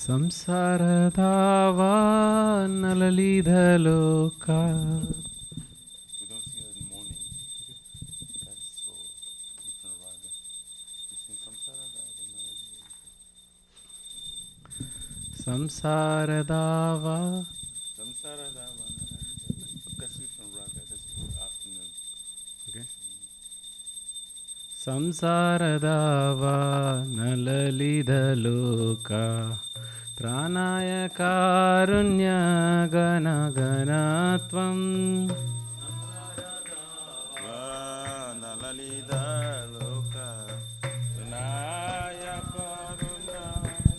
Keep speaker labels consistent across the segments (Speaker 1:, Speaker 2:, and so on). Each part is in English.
Speaker 1: ಸಂಸಾರದಾವ ನಲಲಿದ ಲೋಕ.
Speaker 2: We don't sing it in the morning. That's so different raga. We sing samsaradava nalalidaluka.
Speaker 1: ಸಂಸಾರದಾವ
Speaker 2: Samsaradava nalalidaluka. That's different raga. That's for afternoon.
Speaker 1: Okay. ಸಂಸಾರದಾವ ನಲಲಿದ ಲೋಕ ತ್ರಾಣಾಯ ಕಾರುಣ್ಯ ಗಣ ಗಣತ್ವಂ.
Speaker 2: Nalalidaluka. Vinaya karuna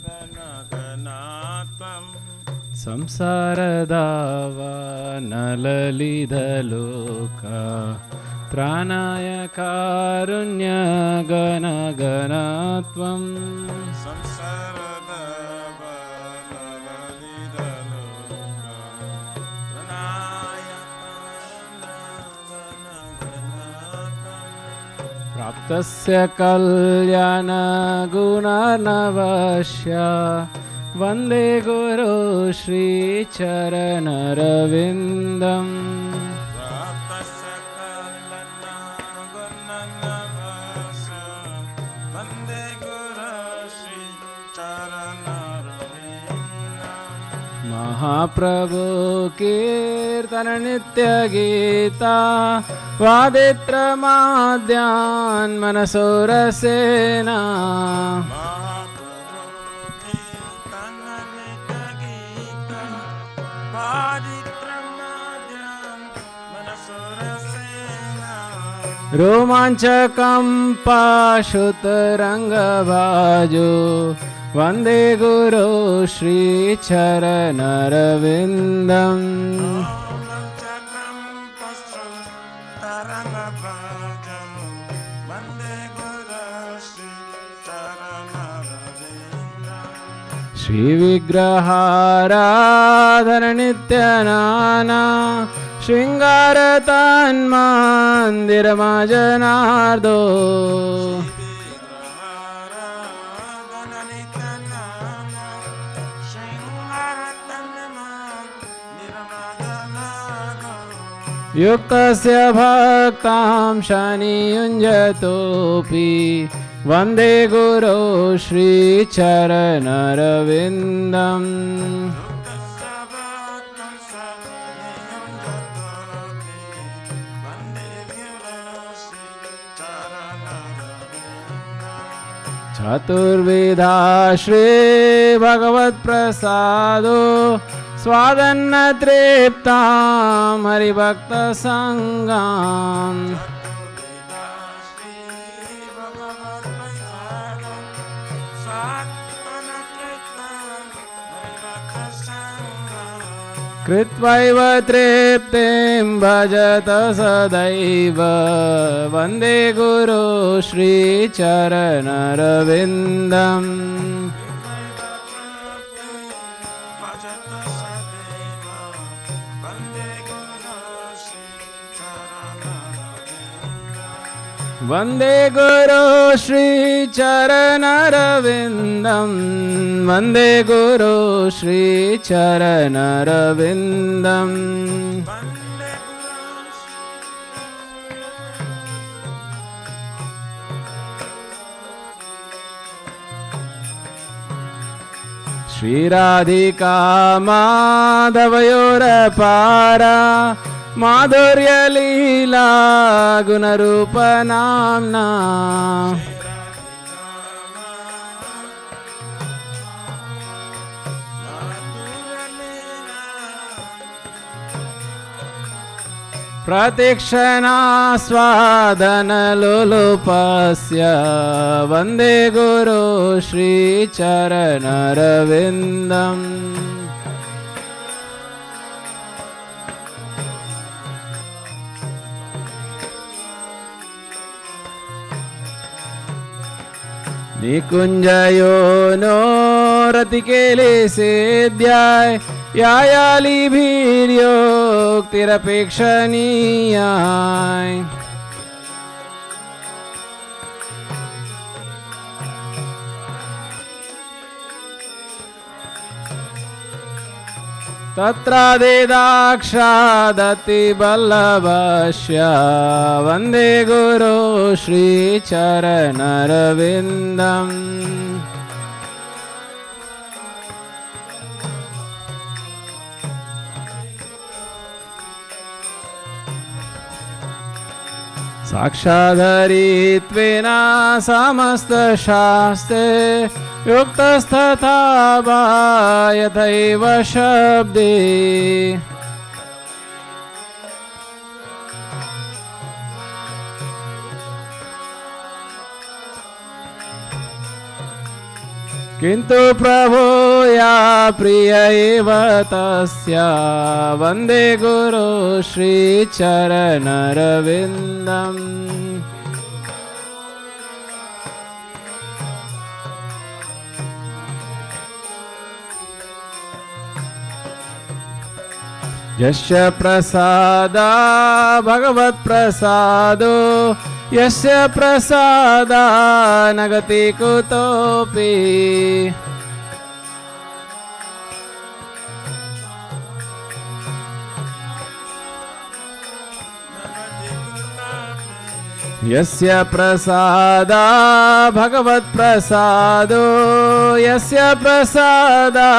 Speaker 2: gana ganatam.
Speaker 1: ಸಂಸಾರದಾವ ನಲಲಿದ ಲೋಕ ತ್ರಾಣಾಯ ಕಾರುಣ್ಯ ಗಣ ಗಣತ್ವಂ.
Speaker 2: Samsaradava nalalidaluka. Vinaya karuna gana ganatam.
Speaker 1: ಪ್ರಾಪ್ತಸ್ಯ ಕಲ್ಯಾಣ ಗುಣನವಶ್ಯ ವಂದೇ ಗುರು Shri ಚರಣರವಿಂದಂ.
Speaker 2: Raptasya kalana gunanavasa. Vande Guru Shri Charanarvindam.
Speaker 1: ಮಹಾಪ್ರಭು ಕೀರ್ತನ ನಿತ್ಯ Geetha ವಾದಿತ್ರ ಮಾದ್ಯಾನ್ ಮನಸೋರಸೇನಾ.
Speaker 2: Mahaprabhu Kirtana Nitya Gita Paditrammadhyam Manasurasena.
Speaker 1: ರೋಮಾಂಚಕಂ ಪಾಶುತರಂಗಭಾಜೋ Vande ಗುರು Shri ಚರಣರವಿಂದಂ.
Speaker 2: Chakram Pastru Taranabhajam Vande Guru Shri Charanarvindam.
Speaker 1: Shri ವಿಗ್ರಹಾರಾಧನ ನಿತ್ಯ ನಾನಾ ಶೃಂಗಾರ ತನ್ಮಂದಿರ ಜನಾರ್ದೋ. ಯುಕ್ತಸ್ಯ ಭಕ್ತಾಂ ಶನಿಯುಂಜತೋಪಿ ವಂದೇ ಗುರು ಶ್ರೀ ಚರಣರವಿಂದಂ. ಚತುರ್ವಿಧಾ ಶ್ರೀ ಭಗವತ್ ಪ್ರಸಾದೋ ಸ್ವಾದನ್ನ ತೃಪ್ತಾಂ ಹರಿಭಕ್ತ ಸಂಗಾಂ. ಕೃತ್ವೈವ ತೃಪ್ತಿಂ ಭಜತ ಸದೈವ ವಂದೇ ಗುರು ಶ್ರೀ ಚರಣರವಿಂದಂ. ವಂದೇ ಗುರು ಶ್ರೀ ಚರಣರವಿಂದಂ. ವಂದೇ ಗುರು ಶ್ರೀ ಚರಣರವಿಂದಂ. ಶ್ರೀರಾಧಿಕಾ ಮಾಧವಯೋರ ಪಾರ ಮಾಧುರ್ಯ ಲೀಲಾ ಗುಣರೂಪ ನಾಮ್ನಾ. ಪ್ರತಿಕ್ಷಣಾ ಸ್ವಾದನ ಲೋಲುಪಸ್ಯ ವಂದೇ ಗುರು Shri ಚರಣರವಿಂದಂ. निकुंजयो no रति केले सेद्याय यायाली भीर्योक्तिरपेक्षणीयाय. तत्रादिदाक्षादतिवल्लभस्य वन्दे गुरो श्रीचरणरविन्दम् साक्षादरित्वेन समस्तशास्त्रे युक्तस्तथा वा यथैव शब्दे किन्तु प्रभो या प्रिय एव तस्य वन्दे गुरो श्रीचरणरविन्दम् यस्य प्रसादा भगवत्प्रसादो यस्य प्रसादा न गति कुतोऽपि यस्य प्रसादा भगवत्प्रसादो यस्य प्रसादा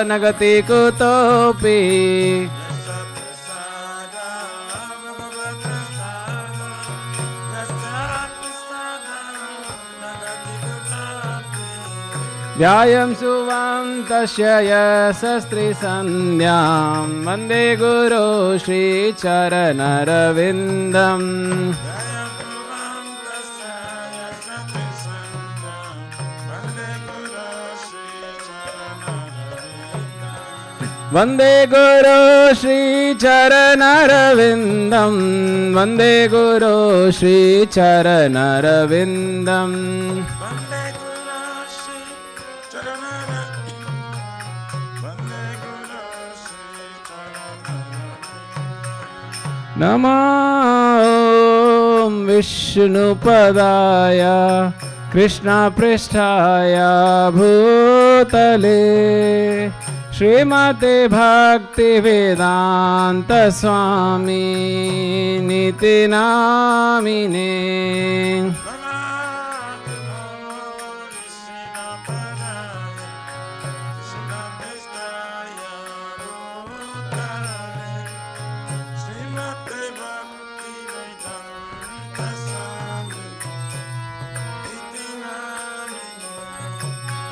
Speaker 1: न गति कुतोऽपि ध्यायं सुवां तस्य यशस्त्रीसन्ध्यां वन्दे गुरो श्रीचरणरविन्दम् वन्दे गुरो श्रीचरणरविन्दम् वन्दे गुरो श्रीचरणरविन्दम् नमो विष्णुपदाय कृष्णपृष्ठाय भूतले श्रीमते भक्तिवेदान्त स्वामी निति नामिने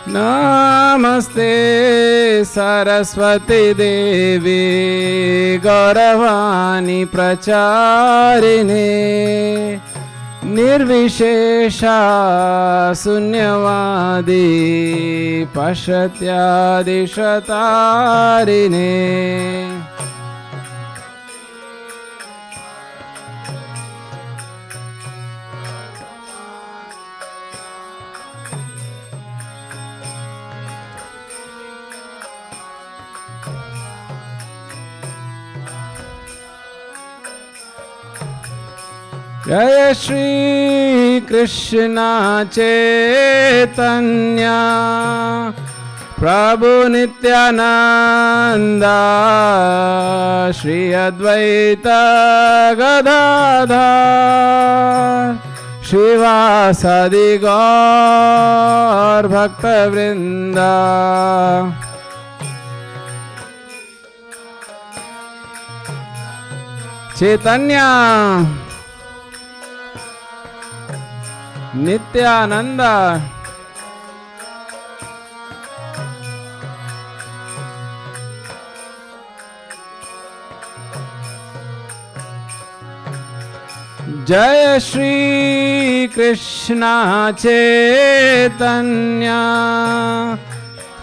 Speaker 1: नमस्ते सरस्वती देवी गौरवाणी प्रचारिणे निर्विशेषा शून्यवादी पश्चात्यादिशतारिणे जय श्री कृष्ण चैतन्य प्रभु नित्यानंद श्री अद्वैत गदाधर श्रीवासादि गौर भक्तवृंद चैतन्य नित्यानंद जय श्री कृष्ण चैतन्य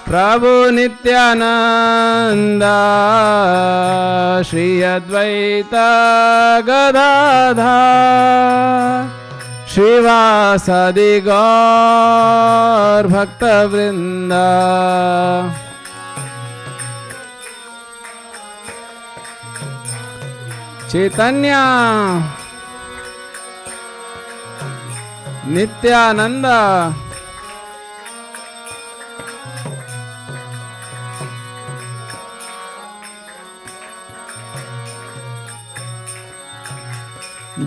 Speaker 1: प्रभु नित्यानंद श्री अद्वैत गदाधर श्रीवासादि गौर भक्तवृंद चैतन्य नित्यानंद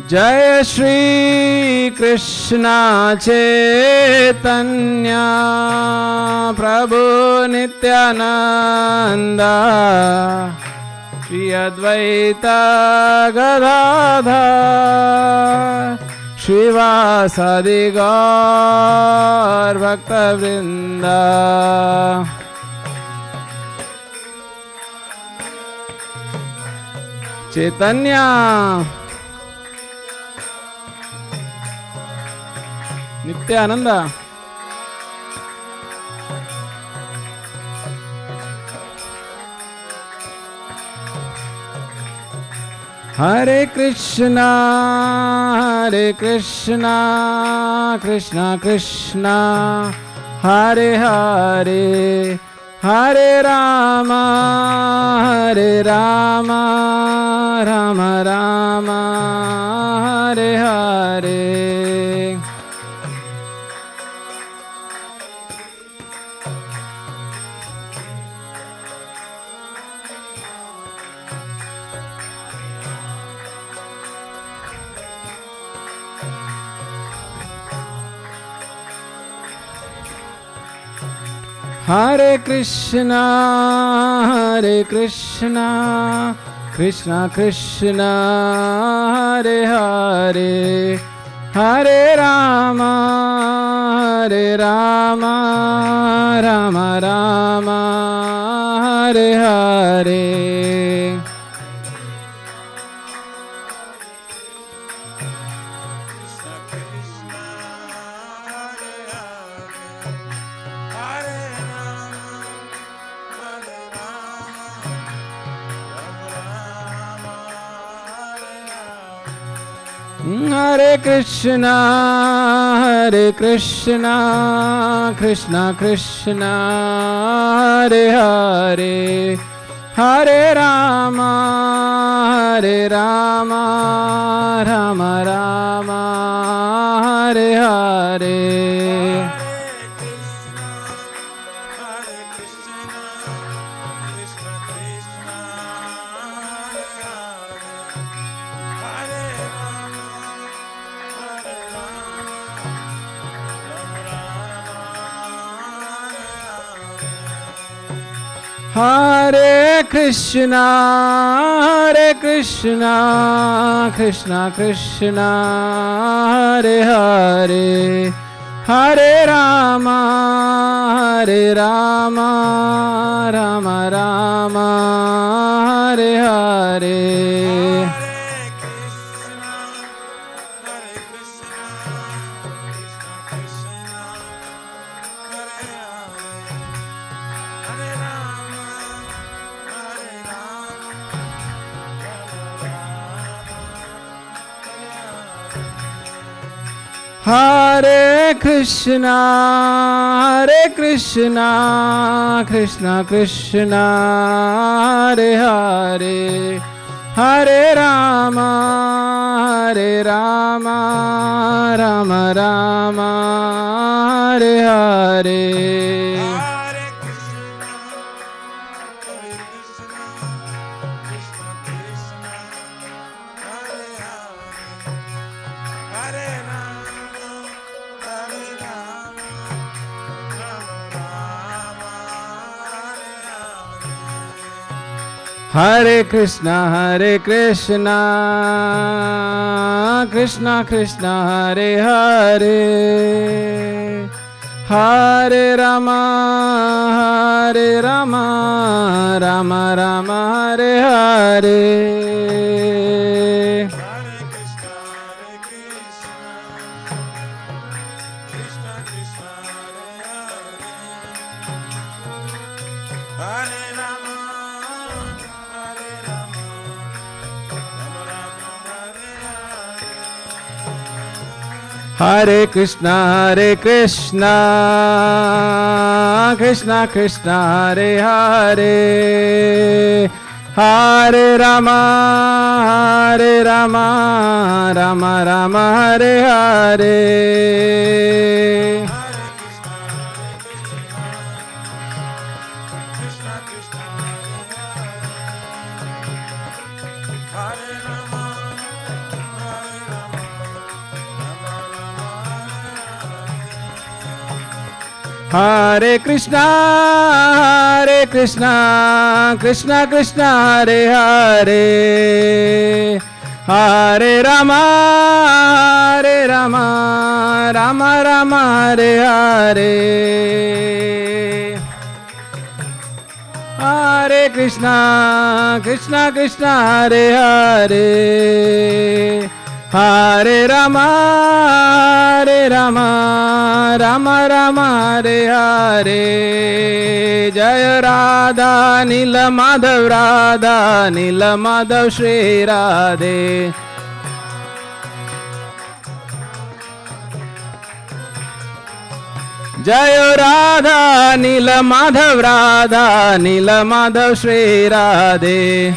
Speaker 1: जय श्री कृष्ण चैतन्य प्रभु नित्यानंद श्री अद्वैत गदाधर श्रीवासादि गौर भक्तवृंद चैतन्य नित्यानंद हरे Krishna Krishna Krishna Hare Hare Hare Ram Ram Ram Hare Hare Hare Krishna Krishna Krishna Hare Hare Hare Ram Ram Ram Hare Hare Hare Krishna Krishna Krishna Hare Hare Hare Ram Ram Ram Hare Hare Hare Krishna Krishna Krishna Hare Hare Hare Ram Ram Ram Hare Hare Hare Krishna Krishna Krishna Hare Hare Hare Ram Ram Ram Hare Hare Hare Krishna Krishna Krishna Hare Hare Hare Ram Ram Ram Hare Hare Hare Krishna Krishna Krishna Hare Hare Hare Ram Ram Ram Hare Hare Hare Krishna, Krishna Krishna, Hare Hare, Hare Rama, Rama Rama, Hare Hare. Hare Krishna, Krishna Hare Hare, Hare Rama, Rama Rama, Hare Hare. Jaya Radha Nila Madhav Shri Radhe. जय राधा नील माधव श्री राधे.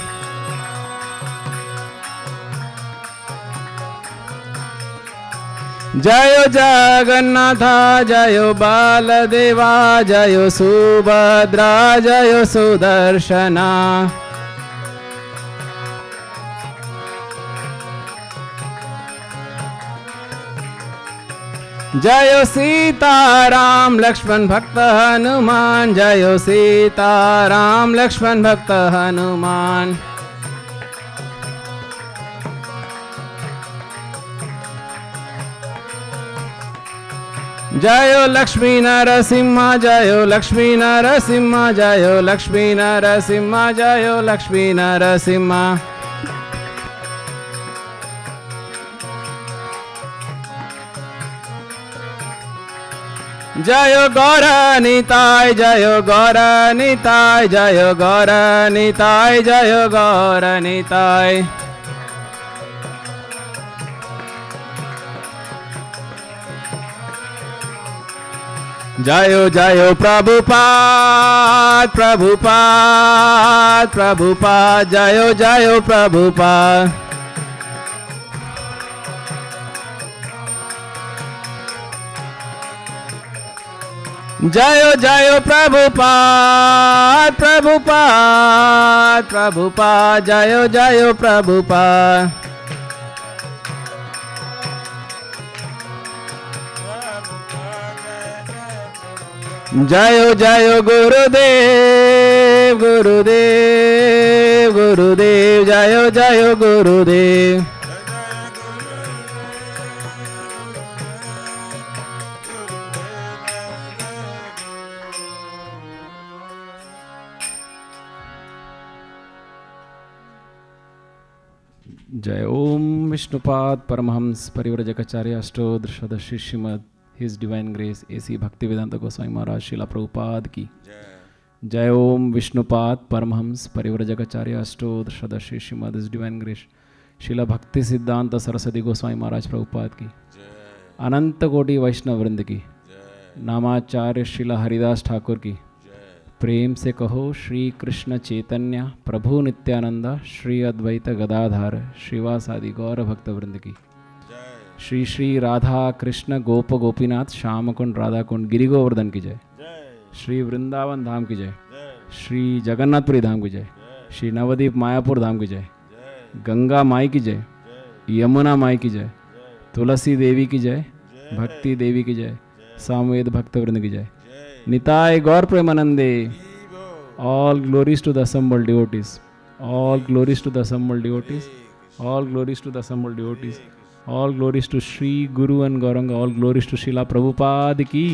Speaker 1: जय जगन्नाथ जय बालदेवा जय सुभद्रा जय सुदर्शना. जय सीताराम लक्ष्मण भक्त हनुमान, जय सीताराम लक्ष्मण भक्त हनुमान. जय लक्ष्मी नरसिंह जय लक्ष्मी नरसिंह जय लक्ष्मी नरसिंह जय लक्ष्मी नरसिंह. जय गौरनिताय जय गौरनिताय जय गौरनिताय जय गौरनिताय. जय जय प्रभुपाद प्रभुपाद प्रभुपाद जय जय प्रभुपाद. जय जय प्रभुपाद प्रभुपाद प्रभुपाद जय जय प्रभुपाद. जय जय गुरुदेव गुरुदेव गुरुदेव जय जय गुरुदेव. जय ओम Vishnupad Paramhans परिव्रजकाचार्य अष्टोत्तरशतश्री Shrimad his divine grace AC Bhaktivedanta Goswami महाराज श्रीला प्रभुपाद की जय. ओम Vishnupad Paramhans परिव्रजकाचार्य अष्टोत्तरशतश्री Shrimad his divine grace Srila भक्ति सिद्धांत सरस्वती गोस्वामी महाराज प्रभुपाद की. अनंत कोटि वैष्णव वृंद की. नामाचार्य श्रीला हरिदास ठाकुर की. प्रेम से कहो श्री कृष्ण चैतन्य प्रभु नित्यानंद श्री अद्वैत गदाधार श्रीवास आदि गौर भक्त वृंद की. श्री श्री राधा कृष्ण गोप गोपीनाथ श्याम कुंड राधा कुंड गिरि गोवर्धन की जय. श्री वृंदावन धाम की जय. श्री जगन्नाथपुरी धाम की जय. श्री नवदीप मायापुर धाम की जय. गंगा माई की जय. यमुना माई की जय. तुलसी देवी की जय. भक्ति देवी की जय. सामवेद भक्त वृंद की जय. निताय गौर प्रेमानंदे. All glories to the assembled devotees. All glories to the assembled devotees. All glories to the assembled devotees. All glories to Shri Guru and Gauranga. All glories to Srila Prabhupada ki.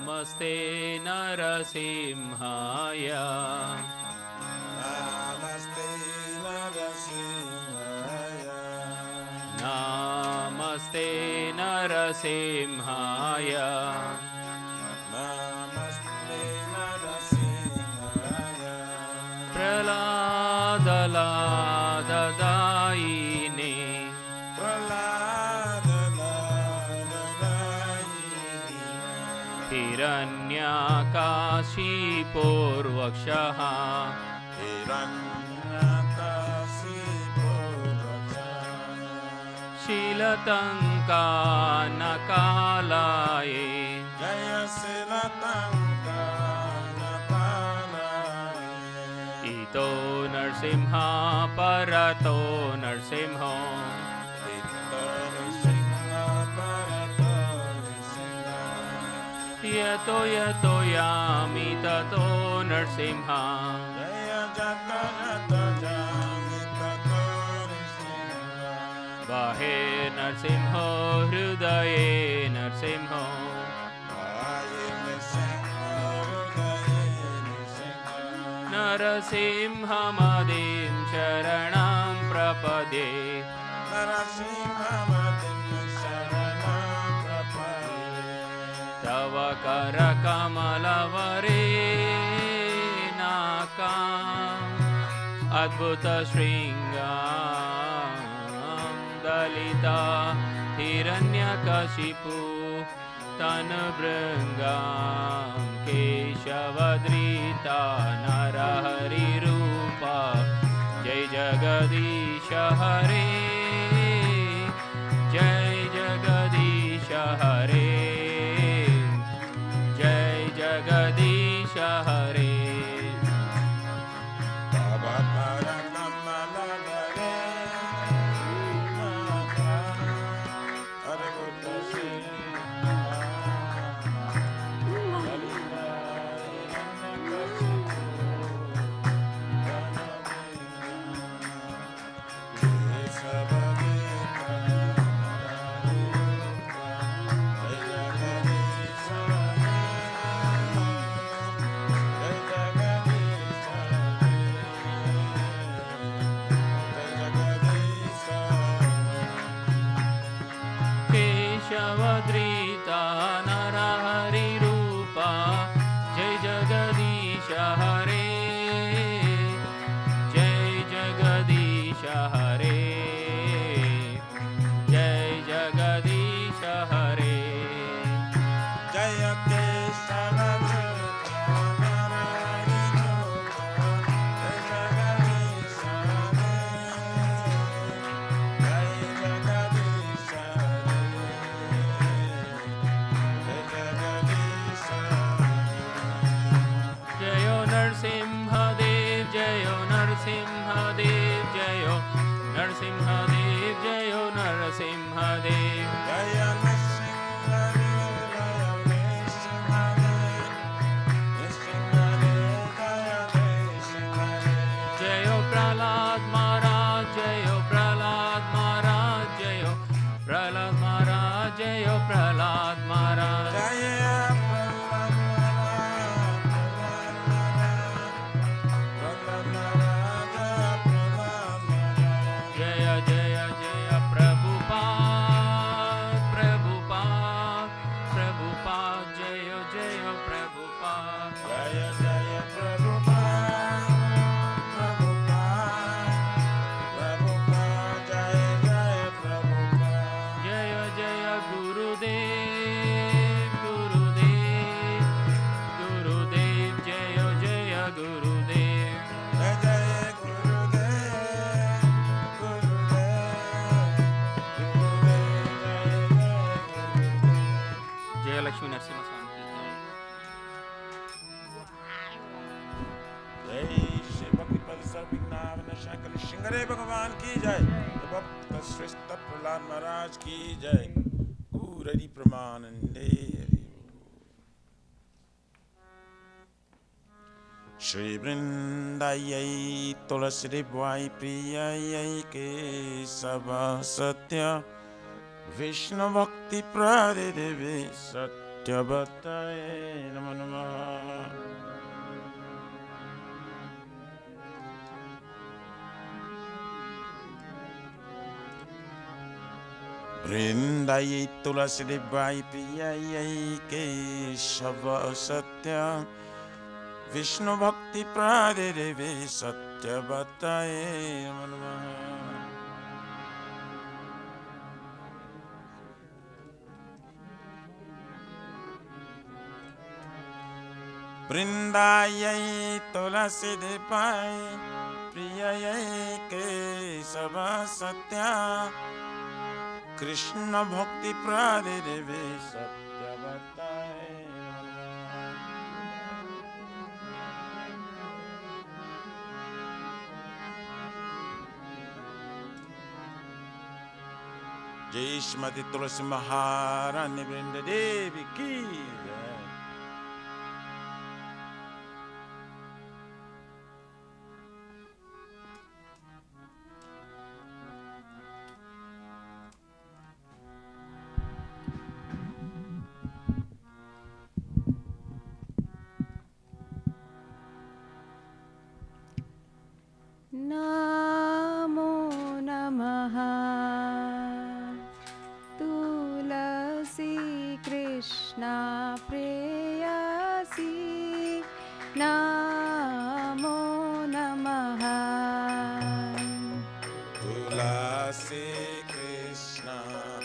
Speaker 3: नमस्ते नरसिंहाय.
Speaker 4: नमस्ते नरसिंहाय.
Speaker 3: नमस्ते नरसिंहाय.
Speaker 4: नमस्ते नरसिंहाय.
Speaker 3: प्रहलादलाददायिने.
Speaker 4: प्रहलादलाददायिने.
Speaker 1: हिरण्यकाशिपूर्वक्षः शीलतङ्कानकालाये
Speaker 2: जय शीलतङ्कानकालाये
Speaker 1: इतो नरसिंह परतो नरसिंहो यतो यतो यामि ततो नरसिंह
Speaker 2: जय जत जत जामि ततो नृसिंह
Speaker 1: बाहे नरसिंहो हृदये नरसिंहो
Speaker 2: बाहे नृसिंह हृदये नृसिंह
Speaker 1: नरसिंहमदिं शरणं प्रपद्ये
Speaker 2: नरसिंहमदिं शरणं प्रपद्ये
Speaker 1: तव करकमलवरे नाकाम् अद्भुतशृङ्गां दलिता हिरण्यकशिपु तनुभृङ्गां केशवधृता नरहरिरूपा जय जगदीश हरे जय जगदीश हरे जय जगदीश हरे
Speaker 2: तव करकमलवरे नाकाम् अद्भुतशृङ्गां दलिता हिरण्यकशिपु
Speaker 1: केशवधृता नरहरिरूपा जय जगदीश हरे जय जगदीश हरे जय जगदीश हरे
Speaker 2: जय केशव
Speaker 1: जयो नरसिंहदेव जयो नरसिंहदेव जयो नरसिंहदेव जयो नरसिंहदेव
Speaker 2: जय
Speaker 1: जयो प्रहलाद महाराज जयो प्रहलाद महाराज जयो प्रहलाद महाराज जयो प्रहलाद महाराज जय जय जय प्रभुपाद प्रभुपाद प्रभुपाद जय जय प्रभुपाद
Speaker 2: जय जय प्रभुपाद प्रभुपाद जय जय प्रभुपाद
Speaker 1: जय जय गुरुदेव गुरुदेव गुरुदेव जय जय गुरुदेव
Speaker 2: जय जय गुरुदेव
Speaker 1: जय लक्ष्मी नरसिंह स्वामी की जय
Speaker 2: जय श्री भक्ति पद सर्वविघ्नावन शंकर सिंगरे भगवान की जय भक्त श्रेष्ठ प्रहलाद महाराज की जय गुररि प्रमानंदे श्री वृंदायै तुलसी देवाय प्रियायै केशव सत्य विष्णु भक्ति प्रदे देवे सत्यवताय नमो नमः वृंदायै तुलसी देवाय प्रियायै केशव सत्य विष्णु भक्ति प्रदे देवे सत्यवताय नमो नमः वृंदायै तुलसी दीपाय प्रिययै केशव सत्या कृष्ण भक्ति प्रदेवे सत्यवताय जय श्रीमती तुलसी महारानी वृंद देवी की जय।
Speaker 3: नमो नमः तुलसी कृष्णा प्रेयसी नमो नमः
Speaker 2: तुलसी कृष्ण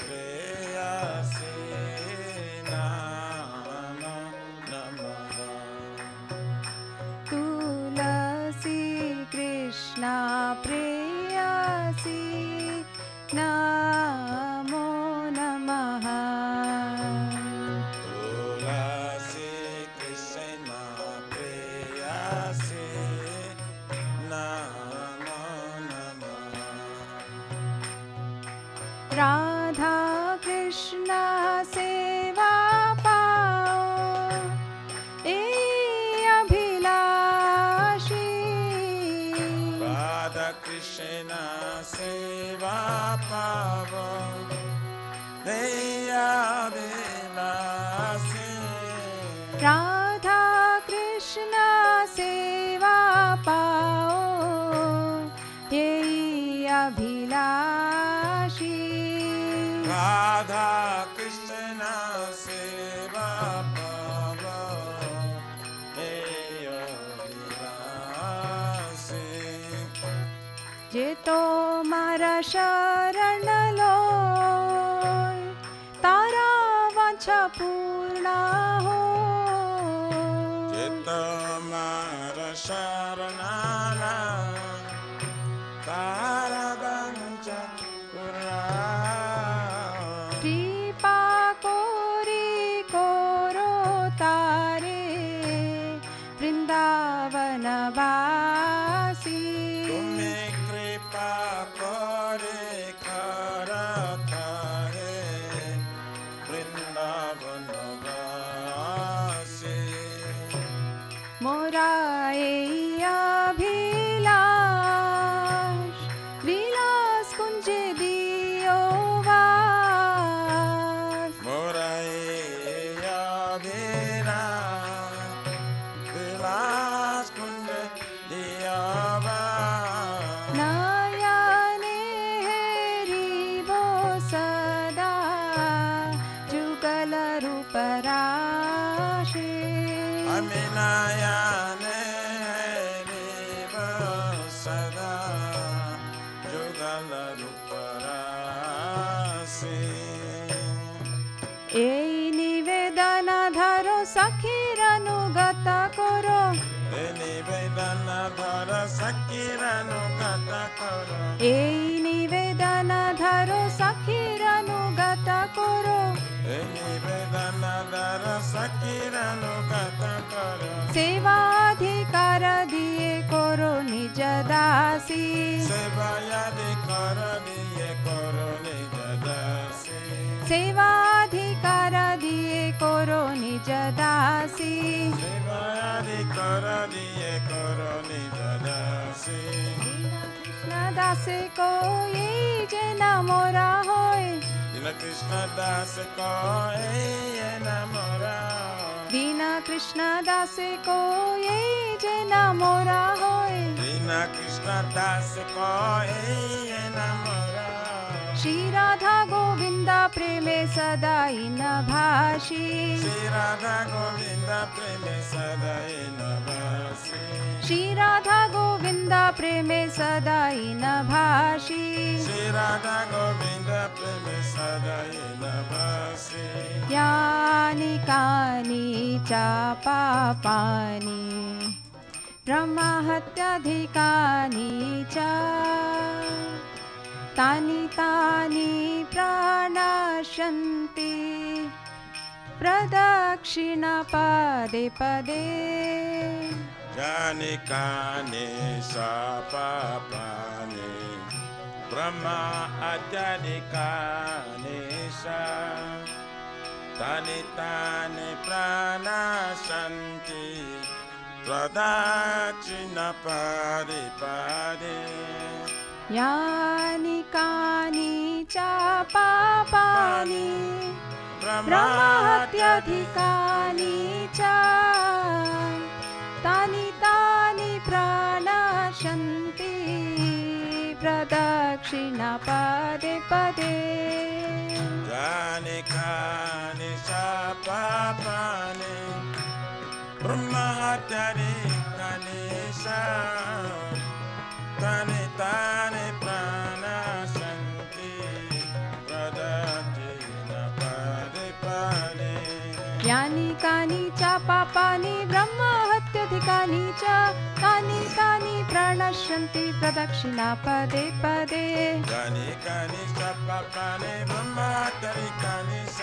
Speaker 2: प्रेयसी नमो नमः
Speaker 3: तुलसी कृष्णा प्रेयसी नमो नमः
Speaker 2: तुलसी कृष्ण प्रेयसी नमो नमः
Speaker 3: राधा कृष्ण सेवा पाओ ए अभिलाषी
Speaker 2: राधा कृष्ण सेवा पावो दयाविलासी
Speaker 3: राधा कृष्ण सेवा पाओ यही अभिलाषी
Speaker 2: राधा कृष्ण सेवा पावो दयाविलासी
Speaker 3: जे तो मारा शरण लो तारा वांछा पूर्ण हो
Speaker 2: चित मार शरणाला तारा वंच पुरा
Speaker 3: कृपा कोरी कोरो तारे वृंदावन वासी
Speaker 2: तुम्हें कृपा करे कर करे वृंदावन वासी
Speaker 3: मोरा अभिलाष विलास कुंज दियो वास
Speaker 2: मोरैया भेरा विलास कुंज दियावा
Speaker 3: नयने हेरिबो सदा जुगल रूप राशि
Speaker 2: अमिनायाने देव सदा जुगल रूपरासी
Speaker 3: এই নিবেদন ধরো সখীর অনুগত করো
Speaker 2: निवेदन धर सकीरनु गत करो
Speaker 3: এই নিবেদন ধরো সখীর অনুগত করো
Speaker 2: निवेदन धर सकीरनु गत करो
Speaker 3: সেবাধিকার দিয়ে করো নিজ দাসী
Speaker 2: सेवायादि कर दिए करो निज दासी
Speaker 3: সেবাধিকার দিয়ে করো নিজ দাসী
Speaker 2: सेवायादि कर दिए करो निज दासी
Speaker 3: কৃষ্ণ দাসে কই যে না মোরা হয়
Speaker 2: दिन कृष्ण दास को नमरा
Speaker 3: বিনা কৃষ্ণ দাসে কই যে না মোরা হয়
Speaker 2: दिन कृष्ण दास को नमरा
Speaker 3: শ্রী রাধা গোবিন্দ প্রেমে সদাই ন ভাসি
Speaker 2: श्री राधा गोविंद प्रेम सदाई नवासी
Speaker 3: শ্রী রাধা গোবিন্দ প্রেমে সদাই ন ভাসি
Speaker 2: श्री राधा गोविंद प्रेम सदाई नवासी
Speaker 3: या यानि कानि च पापानि ब्रह्महत्याधिकानि च तानि तानि प्रणश्यन्ति प्रदक्षिणपदे पदे
Speaker 2: यानि कानि च पापानि ब्रह्मा अत्यधिकानि च तानि तानि प्रणश्यन्ति प्रदक्षिणपदे पदे
Speaker 3: यानि कानि च पापानि ब्रह्महत्याधिकानि च तानि तानि प्रणश्यन्ति प्रदक्षिणपदे पदे
Speaker 2: यानि कानि च पापानि ब्रह्महत्याधिकानि च तानि तानि प्रणश्यन्ति प्रदक्षिणपदे पदे
Speaker 3: यानि कानि च पापानि ब्रह्महत्याधिकानि च तानि तानि प्रणश्यन्ति प्रदक्षिणपदे पदे
Speaker 2: यानि कानि च पापानि ब्रह्महत्याधिकानि च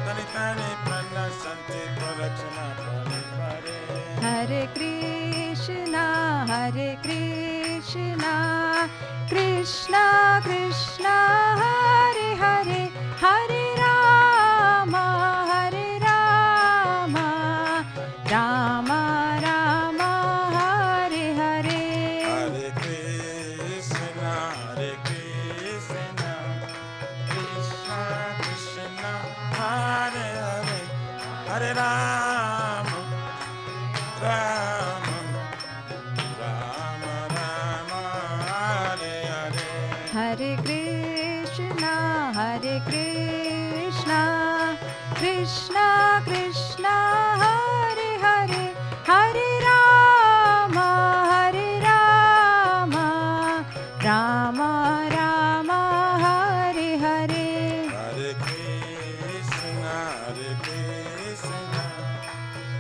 Speaker 2: तानि तानि प्रणश्यन्ति प्रदक्षिणपदे पदे
Speaker 3: हरे Krishna Krishna Krishna Hare Hare Hare Ram Ram Ram Hare Hare
Speaker 2: Hare Krishna, Krishna Krishna, Hare Hare, Hare Rama, Rama Rama, Hare Hare.
Speaker 3: हरे Krishna Krishna Krishna Hare Hare Hare Ram Ram Ram Hare Hare
Speaker 2: Hare Krishna,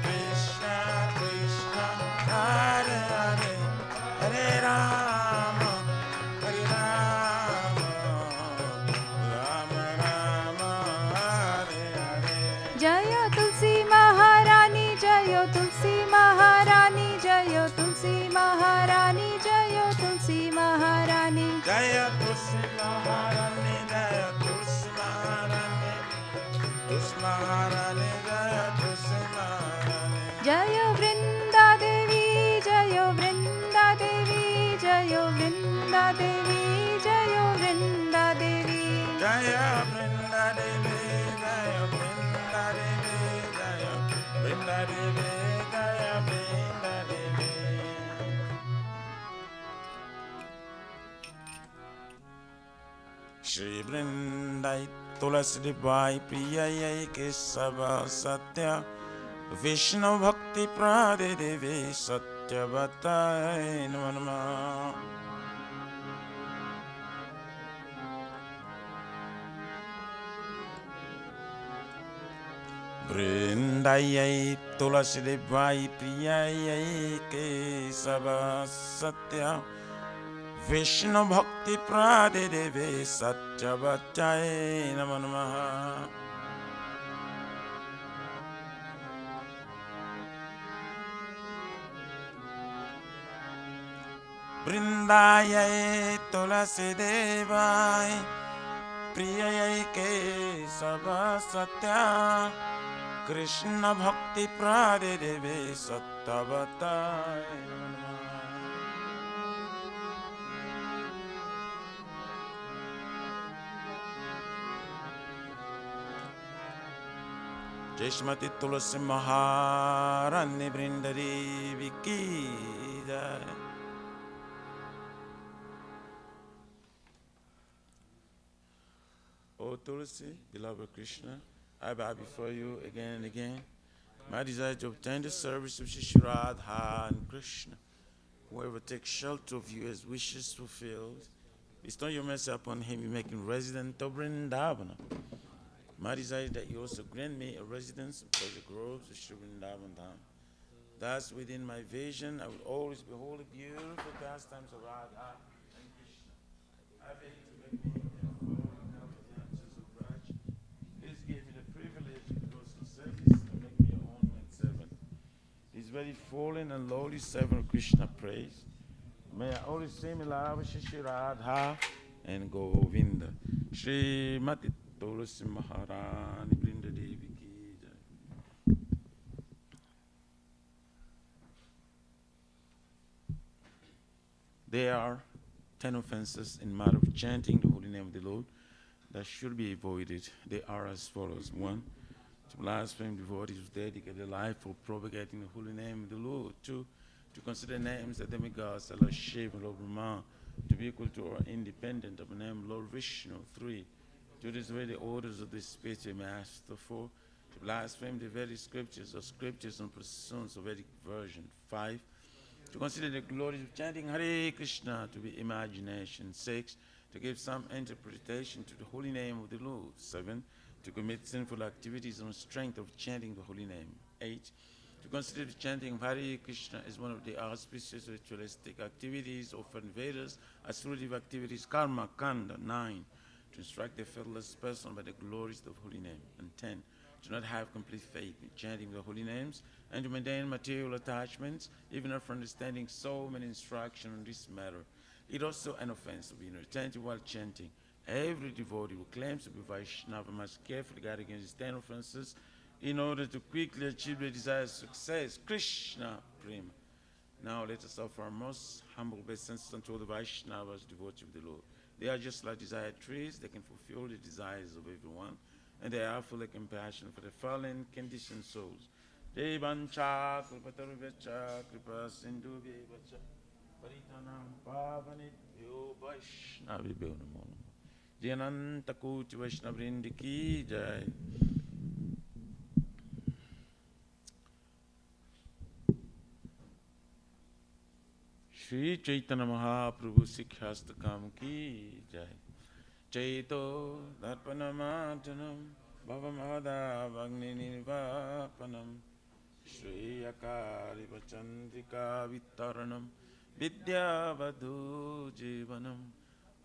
Speaker 2: Krishna Krishna, Hare Hare, Hare Rama, Rama Rama, Hare Hare.
Speaker 3: जय तुलसी महारानी जय तुलसी महारानी जय तुलसी महारानी जय तुलसी महारानी
Speaker 2: Jaya Tulsi Maharani, Jaya Tulsi Maharani, Tulsi Maharani, Jaya Tulsi Maharani.
Speaker 3: जय वृंदा देवी जय वृंदा देवी जय वृंदा देवी जय Vrinda Devi
Speaker 2: Jaya Vrinda Devi, Jaya Vrinda Devi, Jaya Vrinda Devi, Jaya Vrinda Devi. Shri Vrindai Tulasi Devi Priyai Kesava Satya Vishnu Bhakti Prade Devi Satyavatai Namo Namah. Vrindayai Tulasi Devi Priyai Kesava Satya Vishnu Bhakti Prade Devi Satyavatai Namo Namah. Vrindayai Tulasi Devi Priyai Kesava Satya Krishna Bhakti Prade Devi Satyavatai Namo Namah. Jai Shrimati Tulasi Maharani Vrinda Devi Ki Jai. O Tulsi, beloved Krishna, I bow before you again and again. My desire to obtain the service of Shri Radha and Krishna. Whoever takes shelter of you as wishes fulfilled, bestow your mercy upon him, you make him resident of Vrindavana. My desire is that you also grant me a residence by the groves of Sri Vrindavan Dham. Thus, within my vision, I would always behold the beautiful pastimes of Radha and Krishna. I beg to make me a follower of the answers of Raj. Please give me the privilege of devotional service and make me your own servant. This very fallen and lowly servant of Krishna praise. May I always say me love Shri Radha and Govinda. Shri Mati Tulsi Maharani Brinda Devi Ki Jai. There are 10 offenses in matter of chanting the holy name of the Lord that should be avoided. They are as follows. 1. To blaspheme devotees who dedicate their life for propagating the holy name of the Lord. 2. To consider names of demigods, Lord Shiva, Lord Brahma, to be equal to or independent of the name Lord Vishnu. 3. To disobey the orders of the spiritual master. 4. To blaspheme the Vedic scriptures or scriptures and processions of Vedic version. 5. To consider the glories of chanting Hare Krishna to be imagination. 6. To give some interpretation to the holy name of the Lord. 7. To commit sinful activities on the strength of chanting the holy name. 8. To consider the chanting of Hare Krishna as one of the auspicious ritualistic activities offered in Vedas as fruitive activities, karma, kanda. 9. To instruct the faithless person by the glories of the holy name. And 10. To not have complete faith in chanting the holy names and to maintain material attachments, even after understanding so many instructions on this matter. It is also an offense to be inattentive while chanting. Every devotee who claims to be Vaishnava must carefully guard against these 10 offenses in order to quickly achieve the desired success. Krishna Prema. Now let us offer our most humble obeisances unto all the Vaishnavas, devotees of the Lord. They are just like desired trees. They can fulfill the desires of everyone, and they are full of compassion for the fallen, conditioned souls. Devancha kripataruvecha kripa sindhubhyevacha paritanam pavanebhyo vaishnavibhyo namo namo. Jananta Koti Vaishnavrinda Ki Jai. Shri Chaitanya Mahaprabhu Sikhyastakam Ki Jai. Chaito Darpanamarjanam Bhavamada Vagni Nirvapanam Shri Akari Vachandrika Vittaranam Vidyavadhu Jivanam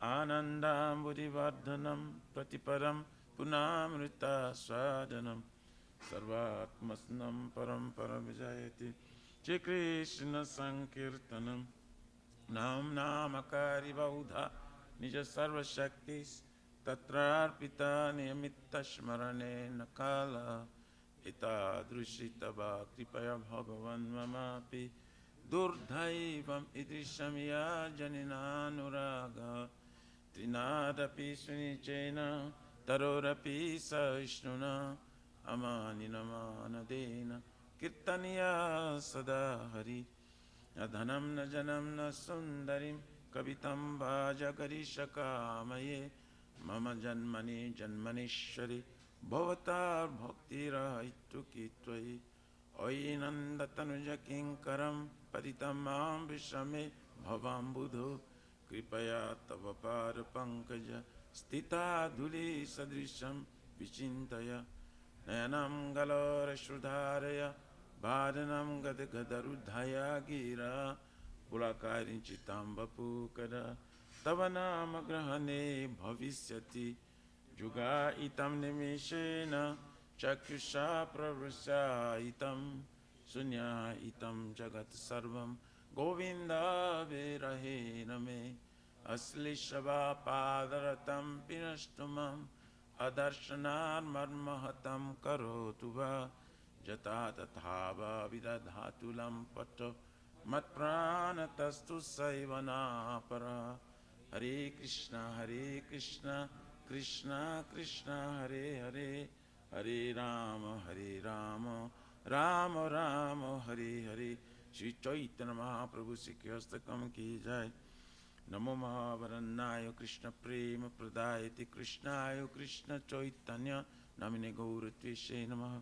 Speaker 2: Anandam Buddhivardhanam Pratiparam Punamrita Swadanam Sarvatmasnam Parampara Vijayati Shri Krishna Sankirtanam Nam Namakari Baudha Nija Sarva Shaktis Tatrarpita Niyamitta Shmarane Nakala Ita Drushita Kripaya Bhagavan Mamapi Durdhaivam Idrishamya Janina Nuraga Trinadapi Sunichena Tarorapi Saishnuna Amaninama Kirtaniya Sadahari Adhanam na janam na sundarim kavitam bhajagarishakamaye mama janmani janmanishwari bhavatar bhaktirahaitu tvai oinandatanuja kinkaram paritamam vishame bhavam buddho kripaya tavapar pankaja stita dhuli sadrisham vichintaya nayanam galora shrudharaya Bharanam Gadagarudhaya Gira Pulakarin Chitamba Pukara Tavanama Grahane Bhavisyati Juga Itam Nimishena Chakusha Pravasya Itam Sunya Itam Jagat Sarvam Govinda Virahe Name Asli Shava Padaratam Pinashtumam Adarshanar Marmahatam Karotuva Jata tathava vidadhatulam pato matpranatastu saivana para. Hare Krishna, Krishna Krishna, Hare Hare, Hare Rama, Rama Rama, Hare Hare. Shri Chaitanya Mahaprabhu Sikhyastakam Ki Jai. Namo Mahavarannaya Krishna Prema Pradayati Krishnaya Krishna Chaitanya Namine Gauratvishe Namaha.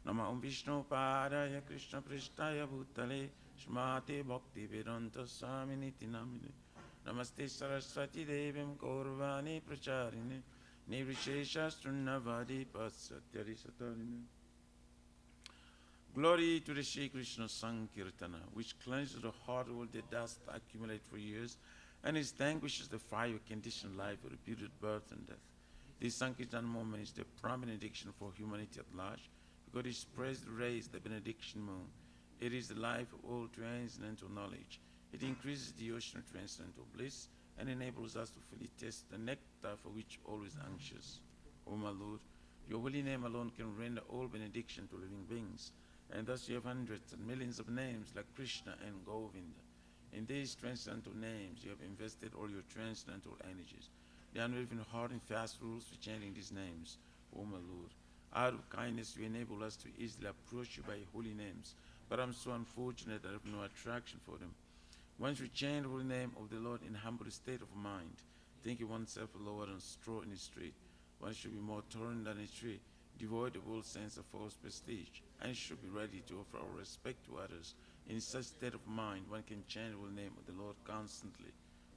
Speaker 2: Nama Om Vishnu Padaya Krishna Prishtaya Bhutale Shmate Bhakti Vedanta Swaminiti Namine Namaste Saraswati Devim Gaurvani Pracharine Nirvishesha Srunnavadi Patsatyari Satarina. Glory to the Shri Krishna Sankirtana, which cleanses the heart of all the dust accumulated for years and extinguishes the fire of conditioned life of reputed birth and death. This Sankirtan moment is the prime benediction for humanity at large, because it spreads the rays, the benediction moon. It is the life of all transcendental knowledge. It increases the ocean of transcendental bliss and enables us to fully taste the nectar for which always anxious. O my Lord, your holy name alone can render all benediction to living beings, and thus you have hundreds and millions of names like Krishna and Govinda. In these transcendental names, you have invested all your transcendental energies. The unwavering hard and fast rules for chanting these names, O my Lord. Out of kindness, you enable us to easily approach you by your holy names, but I'm so unfortunate that I have no attraction for them. Once we chant the holy name of the Lord in humble state of mind, thinking oneself lower than straw in the street, one should be more tolerant than a tree, devoid of all sense of false prestige, and should be ready to offer our respect to others. In such state of mind, one can chant the holy name of the Lord constantly.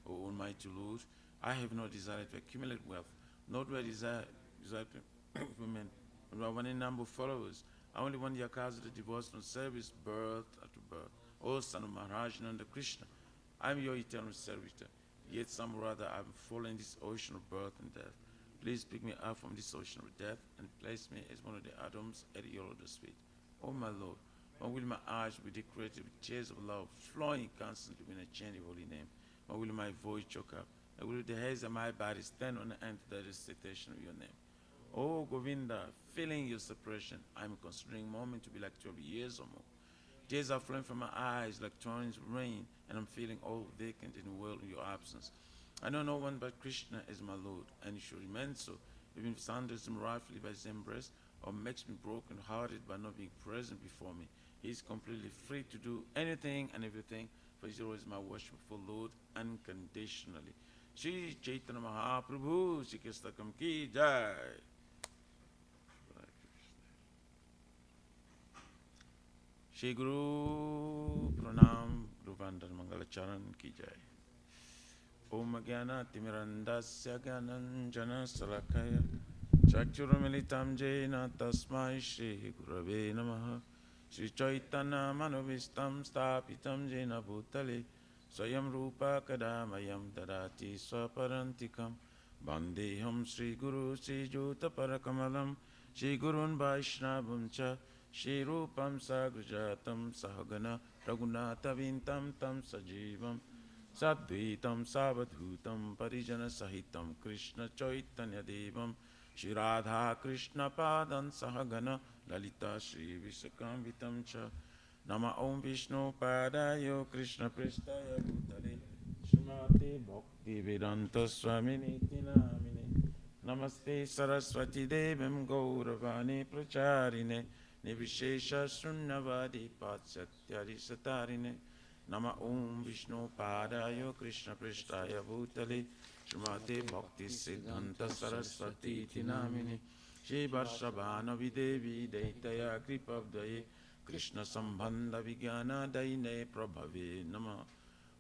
Speaker 2: O Almighty Lord, I have no desire to accumulate wealth, nor do I desire to women, nor one in number of followers. I only want your cause of the devotional service, birth after birth. O son of Maharaj Nanda Krishna, I am your eternal servitor. Yet somehow or other I have fallen in this ocean of birth and death. Please pick me up from this ocean of death and place me as one of the atoms at your lotus feet. O my Lord, when will my eyes be decorated with tears of love, flowing constantly when I chant your holy name? When will my voice choke up? And will the hairs of my body stand on the end to the recitation of your name? O Govinda, feeling your suppression, I am considering a moment to be like 12 years or more. Tears are flowing from my eyes like torrents of rain, and I'm feeling all vacant in the world in your absence. I know no one but Krishna is my Lord, and he should remain so, even if sandals him rightfully by his embrace, or makes me broken-hearted by not being present before me. He is completely free to do anything and everything, for he is always my worshipful Lord unconditionally. Shri Chaitanya Mahaprabhu, Shri Krishna Ki Jai. Shri Guru Pranam Guruvandana Mangala Charan Ki Jai. Om Gyana Timirandasya Gyananjana Salakaya Chakchurumilitam Jena Tasmai Shri Gurave Namaha. Shri Chaitanya Manovistam Stapitam Jena Bhutale Swayam Rupa Kadamayam Dadati Swaparantikam Bandeham Shri Guru Shri Juta Parakamalam Shri Gurun Vaishnavum Cha Shri Rupam Sagrajatam Sahagana Raghunatha Vintam Tam Sajivam Sadvitam Savadhutam Parijana Sahitam Krishna Chaitanya Devam Shri Radha Krishna Padan Sahagana Lalita Shri Visakamvitam Cha Nama Om Vishnu Padayo Krishna Prestaya Bhutale Srimati Bhakti Vedanta Swamini Namine Namaste Saraswati Devim Gauravani Pracharine Nivishesha Srunnavadi Patsatyari Satarine Nama Om Vishnu Padayo Krishna Prestaya Bhutale Srimati Bhakti Siddhanta Saraswati Namine Shri Varshabhana Videvi Daitaya Kripabdaye Krishna Sambandha Vijnana Daine Prabhave Nama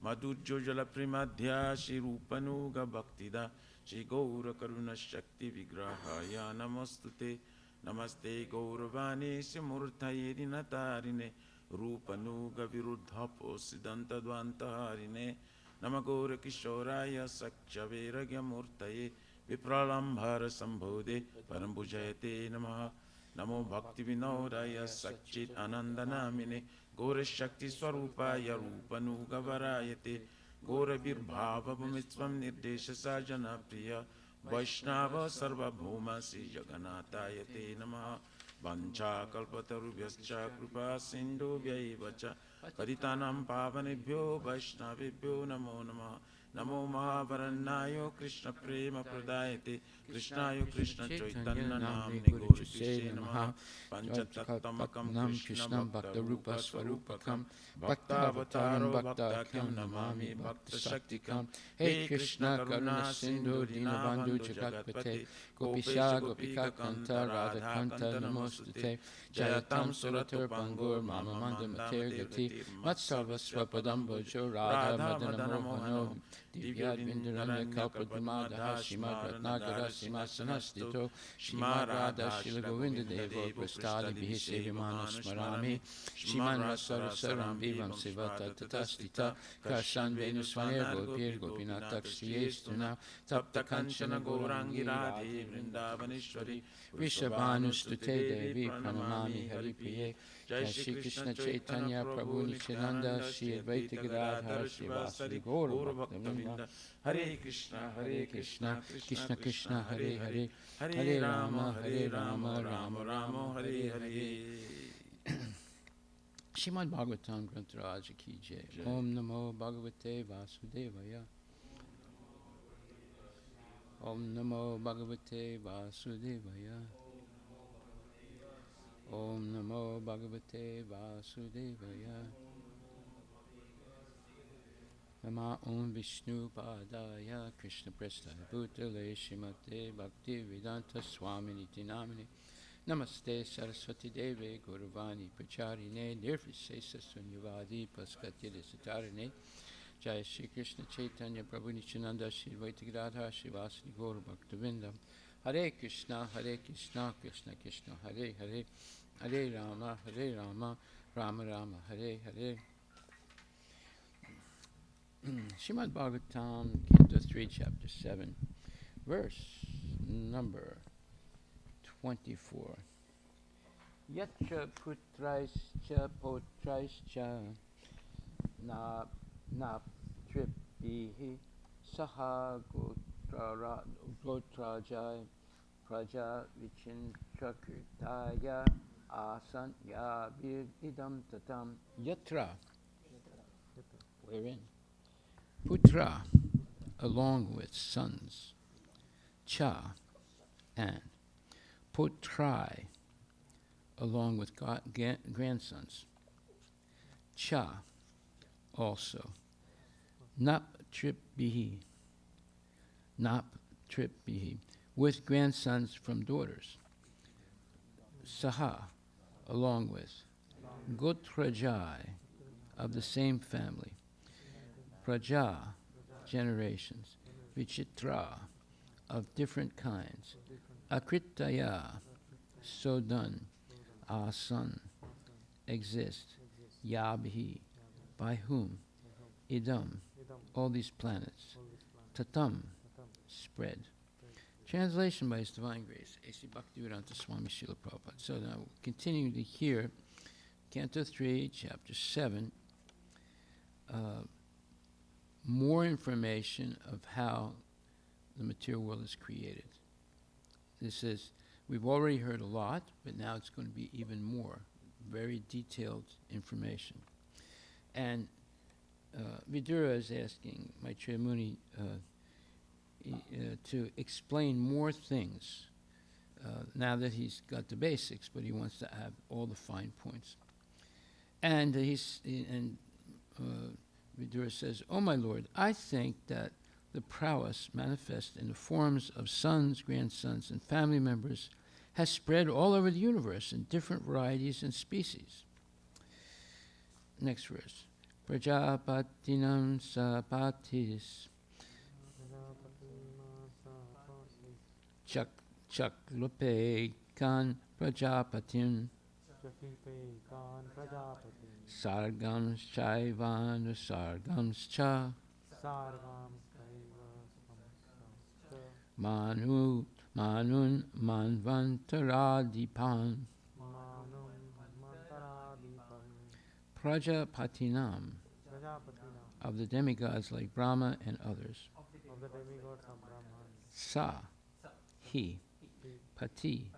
Speaker 2: Madhurjo Jala Primadhya Shri Rupanuga Bhaktida Shri Gaura Karuna Shakti Vigrahaya Namastute Namaste Gauravani Simurthaye Dinatarine Rupanuga Viruddhapo Siddhanta Dvantarine Namagora Kishoraya Sakchavera Murtaye Vipralambhara Sambhode Parambujayate Namaha Namo Bhakti Vinodaya Sakchit Anandanamine Gora Shakti Swarupaya Rupanuga Varayate Gora Virbhava Bhumitsvam Nirdesha Sajana Priya Vaishnava Sarva Bhuma Sri Jagannatayate Namaha Vancha Kalpatarubhyascha Kripa Sindhu Vyaivacha Paritanam Pavanebhyo Vaishnavebhyo Namo Namaha Namo Mahavaranayo Krishna Prema Pradayate Krishnayo Krishna Chaitanya Namne Gaurishye Namaha Panchatattamakam Krishna Bhakta Rupa Swarupakam Bhaktavataram Bhaktakyam Namami Bhakta Shaktikam Hey Krishna Karuna Sindhu Dinabandhu Jagatpate Gopisha Gopika Kanta Radha Kanta Namostute Jayatam Suratur Pangur Mama Mandam Matir Gati Matsava Swapadam Bhajo Radha Madana Mohano
Speaker 4: Divyad Vindaranya Kalpadumadaha Shimad Ratnagara Simhasanastito Shimad Radha Shila Govinda Devo Prastali Bhisevimanam Smarami Shiman Rasarasaram Vivam Sivata Tatastita Karshan Venusvaner Gopir Gopinatakshiyestuna Tapta Kanchana Gourangi Radhe Vrindavaneshwari Vrishabhanustute Devi Pranamami Haripriye Jai Shri Krishna Chaitanya Prabhu Nityananda Shri Advaita Gadadhar Shivasari Gaura Bhaktavinda Hare Krishna Krishna Krishna Hare Hare Hare Rama Rama Rama Hare Hare. Shrimad Bhagavatam Grantharaja Ki Jai. Om Namo Bhagavate Vasudevaya. Om Namo Bhagavate Vasudevaya. Om Namo Bhagavate Vasudevaya. Nama Om Vishnu Padaya Krishna Prasthaya Bhutale Shrimate Bhakti Vedanta Swami Niti Namine Namaste Saraswati Deve Guruvani Pracharine Nirvisesa Sunyavadi Paskatya Desatarine Jai Shri Krishna Chaitanya Prabhu Nityananda Shri Advaita Gadadhar Shivasari Gaura Bhaktavinda Hare Krishna Krishna Krishna Hare Hare Hare Rama Rama Rama Hare Hare. Srimad Bhagavatam, Canto 3, Chapter 7, verse number 24. Yatra putraischa potraischa na tripihi saha gotrajai praja vichintrakritaya asanya idam tatam. Yatra, wherein? Putra, along with sons, cha, and putrai, along with grandsons, cha, also, nap tripihi, with grandsons from daughters, saha, along with, gotrajai, of the same family, praja, generations, vichitra, of different kinds, akritaya, so done, asan, exist, yabhi, by whom, idam, all these planets, tatam, spread. Translation by His Divine Grace, A.C. Bhaktivedanta Swami Srila Prabhupada. So now, continuing to hear Canto 3, Chapter 7, more information of how the material world is created. This is, we've already heard a lot, but now it's going to be even more, very detailed information. And Vidura is asking Maitreya Muni to explain more things now that he's got the basics, but he wants to have all the fine points. And Vidura says, "Oh my Lord, I think that the prowess manifest in the forms of sons, grandsons, and family members has spread all over the universe in different varieties and species." Next verse. Prajapatinam sapatis chaklupe kan prajapatin sargam shaivan sargam cha manun manvantaradipan prajapatinam, of the demigods like Brahma and others. Sa, he, pati,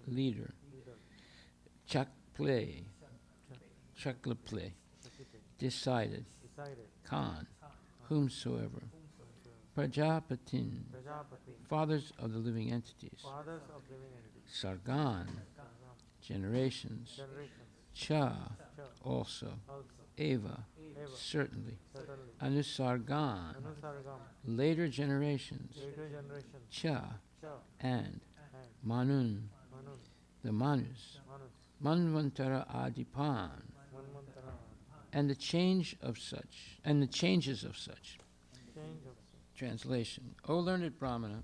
Speaker 4: leader. Chaklaple, decided. Khan, whomsoever. Prajapatin, fathers of the living entities. Sargan, generations. Cha, also. Eva, certainly. Anusargan, later generations. Cha, and. Manun, the Manus. Manvantara Adipan, and the change of such, and the changes of such. Translation. O learned Brahmana,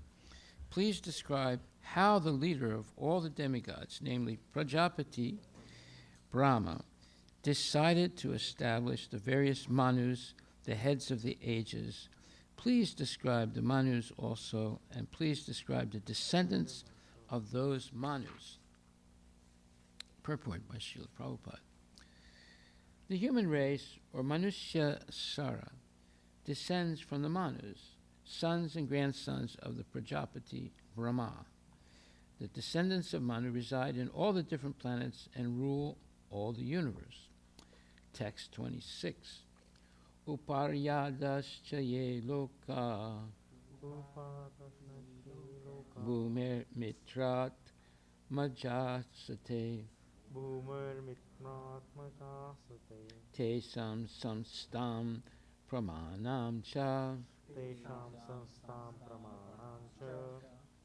Speaker 4: please describe how the leader of all the demigods, namely Prajapati Brahma, decided to establish the various Manus, the heads of the ages. Please describe the Manus also, and please describe the descendants of those Manus. Purport by Srila Prabhupada. The human race, or Manushya Sara, descends from the Manus, sons and grandsons of the Prajapati Brahma. The descendants of Manu reside in all the different planets and rule all the universe. Text 26. Uparyadascha ye loka bhumer mitrat majasate tesam samstam pramanam cha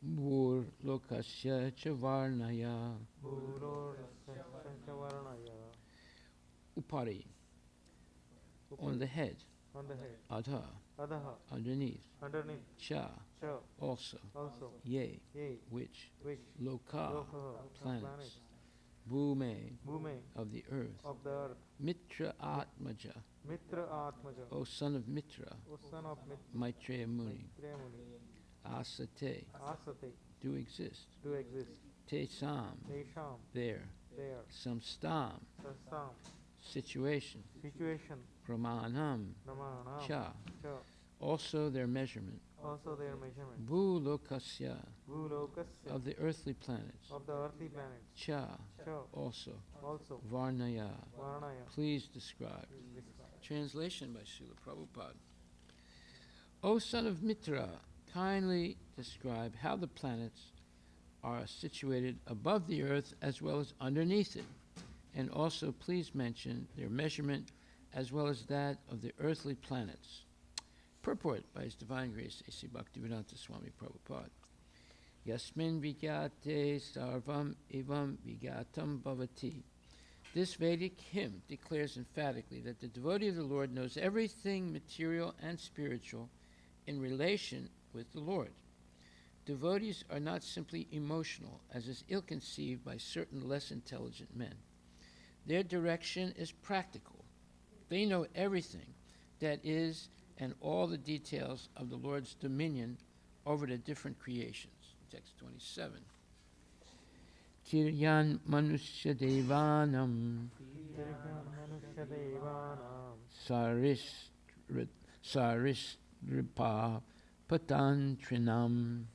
Speaker 4: bhur lokasya cha varnaya. Upari, on the head. Adha, underneath. Cha, also. Ye, which. Loka, planets. Bhume, of the earth. Mitra Atmaja, O son of Mitra. Maitreya Muni. Asate, do exist. Tesam, there. Samstam, situation. Pramanam, cha, also their measurement. Bhulokasya, of the earthly planets. Cha, also. Varnaya, please describe. Translation by Srila Prabhupada. O son of Mitra, kindly describe how the planets are situated above the earth as well as underneath it, and also please mention their measurement as well as that of the earthly planets. Purport by His Divine Grace A.C. Bhaktivedanta Swami Prabhupada. Yasmin vigyate sarvam evam vigyatam bhavati. This Vedic hymn declares emphatically that the devotee of the Lord knows everything material and spiritual in relation with the Lord. Devotees are not simply emotional, as is ill-conceived by certain less intelligent men. Their direction is practical. They know everything that is and all the details of the Lord's dominion over the different creations. Text 27. Kiryan Manusya Devanam Sarisripa Patantrinam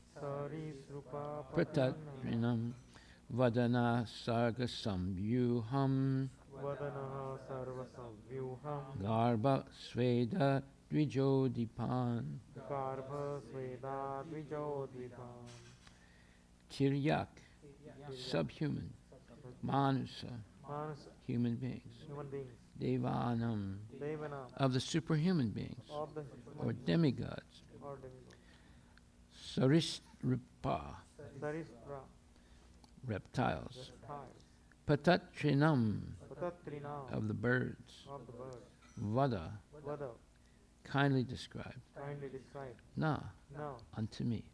Speaker 4: Pratatrinam Vadana Sarga Samvyuham Garbha Sveda Dvijodipan. Tiryak, subhuman. Manusa, human beings. Devanam, of the superhuman beings, or demigods. Sarisripa, reptiles. Patatrinam, of the birds. Vada, kindly described. Na, unto me.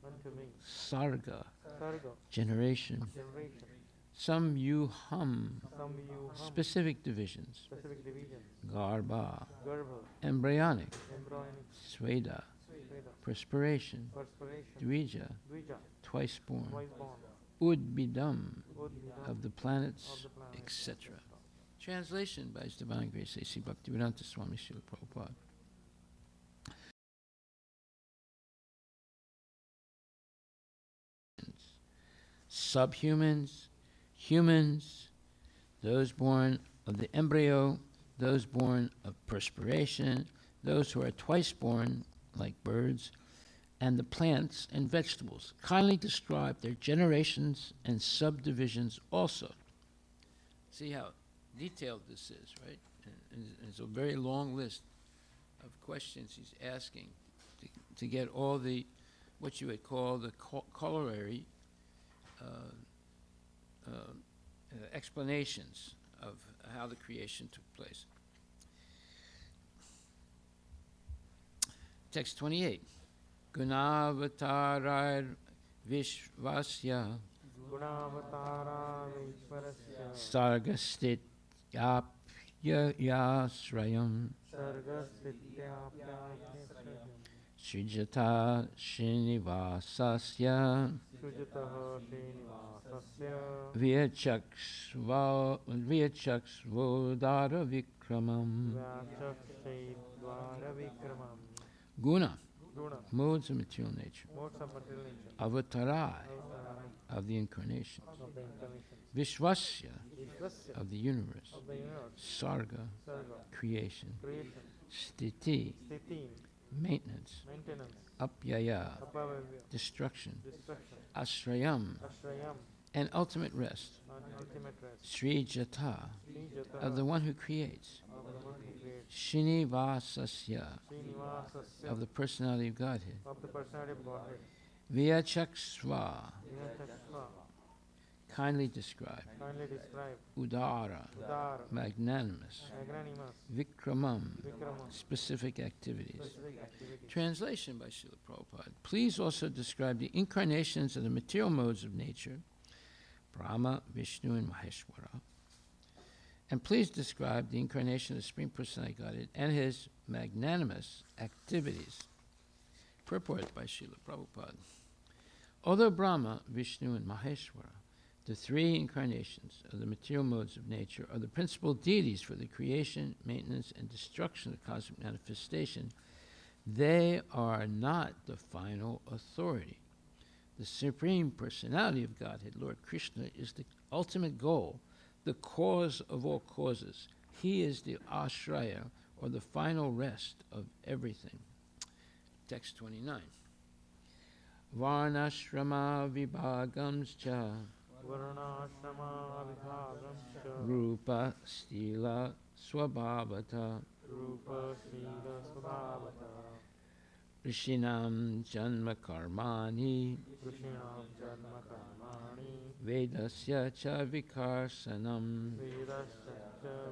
Speaker 4: Sarga, generation. Samyuham, specific divisions. Garbha, embryonic. Sweda, perspiration. Dvija, twice born. Udbidam, of the planets, etc. Translation by His Divine Grace A.C. Bhaktivedanta Swami Srila Prabhupada. Subhumans, humans, those born of the embryo, those born of perspiration, those who are twice born, like birds, and the plants and vegetables. Kindly describe their generations and subdivisions also. See how detailed this is, right? And it's a very long list of questions he's asking to get all the, what you would call the corollary explanations of how the creation took place. Text 28. Gunavatarar Vishvasya
Speaker 5: गुणावतारामीश्वरस्य
Speaker 4: Sargastit Yapyasrayam
Speaker 5: सर्गस्थित्याप्याश्रयम्
Speaker 4: Srijata Srinivasasya
Speaker 5: सृजतः श्रीनिवासस्य
Speaker 4: Vyachaksvodara Vikramam.
Speaker 5: व्याचक्षैर्द्वारविक्रमम्
Speaker 4: Guna,
Speaker 5: गुण
Speaker 4: modes of material nature.
Speaker 5: modes of material nature
Speaker 4: Avatarai,
Speaker 5: avatar
Speaker 4: of the incarnation.
Speaker 5: of the incarnation
Speaker 4: Vishvasya,
Speaker 5: Vishvasya
Speaker 4: of the universe.
Speaker 5: of the universe
Speaker 4: Sarga,
Speaker 5: Sarga
Speaker 4: creation.
Speaker 5: creation
Speaker 4: Sthiti,
Speaker 5: Sthiti
Speaker 4: maintenance.
Speaker 5: maintenance
Speaker 4: Apyaya,
Speaker 5: Apavavya
Speaker 4: destruction.
Speaker 5: destruction
Speaker 4: Ashrayam,
Speaker 5: Ashrayam
Speaker 4: and ultimate rest.
Speaker 5: ultimate rest
Speaker 4: Srijata,
Speaker 5: Srijata
Speaker 4: of the one who creates.
Speaker 5: of the one who creates
Speaker 4: Srinivasasya,
Speaker 5: Srinivasasya
Speaker 4: of the personality of Godhead.
Speaker 5: of the personality of Godhead
Speaker 4: Vyachaksva,
Speaker 5: Vyachakshva
Speaker 4: kindly describe.
Speaker 5: kindly describe
Speaker 4: Udara,
Speaker 5: Udara
Speaker 4: magnanimous.
Speaker 5: Magnanimous
Speaker 4: Vikramam,
Speaker 5: Vikramam
Speaker 4: specific activities.
Speaker 5: specific activity
Speaker 4: Translation by Srila Prabhupada. Please also describe the incarnations of the material modes of nature, Brahma, Vishnu, and Maheshwara. And please describe the incarnation of the Supreme Personality Godhead and his magnanimous activities. Purport by Srila Prabhupada. Although Brahma, Vishnu, and Maheshwara, the three incarnations of the material modes of nature, are the principal deities for the creation, maintenance, and destruction of cosmic manifestation, they are not the final authority. The Supreme Personality of Godhead, Lord Krishna, is the ultimate goal, the cause of all causes. He is the ashraya, or the final rest of everything. Text 29. Varnashrama vibhagamscha
Speaker 5: Varnashrama vibhagamscha
Speaker 4: rupa stila swabhavata
Speaker 5: Rupa Srila Svabhavata
Speaker 4: rishinam janma karmani
Speaker 5: Krishinam Janma Karmani
Speaker 4: vedasya cha vikarsanam.
Speaker 5: Vedasya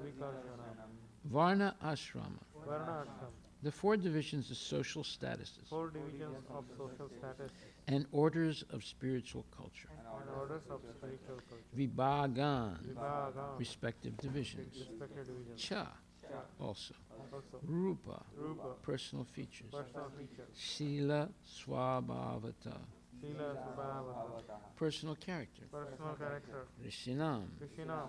Speaker 5: Vikarshanam
Speaker 4: Varna ashrama,
Speaker 5: Varna Ashram
Speaker 4: the four divisions of social statuses
Speaker 5: four divisions of social status
Speaker 4: and orders of spiritual culture.
Speaker 5: and orders of spiritual culture
Speaker 4: Vibhagan,
Speaker 5: Vibhaga
Speaker 4: respective divisions.
Speaker 5: respected divisions
Speaker 4: Cha,
Speaker 5: Cha,
Speaker 4: also.
Speaker 5: also
Speaker 4: Rupa,
Speaker 5: Rupa
Speaker 4: personal features.
Speaker 5: personal features
Speaker 4: Sila swabhavata,
Speaker 5: Sila Svabhavata
Speaker 4: personal character.
Speaker 5: personal character
Speaker 4: Rishinam,
Speaker 5: Krishinam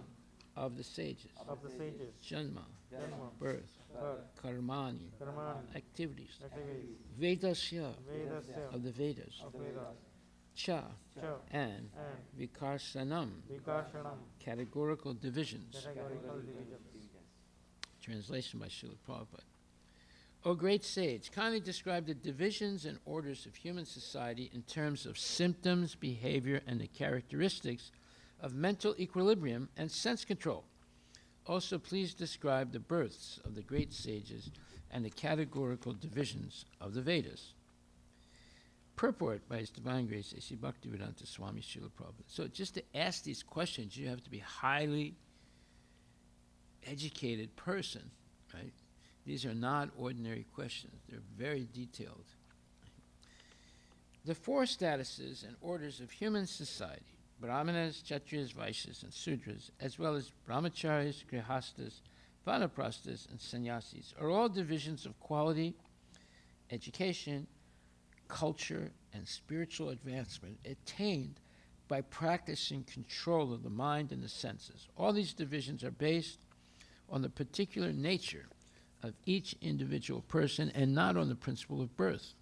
Speaker 4: of the sages.
Speaker 5: of the sages
Speaker 4: Janma,
Speaker 5: Janma
Speaker 4: birth.
Speaker 5: Birth
Speaker 4: Karmani,
Speaker 5: Karmani
Speaker 4: activities.
Speaker 5: activities
Speaker 4: Vedasya,
Speaker 5: Vedasya
Speaker 4: of the Vedas.
Speaker 5: of Vedas
Speaker 4: Cha,
Speaker 5: Cha
Speaker 4: and
Speaker 5: and
Speaker 4: Vikarsanam,
Speaker 5: Vikarshanam
Speaker 4: categorical divisions.
Speaker 5: categorical divisions
Speaker 4: Translation by Srila Prabhupada. O great sage, kindly describe the divisions and orders of human society in terms of symptoms, behavior, and the characteristics of mental equilibrium and sense control. Also, please describe the births of the great sages and the categorical divisions of the Vedas. Purport by His Divine Grace, A.C. Bhaktivedanta Swami Srila Prabhupada. So just to ask these questions, you have to be a highly educated person, right? These are not ordinary questions. They're very detailed. The four statuses and orders of human society, Brahmanas, Kshatriyas, Vaishyas, and Sudras, as well as Brahmacharis, Grihastas, Vanaprasthas, and Sannyasis, are all divisions of quality, education, culture, and spiritual advancement attained by practicing control of the mind and the senses. All these divisions are based on the particular nature of each individual person and not on the principle of birth.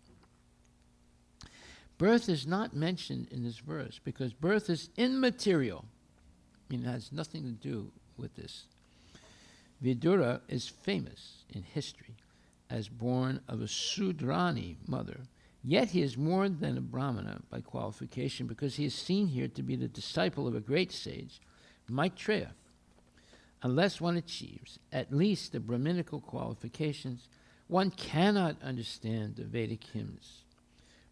Speaker 4: Birth is not mentioned in this verse because birth is immaterial. I mean, it has nothing to do with this. Vidura is famous in history as born of a Sudrani mother, yet he is more than a Brahmana by qualification because he is seen here to be the disciple of a great sage, Maitreya. Unless one achieves at least the Brahminical qualifications, one cannot understand the Vedic hymns.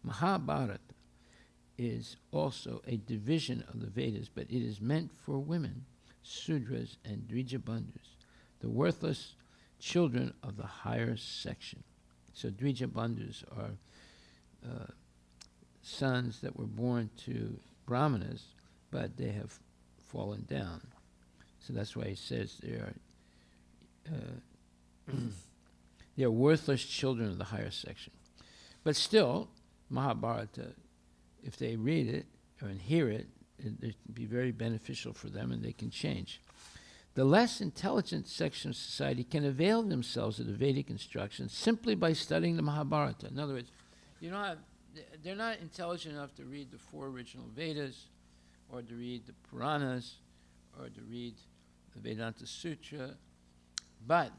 Speaker 4: Mahabharata is also a division of the Vedas, but it is meant for women, Sudras and Dvijabandhus, the worthless children of the higher section. So Dvijabandhus are sons that were born to Brahmanas, but they have fallen down. So that's why he says they are worthless children of the higher section. But still, Mahabharata, if they read it or hear it, it would be very beneficial for them and they can change. The less intelligent section of society can avail themselves of the Vedic instructions simply by studying the Mahabharata. In other words, they're not intelligent enough to read the 4 original Vedas, or to read the Puranas, or to read the Vedanta Sutra, but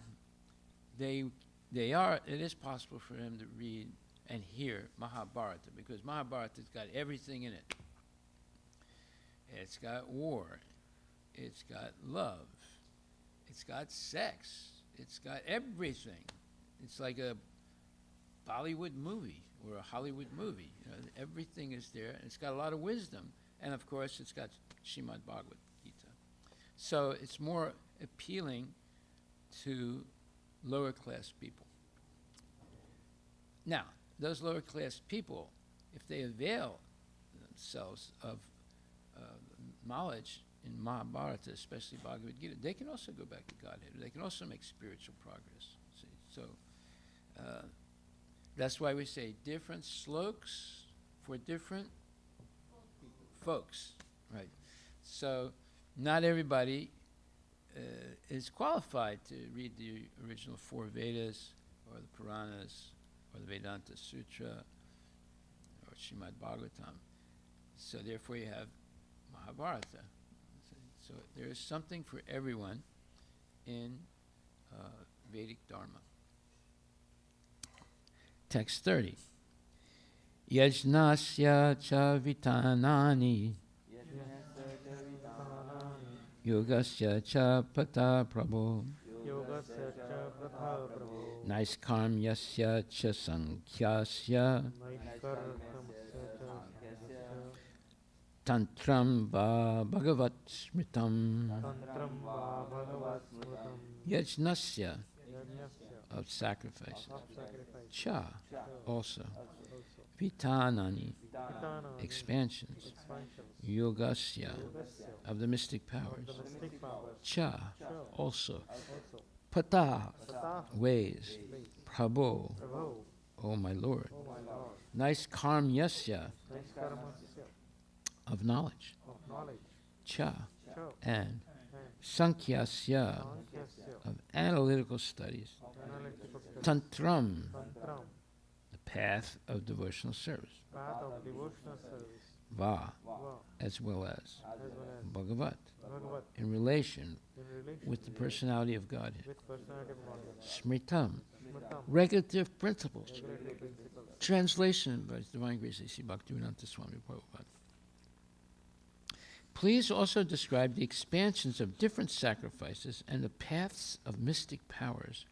Speaker 4: it is possible for them to read and hear Mahabharata, because Mahabharata's got everything in it. It's got war, it's got love, it's got sex, it's got everything. It's like a Bollywood movie or a Hollywood movie. Everything is there, and it's got a lot of wisdom. And of course, it's got Srimad Bhagavad Gita. So it's more appealing to lower class people. Now, those lower class people, if they avail themselves of knowledge in Mahabharata, especially Bhagavad Gita, they can also go back to Godhead. They can also make spiritual progress. See? So that's why we say different slokas for different folks, right? So not everybody is qualified to read the original 4 Vedas or the Puranas or the Vedanta Sutra or Srimad Bhagavatam. So therefore you have Mahabharata. So there is something for everyone in Vedic Dharma. Text 30. Yajnasya cha vitanani yogasya cha pata prabhu
Speaker 5: Yogasya cha pratha prabhu.
Speaker 4: naiskarmyasya cha sankhyasya
Speaker 5: Naikarkamsya cha
Speaker 4: tantram va bhagavat smritam.
Speaker 5: tantram va bhagavat smritam.
Speaker 4: Yajnasya,
Speaker 5: Yajnasya
Speaker 4: of sacrifices,
Speaker 5: of sacrifice.
Speaker 4: cha, also,
Speaker 5: Also.
Speaker 4: vitanani,
Speaker 5: Vitana
Speaker 4: expansions,
Speaker 5: expansions.
Speaker 4: yogasya,
Speaker 5: Yogasya
Speaker 4: of the mystic powers,
Speaker 5: the mystic powers.
Speaker 4: cha,
Speaker 5: Cha
Speaker 4: also,
Speaker 5: also.
Speaker 4: pata,
Speaker 5: Pratah
Speaker 4: ways,
Speaker 5: ways.
Speaker 4: prabhu,
Speaker 5: Prabhu.
Speaker 4: O my Lord,
Speaker 5: Oh my Lord.
Speaker 4: nice karmyasya,
Speaker 5: Naikarmasya
Speaker 4: of knowledge,
Speaker 5: of knowledge.
Speaker 4: cha,
Speaker 5: Cha
Speaker 4: and
Speaker 5: and
Speaker 4: sankhyasya,
Speaker 5: sankhyasya
Speaker 4: of analytical studies,
Speaker 5: analytical studies.
Speaker 4: tantram,
Speaker 5: Tantram,
Speaker 4: the path of devotional service,
Speaker 5: path of devotional service.
Speaker 4: va,
Speaker 5: Va,
Speaker 4: as well as
Speaker 5: as well as
Speaker 4: bhagavat,
Speaker 5: Bhagavat
Speaker 4: in relation
Speaker 5: in relation
Speaker 4: with the personality of Godhead,
Speaker 5: with personality of Godhead.
Speaker 4: smritam,
Speaker 5: Smritam,
Speaker 4: regulative principles,
Speaker 5: regulative principles.
Speaker 4: translation by His Divine Grace A.C. Bhaktivedanta Swami Prabhupada. Please also describe the expansions of different sacrifices and the paths of mystic powers,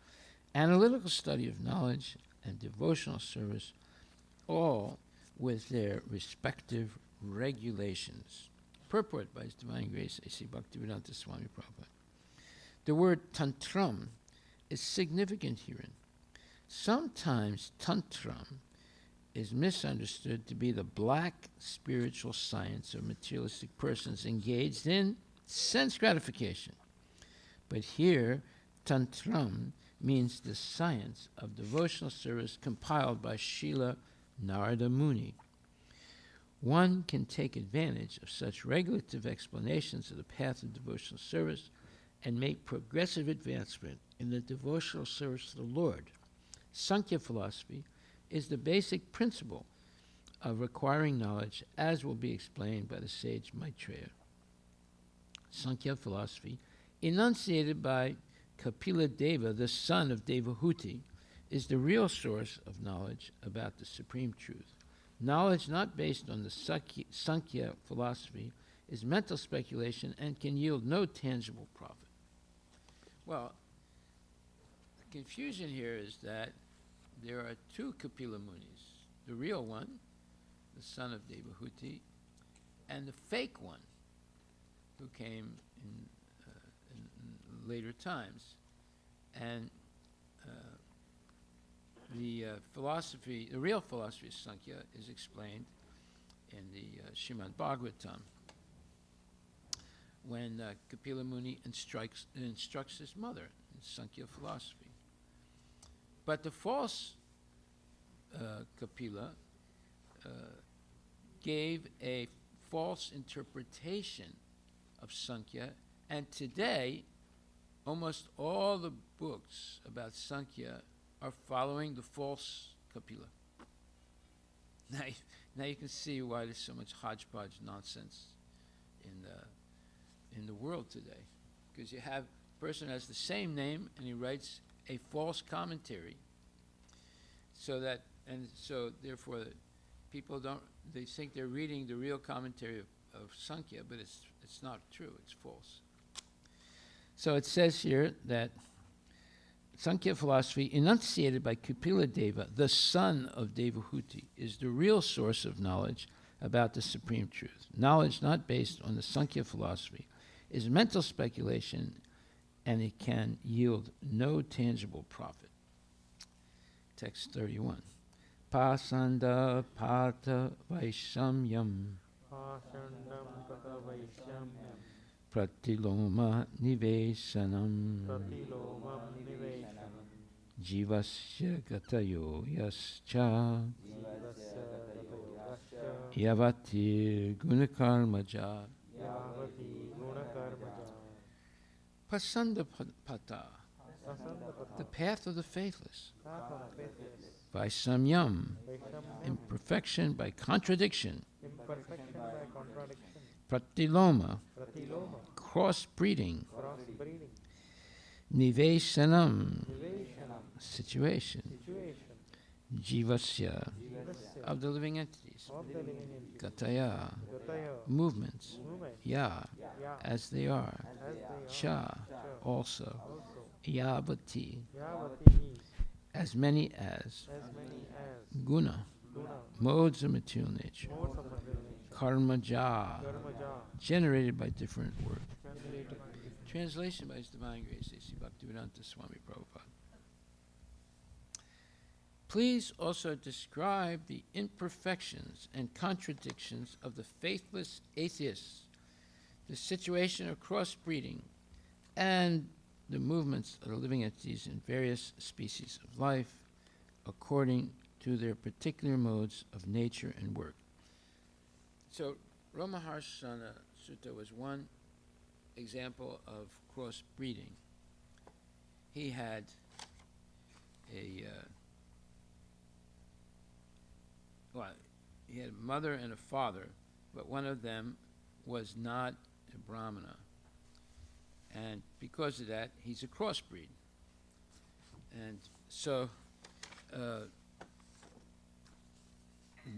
Speaker 4: analytical study of knowledge, and devotional service, all with their respective regulations. Purport by His Divine Grace A.C. Bhaktivedanta Swami Prabhupada. The word tantram is significant herein. Sometimes tantram is misunderstood to be the black spiritual science of materialistic persons engaged in sense gratification. But here, tantram means the science of devotional service compiled by Srila Narada Muni. One can take advantage of such regulative explanations of the path of devotional service and make progressive advancement in the devotional service to the Lord. Sankhya philosophy is the basic principle of requiring knowledge, as will be explained by the sage Maitreya. Sankhya philosophy, enunciated by Kapila Deva, the son of Devahuti, is the real source of knowledge about the supreme truth. Knowledge not based on the Sankhya philosophy is mental speculation and can yield no tangible profit. Well, the confusion here is that there are 2 Kapila Munis, the real one, the son of Devahuti, and the fake one, who came in later times. And the philosophy, the real philosophy of Sankhya is explained in the Srimad Bhagavatam when Kapila Muni instructs his mother in Sankhya philosophy. But the false Kapila gave a false interpretation of Sankhya, and today almost all the books about Sankhya are following the false Kapila. Now you can see why there's so much hodgepodge nonsense in the world today, because you have a person who has the same name and he writes a false commentary, so therefore people they think they're reading the real commentary of Sankhya, but it's not true, it's false. So it says here that Sankhya philosophy, enunciated by Kapila Deva, the son of Devahuti, is the real source of knowledge about the supreme truth. Knowledge not based on the Sankhya philosophy is mental speculation, and it can yield no tangible profit. Text 31. Pasanda pata vaishamyam
Speaker 5: Pashandam pata vaishamyam
Speaker 4: pratiloma nivesanam
Speaker 5: pratilomam niveshanam
Speaker 4: jivasya gatayo yascha
Speaker 5: jivasya gatayo
Speaker 4: yavati gunakarmaja
Speaker 5: yavati gunakarmaja
Speaker 4: pasanda pata,
Speaker 5: pasandapata
Speaker 4: the path of the faithless,
Speaker 5: path of faithless
Speaker 4: vaisamyam,
Speaker 5: vaishamyam
Speaker 4: imperfection by contradiction,
Speaker 5: imperfection by contradiction
Speaker 4: pratiloma,
Speaker 5: pratiloma
Speaker 4: cross-breeding,
Speaker 5: cross-breeding
Speaker 4: nivesanam,
Speaker 5: niveshanam
Speaker 4: situation,
Speaker 5: situation
Speaker 4: jivasya,
Speaker 5: jivasya
Speaker 4: of the living entities,
Speaker 5: of the living entity
Speaker 4: gataya,
Speaker 5: gataya
Speaker 4: movements,
Speaker 5: movement
Speaker 4: ya,
Speaker 5: ya
Speaker 4: as they are,
Speaker 5: as they are
Speaker 4: cha, also,
Speaker 5: also
Speaker 4: yavati,
Speaker 5: yavati means
Speaker 4: as many as, guna,
Speaker 5: guna
Speaker 4: modes of material nature,
Speaker 5: modes of material nature
Speaker 4: karmaja,
Speaker 5: karmaja
Speaker 4: generated by different words.
Speaker 5: translated by different
Speaker 4: Translation by His Divine Grace, A.C. Bhaktivedanta Swami Prabhupada. Please also describe the imperfections and contradictions of the faithless atheists, the situation of crossbreeding, and the movements of the living entities in various species of life according to their particular modes of nature and work. So, Ramaharshana Sutta was one example of crossbreeding. He had he had a mother and a father, but one of them was not a Brahmana. And because of that, he's a crossbreed. And so,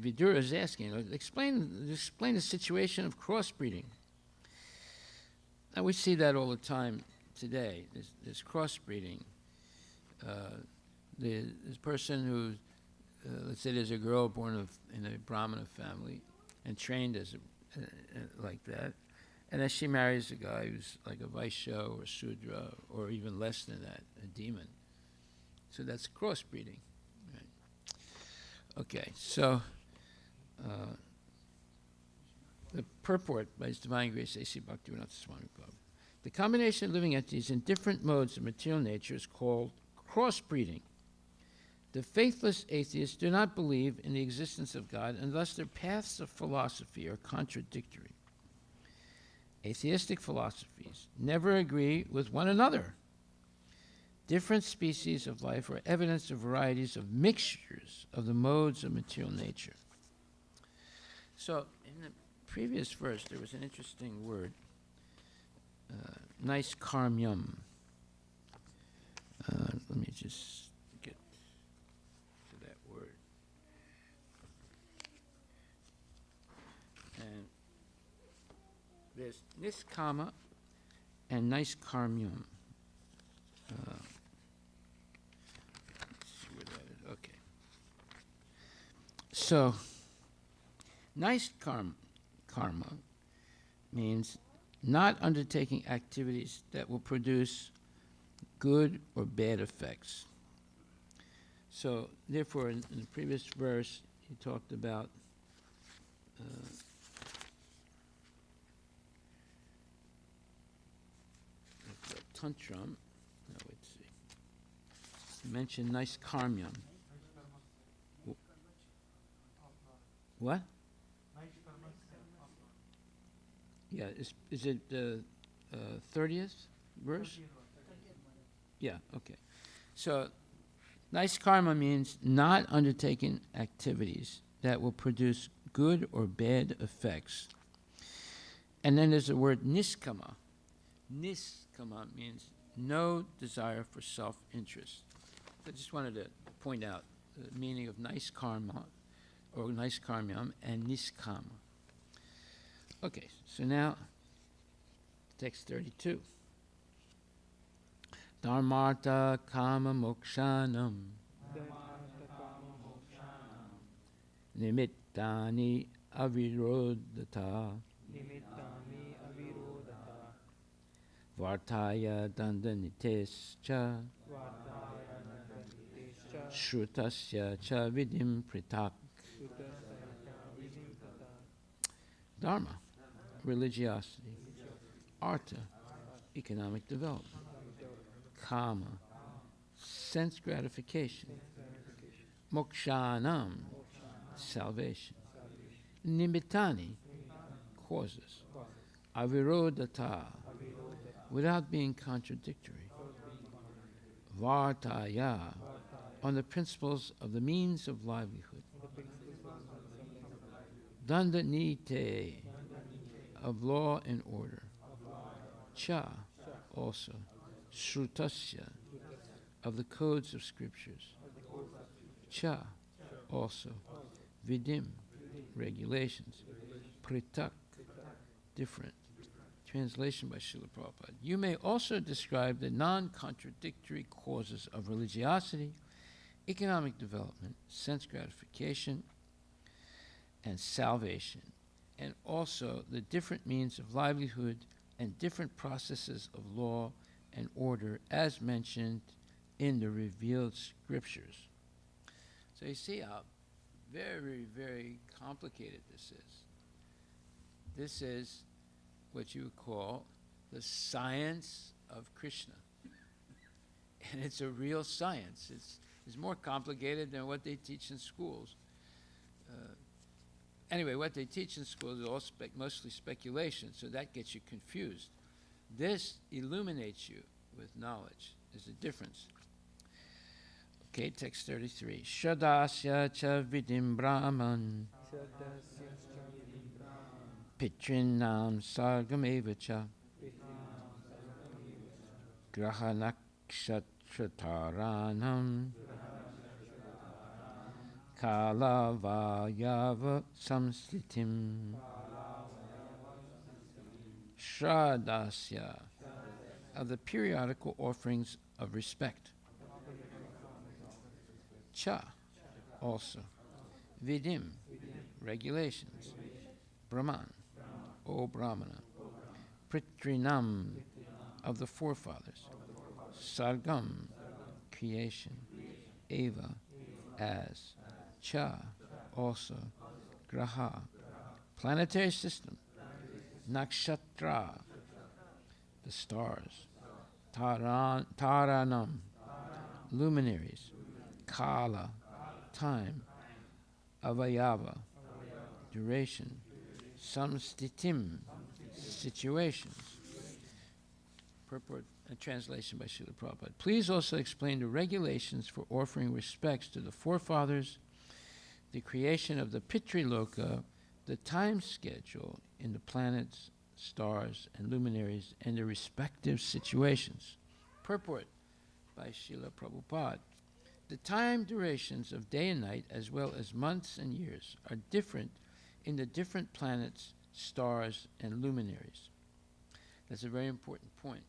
Speaker 4: Vidura is asking, explain the situation of crossbreeding. And we see that all the time today. There's crossbreeding. This person who, let's say there's a girl born in a Brahmana family and trained as like that, and then she marries a guy who's like a Vaishya or Sudra or even less than that, a demon. So that's crossbreeding. Right. Okay, so the purport by His Divine Grace, A.C. Bhaktivedanta Swami Prabhupada. The combination of living entities in different modes of material nature is called crossbreeding. The faithless atheists do not believe in the existence of God, and thus their paths of philosophy are contradictory. Atheistic philosophies never agree with one another. Different species of life are evidence of varieties of mixtures of the modes of material nature. So, in the previous verse, there was an interesting word, nice karmyam. Let me just get to that word. And there's niskama and nice karmyam. Let's see where that is. Okay. So, nice karma means not undertaking activities that will produce good or bad effects. So, therefore, in the previous verse, he talked about tantram. No, let's see. He mentioned nice karmyam. What? Yeah, is it the 30th verse? Yeah, okay. So, nice karma means not undertaking activities that will produce good or bad effects. And then there's the word niskama. Niskama means no desire for self-interest. I just wanted to point out the meaning of nice karma, or nice karmyam, and niskama. Okay, so now, text 32. Dharmartha kama mokshanam nimittani avirodhata
Speaker 5: Nimittani avirodhata
Speaker 4: vartaya dandanitescha
Speaker 5: Vartaya nanditescha
Speaker 4: shrutasya cha vidim pritak.
Speaker 5: Sudasaya vidim tata
Speaker 4: Dharma, religiosity. Artha, economic development. Kama, sense gratification. Mokshanam, salvation. Nimittani, causes. Avirodhata, without being contradictory. Vartaya, on the principles of the means of livelihood. Dandanite, of law and order. Cha, also. Shrutasya, of the codes of scriptures. Cha, also. Vidim, regulations. Pritak, different. Translation by Srila Prabhupada. You may also describe the non-contradictory causes of religiosity, economic development, sense gratification, and salvation, and also the different means of livelihood and different processes of law and order as mentioned in the revealed scriptures. So you see how very, very complicated this is. This is what you would call the science of Krishna. And it's a real science. It's more complicated than what they teach in schools. Anyway, what they teach in schools is all mostly speculation, so that gets you confused. This illuminates you with knowledge. There's a difference. Okay, text 33. Shadasya cha vidim brahman
Speaker 5: Sadasya vidim brahman
Speaker 4: pitrinam sargameva cha grahanakshatrataranam kalavayava samstitim Shradasya, of the periodical offerings of respect. Cha, also. Vidim, regulations. Brahman, O Brahmana. Pritrinam, of the forefathers. Sargam, creation. Eva, as. Cha, also. Graha, planetary system. Nakshatra, the stars. Taranam, luminaries. Kala, time. Avayava, duration. Samstitim, situations. Purport and translation by Srila Prabhupada. Please also explain the regulations for offering respects to the forefathers, the creation of the Pitriloka, the time schedule in the planets, stars, and luminaries, and their respective situations. Purport by Srila Prabhupada. The time durations of day and night, as well as months and years, are different in the different planets, stars, and luminaries. That's a very important point,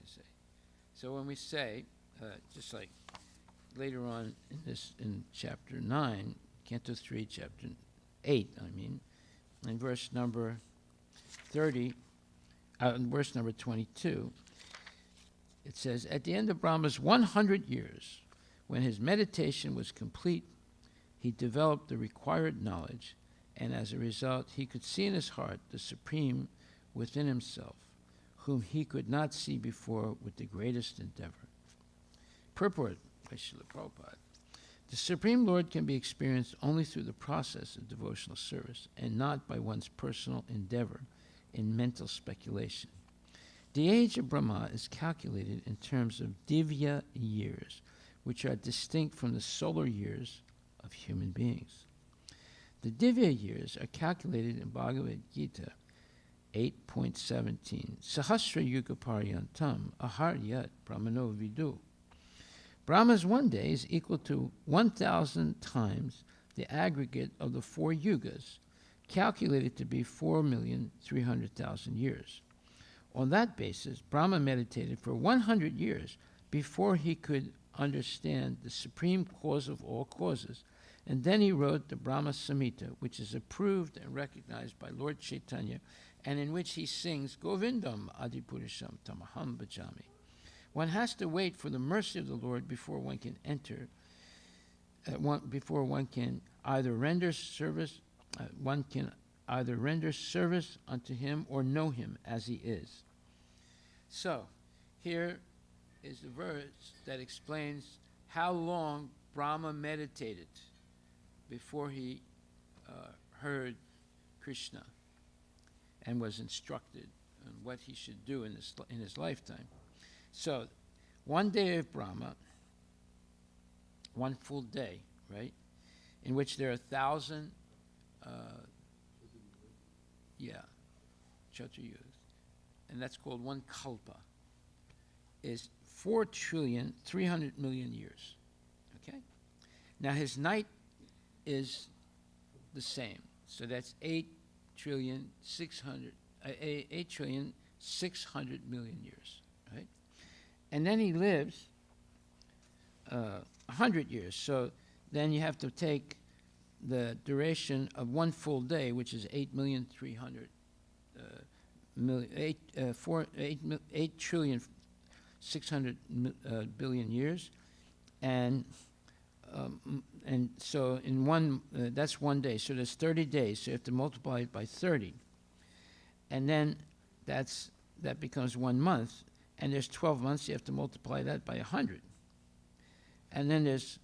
Speaker 4: you see. So when we say, just like later on in chapter 9, Canto 3, chapter 8, in verse number 30, in verse number 22, it says, at the end of Brahma's 100 years, When his meditation was complete, he developed the required knowledge, and as a result, he could see in his heart the Supreme within himself, whom he could not see before with the greatest endeavor. Purport by Srila Prabhupada. The Supreme Lord can be experienced only through the process of devotional service, and not by one's personal endeavor in mental speculation. The age of Brahma is calculated in terms of divya years, which are distinct from the solar years of human beings. The divya years are calculated in Bhagavad Gita 8.17. Sahasra yuga paryantam aharyat brahmano vidu. Brahma's one day is equal to 1,000 times the aggregate of the 4 yugas, calculated to be 4,300,000 years. On that basis, Brahma meditated for 100 years before he could understand the supreme cause of all causes, and then he wrote the Brahma Samhita, which is approved and recognized by Lord Chaitanya, and in which he sings Govindam Adipurisham Tamaham Bhajami. One has to wait for the mercy of the Lord before one can enter, before one can either render service, unto him or know him as he is. So, here is the verse that explains how long Brahma meditated before he heard Krishna and was instructed on what he should do in his lifetime. So, one day of Brahma, one full day, right, in which there are 1,000, Chaturyugas, and that's called one kalpa, is 4,300,000,000 years. Okay? Now his night is the same. So that's 8,600,000,000 years. Right? And then he lives 100 years. So then you have to take the duration of one full day, which is 8,600,000,000 years, and so in one that's one day. So there's 30 days. So you have to multiply it by 30, and then that becomes 1 month. And there's 12 months. You have to multiply that by 100, and then there's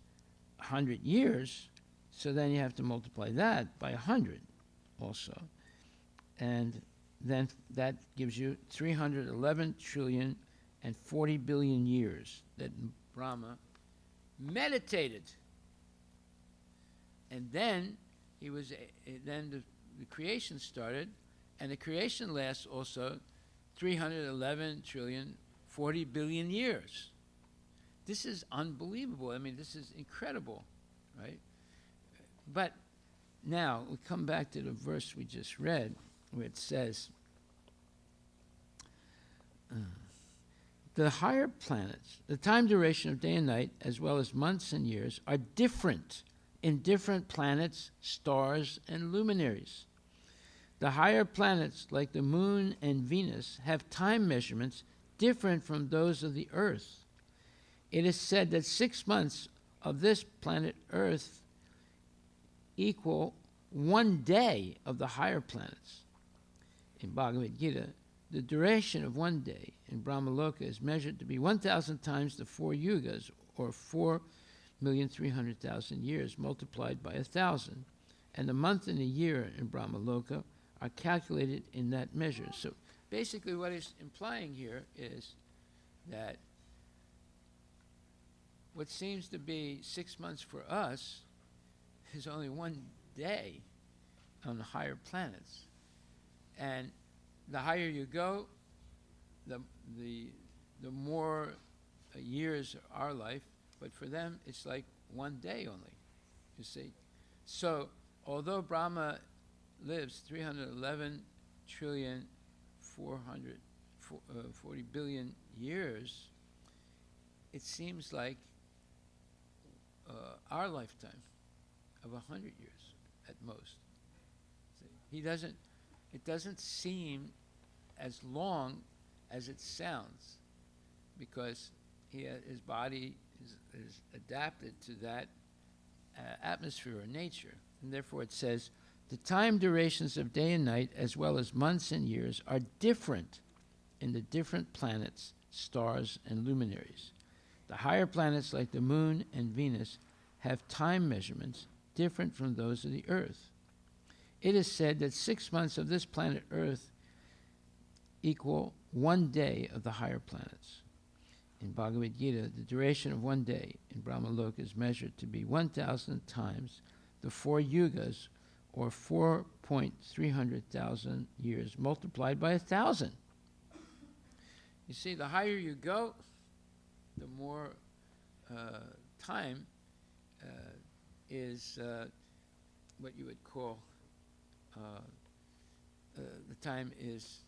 Speaker 4: 100 years. So then you have to multiply that by 100 also. And then that gives you 311,040,000,000,000 years that Brahma meditated. And then the creation started, and the creation lasts also 311,040,000,000,000 years. This is unbelievable. I mean, this is incredible, right? But now we come back to the verse we just read, where it says, the higher planets, the time duration of day and night, as well as months and years, are different in different planets, stars, and luminaries. The higher planets, like the moon and Venus, have time measurements different from those of the Earth. It is said that 6 months of this planet Earth equal 1 day of the higher planets. In Bhagavad Gita, the duration of 1 day in Brahmaloka is measured to be 1,000 times the 4 yugas, or 4,300,000 years multiplied by 1,000. And the month and the year in Brahmaloka are calculated in that measure. So basically what he's implying here is that what seems to be 6 months for us is only 1 day on the higher planets. And the higher you go, the more years our life, but for them it's like 1 day only, you see. So although Brahma lives 311,440,000,000,000 years, it seems like our lifetime of 100 years at most. See, it doesn't seem as long as it sounds, because his body is adapted to that atmosphere or nature. And therefore it says, the time durations of day and night, as well as months and years, are different in the different planets, stars, and luminaries. The higher planets, like the Moon and Venus, have time measurements different from those of the Earth. It is said that 6 months of this planet Earth equal 1 day of the higher planets. In Bhagavad Gita, the duration of 1 day in Brahmaloka is measured to be 1,000 times the 4 yugas, or 4,300,000 years multiplied by 1,000. You see, the higher you go, the more time is what you would call, the time is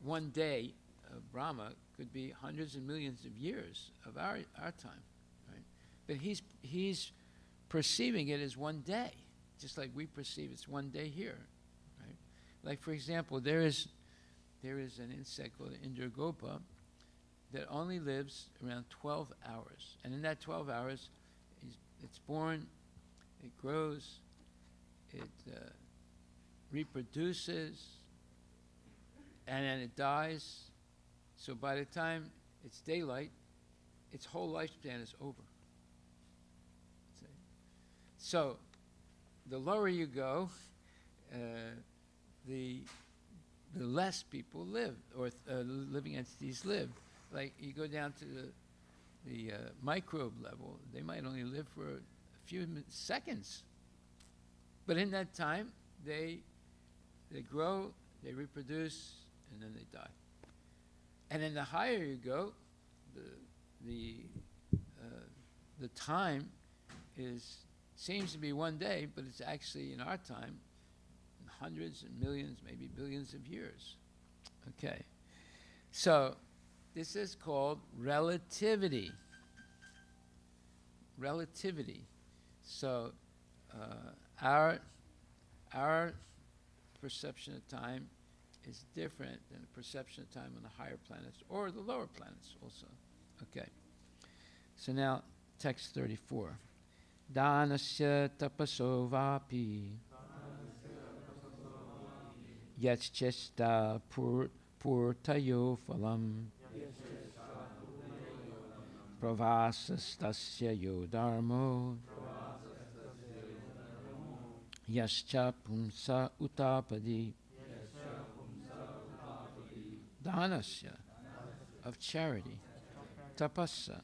Speaker 4: 1 day of Brahma could be hundreds and millions of years of our time, right? But he's perceiving it as 1 day, just like we perceive it's 1 day here, right? Like, for example, there is an insect called Indragopa that only lives around 12 hours. And in that 12 hours, it's born, it grows, it reproduces, and then it dies. So by the time it's daylight, its whole lifespan is over. See? So the lower you go, the less people live, or living entities live. Like, you go down to the microbe level, they might only live for a few seconds. But in that time, they grow, they reproduce, and then they die. And then the higher you go, the time seems to be 1 day, but it's actually, in our time, hundreds and millions, maybe billions of years. Okay. So this is called relativity. Relativity. So our perception of time is different than the perception of time on the higher planets or the lower planets also. Okay. So now, text 34. Danasya tapaso vapi yachchesta purtayo phalam pravasastasya yodharmo yascha pumsa utapadi. Danasya, of charity. Tapasa,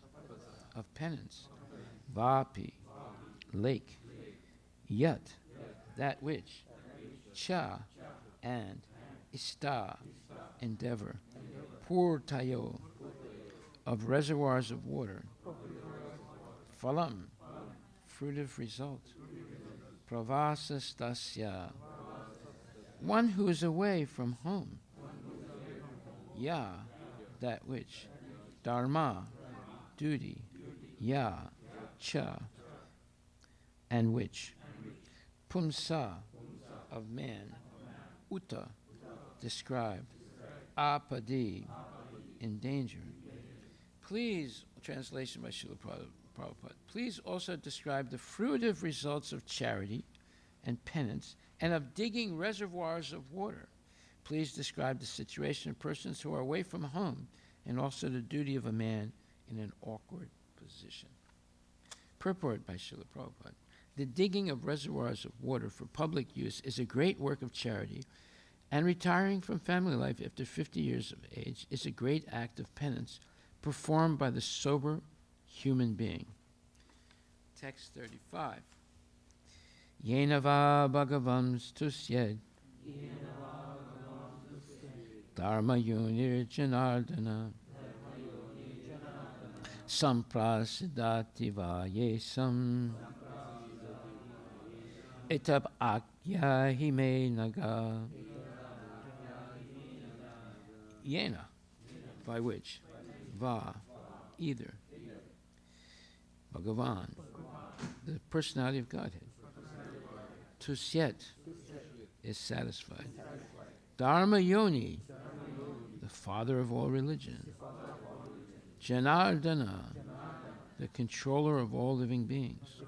Speaker 4: of penance. Vapi, lake. Yat, that which. Cha, and. Ista, endeavor. Purtayo, of reservoirs of water. Phalam, fruitive result. Pravasastasya, one who is away from home. Ya, that which. Dharma, duty. Ya, cha, and which. Pumsa, of man. Uta, described. Apadi, in danger. Please, translation by Srila Prabhupada, please also describe the fruitive results of charity and penance and of digging reservoirs of water. Please describe the situation of persons who are away from home and also the duty of a man in an awkward position. Purport by Srila Prabhupada. The digging of reservoirs of water for public use is a great work of charity, and retiring from family life after 50 years of age is a great act of penance performed by the sober human being. Text 35. Yenava bhagavam stusyed dharma yunir janardana samprasidati vayesam etab akya hime naga. Yena, by which. Va, either. Bhagavan, the personality of Godhead. Tusyet, is satisfied. Dharma Yoni, the father of all religion. Janardana, the controller of all living beings.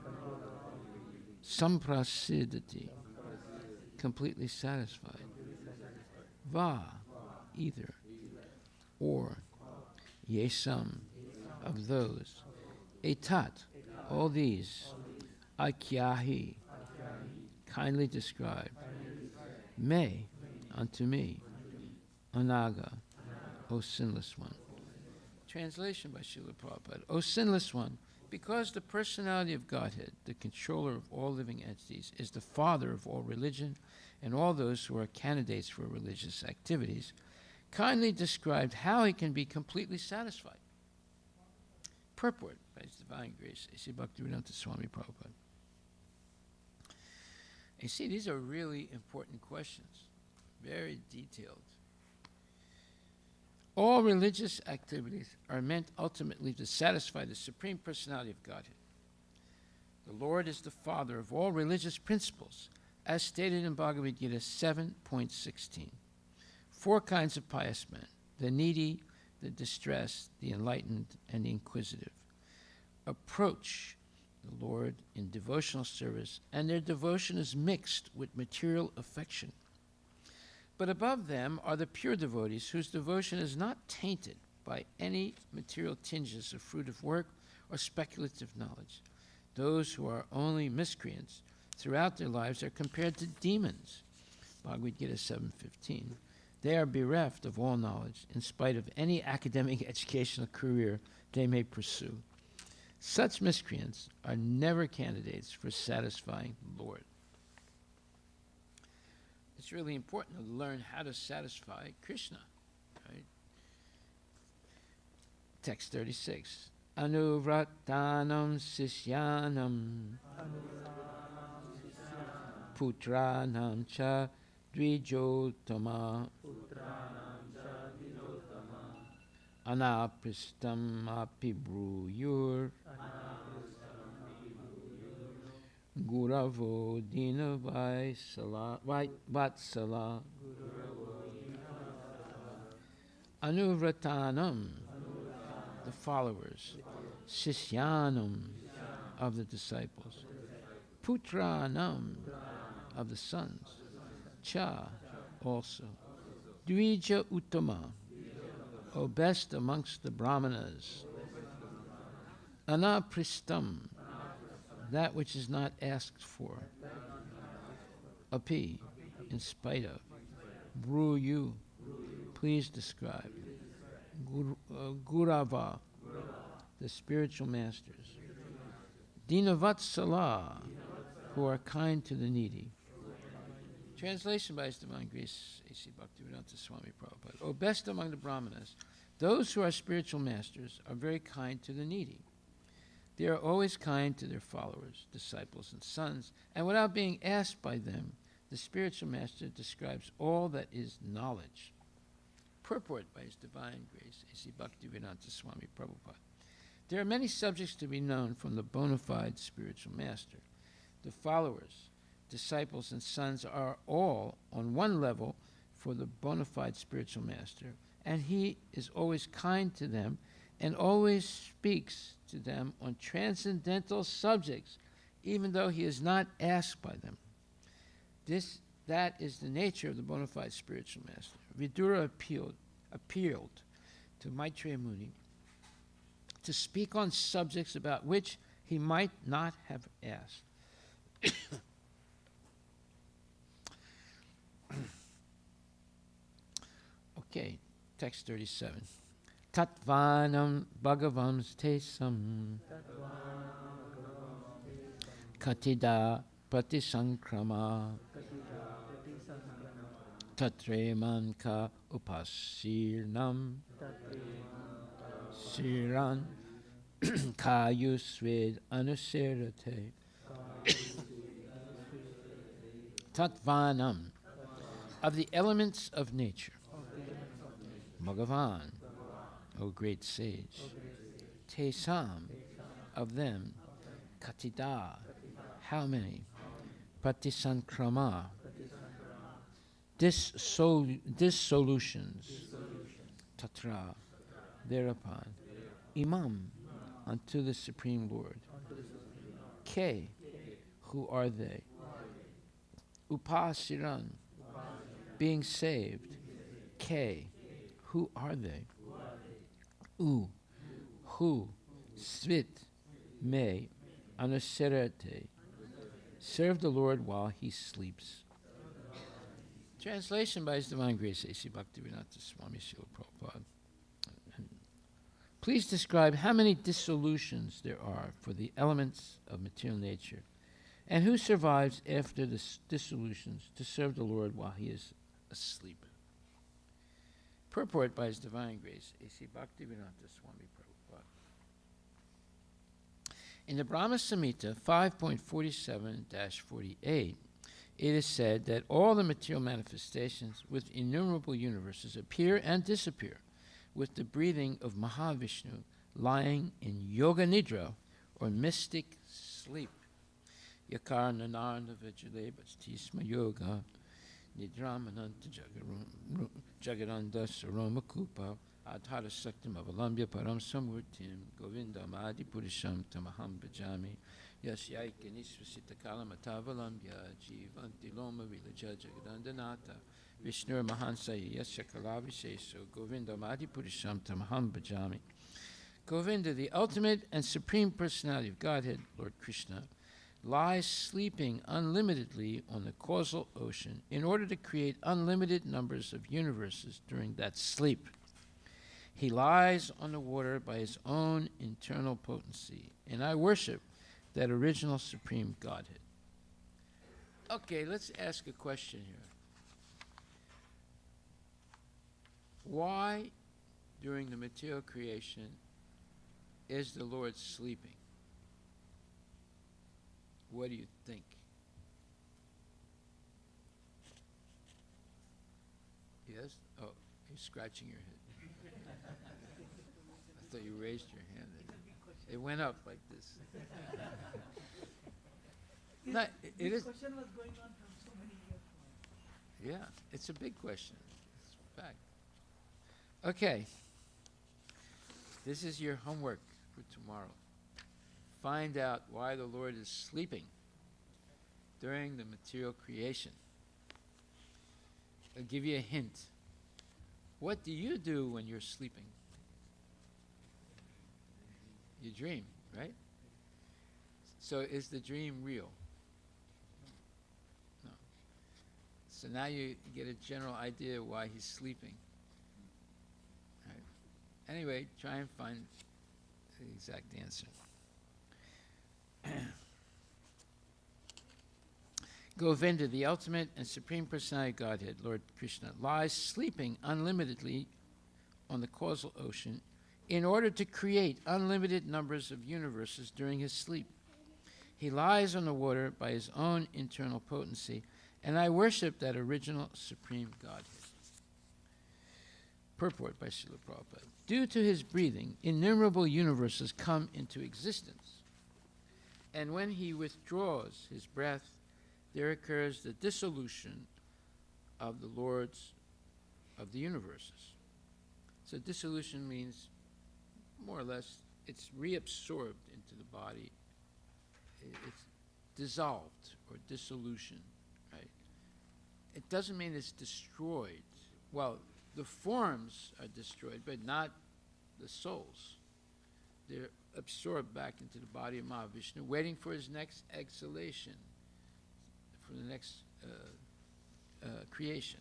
Speaker 4: Samprasidati, completely satisfied. Va, either, or, yesam, of those. Etat, all these. Akyahi, kindly described. Me, unto me. Anaga, O sinless one. Translation by Srila Prabhupada. O sinless one, because the personality of Godhead, the controller of all living entities, is the father of all religion and all those who are candidates for religious activities, kindly described how he can be completely satisfied. Purport by His Divine Grace, A.C. Bhaktivedanta Swami Prabhupada. You see, these are really important questions, very detailed. All religious activities are meant ultimately to satisfy the Supreme Personality of Godhead. The Lord is the father of all religious principles, as stated in Bhagavad Gita 7.16. 4 kinds of pious men: the needy, the distressed, the enlightened, and the inquisitive, approach the Lord in devotional service, and their devotion is mixed with material affection. But above them are the pure devotees, whose devotion is not tainted by any material tinges of fruit of work or speculative knowledge. Those who are only miscreants throughout their lives are compared to demons. Bhagavad Gita 7.15. They are bereft of all knowledge in spite of any academic educational career they may pursue. Such miscreants are never candidates for satisfying the Lord. It's really important to learn how to satisfy Krishna, right? Text 36. Anuvratanam sisyanam putranam cha dvijotama anapristam api bruyur Guravo Dina Vatsala Anuvratanam, the followers, Sisyanam, of the disciples, Putranam, of the sons, Cha, also, Dvija Uttama, O best amongst the Brahmanas, Anapristam, that which is not asked for, api, in spite of, bruyu, please describe, gurava, the spiritual masters, dinavatsala, who are kind to the needy. Translation by His Divine Grace, A.C. Bhaktivedanta Swami Prabhupada. O best among the Brahmanas, those who are spiritual masters are very kind to the needy. They are always kind to their followers, disciples, and sons, and without being asked by them, the spiritual master describes all that is knowledge. Purport by His Divine Grace, A.C. Bhaktivedanta Swami Prabhupada. There are many subjects to be known from the bona fide spiritual master. The followers, disciples, and sons are all on one level for the bona fide spiritual master, and he is always kind to them and always speaks to them on transcendental subjects, even though he is not asked by them. That is the nature of the bona fide spiritual master. Vidura appealed to Maitreya Muni to speak on subjects about which he might not have asked. Okay, text 37. Tatvanam Bhagavam Tesam Katida Pratisankrama Tatremanka Upasirnam Siran Kayusved Anusirate Tatvanam, of the elements of nature. Bhagavan, O great sage. Tesam, of them. Katida, how many? Pratisankrama, dissolutions. Tatra, thereupon. Imam, unto the Supreme Lord. Ke, who are they? Upasiran, being saved. Ke, who are they? U, who? Svit, me, anuserate, serve the Lord while he sleeps. Translation by His Divine Grace, A.C. Bhaktivedanta Swami Srila Prabhupada. Please describe how many dissolutions there are for the elements of material nature, and who survives after the dissolutions to serve the Lord while he is asleep. Purport by His Divine Grace, A.C. Bhaktivedanta Swami Prabhupada. In the Brahma Samhita 5.47-48, it is said that all the material manifestations with innumerable universes appear and disappear with the breathing of Mahavishnu lying in Yoga Nidra, or mystic sleep. Yakar Nanarna Vijale Bhastisma Yoga Nidramananta Jagaranda Saroma Kupa Adhara Saktam Avalambya Param Samurtim Govindam Adi Purisham Tamaham Bhajami Yasyaika Nisvasita Kalamatavalamya Jivanti Loma Vilaja Jagadandanata Vishnu Mahansaya Yashakalavisheso Govinda Adi Purisham Tamaham Bhajami. Govinda, the ultimate and supreme personality of Godhead, Lord Krishna, lies sleeping unlimitedly on the causal ocean in order to create unlimited numbers of universes during that sleep. He lies on the water by his own internal potency, and I worship that original supreme Godhead. Okay, let's ask a question here. Why, during the material creation, is the Lord sleeping? What do you think? Yes? Oh, you're scratching your head. I thought you raised your hand. It went up like this. No, it is.
Speaker 6: This question was going on from so many years.
Speaker 4: Yeah, it's a big question. It's a fact. Okay. This is your homework for tomorrow. Find out why the Lord is sleeping during the material creation. I'll give you a hint. What do you do when you're sleeping? You dream, right? So is the dream real? No. So now you get a general idea why he's sleeping. Right. Anyway, try and find the exact answer. Govinda, the ultimate and supreme personality of Godhead, Lord Krishna, lies sleeping unlimitedly on the causal ocean in order to create unlimited numbers of universes during his sleep. He lies on the water by his own internal potency, and I worship that original supreme Godhead. Purport by Srila Prabhupada. Due to his breathing, innumerable universes come into existence. And when he withdraws his breath, there occurs the dissolution of the lords of the universes. So dissolution means, more or less, it's reabsorbed into the body. It's dissolved, or dissolution, right? It doesn't mean it's destroyed. Well, the forms are destroyed, but not the souls. They're absorbed back into the body of Mahavishnu, waiting for his next exhalation, for the next creation.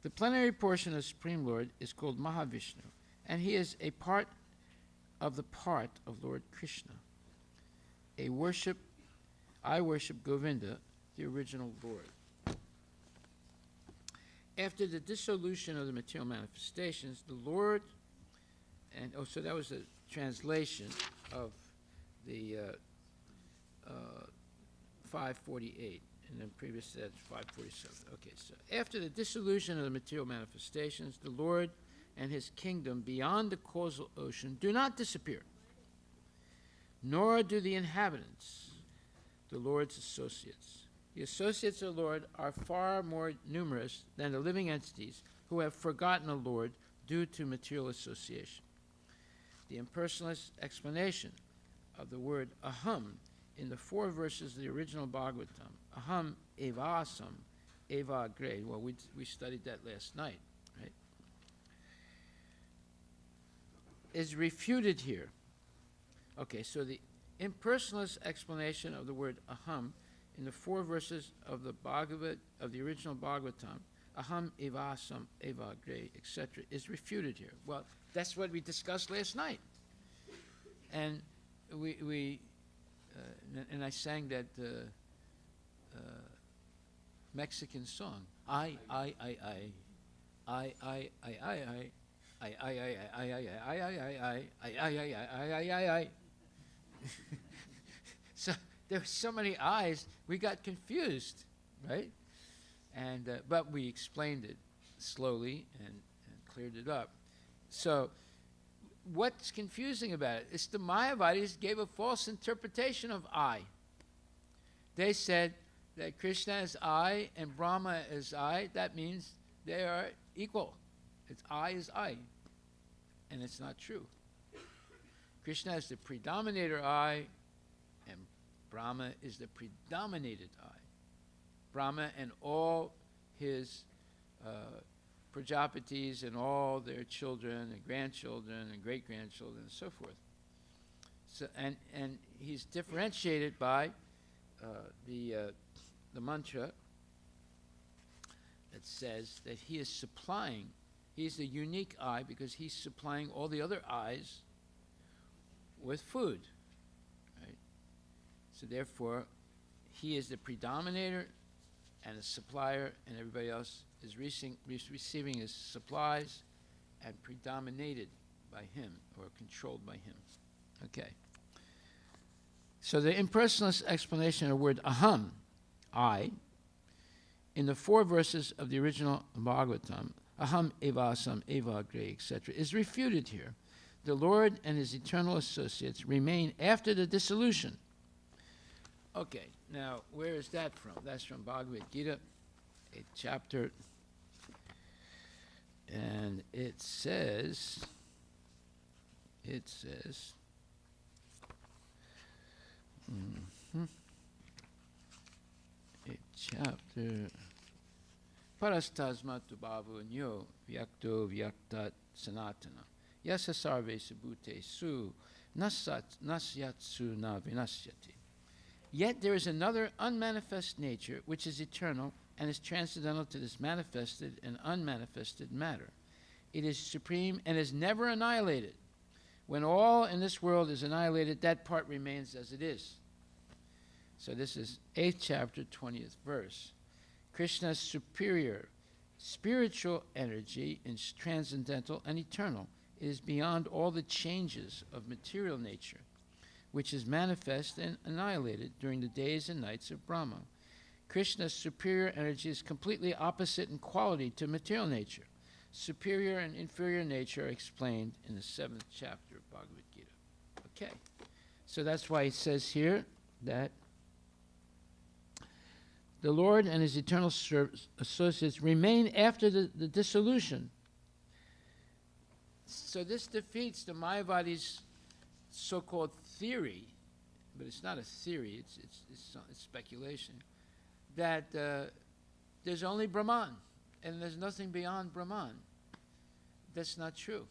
Speaker 4: The plenary portion of Supreme Lord is called Mahavishnu, and he is a part of the part of Lord Krishna. I worship Govinda, the original Lord. After the dissolution of the material manifestations, the Lord, and so that was a translation of the 548, and then previous to that 547. Okay, so after the dissolution of the material manifestations, the Lord and his kingdom beyond the causal ocean do not disappear, nor do the inhabitants, the Lord's associates. The associates of the Lord are far more numerous than the living entities who have forgotten the Lord due to material association. the impersonalist explanation of the word aham in the 4 verses of the original Bhagavatam, aham evasam eva agre. Well, we studied that last night, right? Is refuted here. Okay, so the impersonalist explanation of the word aham in the 4 verses of the original Bhagavatam, aham evasam eva agre, etc., is refuted here. Well, that's what we discussed last night, and and I sang that Mexican song. I. So there were so many eyes, we got confused, right? And but we explained it slowly and cleared it up. So what's confusing about it? It's the Mayavadis gave a false interpretation of I. They said that Krishna is I and Brahma is I. That means they are equal. It's I is I. And it's not true. Krishna is the predominator I, and Brahma is the predominated I. Brahma and all his Prajapatis and all their children and grandchildren and great-grandchildren and so forth. So, and he's differentiated by the mantra that says that he is supplying, he's the unique I because he's supplying all the other I's with food, right? So therefore, he is the predominator and a supplier, and everybody else is receiving his supplies and predominated by him or controlled by him. Okay. So the impersonalist explanation of the word aham, I, in the 4 verses of the original Bhagavatam, aham evasam eva agre, etc., is refuted here. The Lord and his eternal associates remain after the dissolution. Okay, now where is that from? That's from Bhagavad Gita, 8th chapter, and it says, 8th chapter, parastasmat bhavu nyo vyakto vyaktat sanatana yasa sarve subhute su nasyatsu na vinasyati. Yet there is another unmanifest nature which is eternal and is transcendental to this manifested and unmanifested matter. It is supreme and is never annihilated. When all in this world is annihilated, that part remains as it is. So this is 8th chapter, 20th verse. Krishna's superior spiritual energy is transcendental and eternal. It is beyond all the changes of material nature, which is manifest and annihilated during the days and nights of Brahma. Krishna's superior energy is completely opposite in quality to material nature. Superior and inferior nature are explained in the 7th chapter of Bhagavad Gita. Okay, so that's why it says here that the Lord and his eternal associates remain after the dissolution. So this defeats the Mayavadi's so-called theory, but it's not a theory, it's speculation, that there's only Brahman, and there's nothing beyond Brahman. That's not true.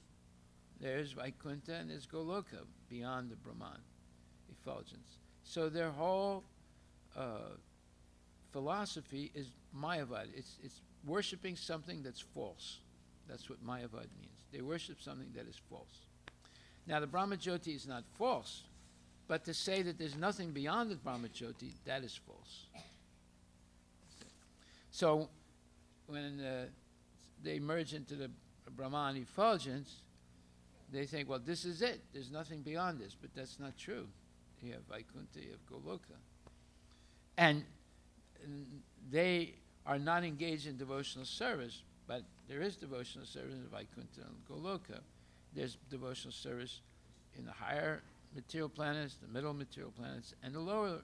Speaker 4: There's Vaikuntha and there's Goloka beyond the Brahman effulgence. So their whole philosophy is Mayavad. It's worshiping something that's false. That's what Mayavad means. They worship something that is false. Now, the Brahmajyoti is not false, but to say that there's nothing beyond the Brahmajyoti, that is false. So, when they merge into the Brahman effulgence, they think, well, this is it. There's nothing beyond this, but that's not true. You have Vaikuntha, you have Goloka. And they are not engaged in devotional service, but there is devotional service in Vaikuntha and Goloka. There's devotional service in the higher material planets, the middle material planets, and the lower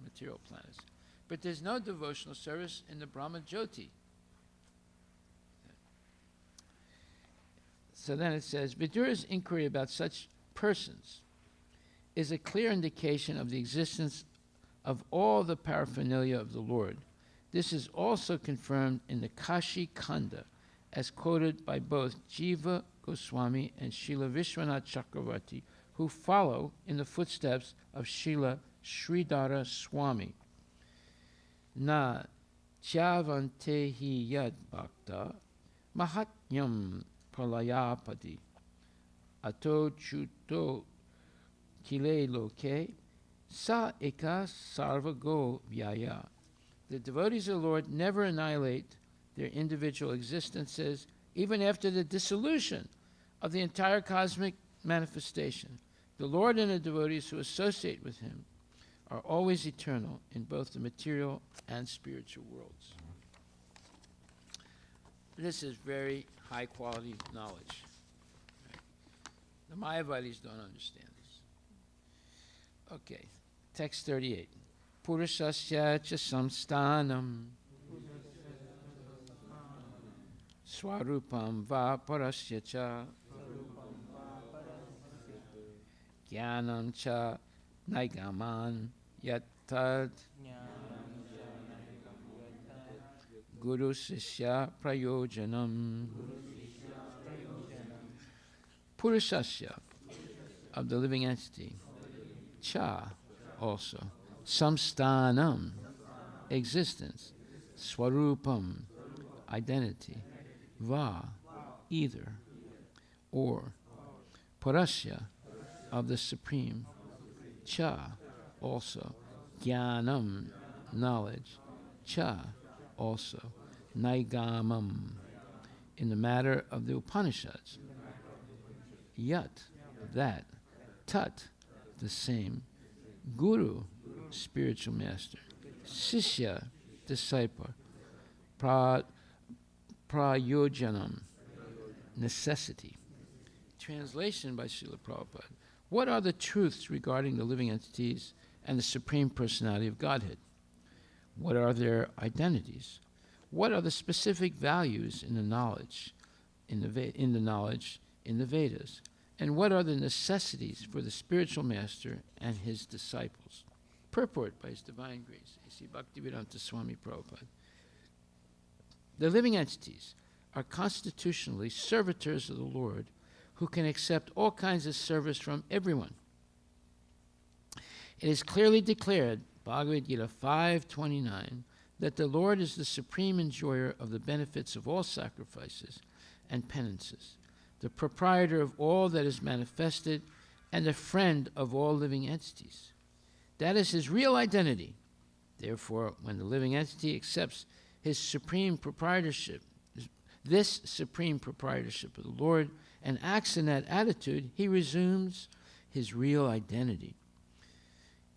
Speaker 4: material planets. But there's no devotional service in the Brahma Jyoti. So then it says, Vidura's inquiry about such persons is a clear indication of the existence of all the paraphernalia of the Lord. This is also confirmed in the Kashi Khanda, as quoted by both Jiva Goswami and Srila Vishwanath Chakravarti, who follow in the footsteps of Srila Sridhara Swami. Na chavante hi yad bhakta mahatnyam pralayapati ato chuto kile loke sa eka sarvago vyaya. The devotees of the Lord never annihilate their individual existences, even after the dissolution of the entire cosmic manifestation. The Lord and the devotees who associate with him are always eternal in both the material and spiritual worlds. This is very high quality knowledge. The Mayavadis don't understand this. Okay, text 38. Purusasya cha samsthanam swarupam va parasya cha jnanam cha naigaman yattad guru sisya prayojanam. Purusasya, of the living entity, cha, also, samsthanam, existence, swarupam, identity, va, either, or, parasya, of the supreme, cha, also, jnanam, knowledge, cha, also, naigamam, in the matter of the Upanishads, yat, that, tat, the same, guru, spiritual master, sishya, disciple, prayojanam, necessity. Translation by Srila Prabhupada. What are the truths regarding the living entities and the Supreme Personality of Godhead? What are their identities? What are the specific values in the knowledge, in the Vedas? And what are the necessities for the spiritual master and his disciples? Purport by His Divine Grace, A.C. Bhaktivedanta Swami Prabhupada. The living entities are constitutionally servitors of the Lord who can accept all kinds of service from everyone. It is clearly declared, Bhagavad Gita 5:29, that the Lord is the supreme enjoyer of the benefits of all sacrifices and penances, the proprietor of all that is manifested, and the friend of all living entities. That is his real identity. Therefore, when the living entity accepts his supreme proprietorship, this supreme proprietorship of the Lord, and acts in that attitude, he resumes his real identity.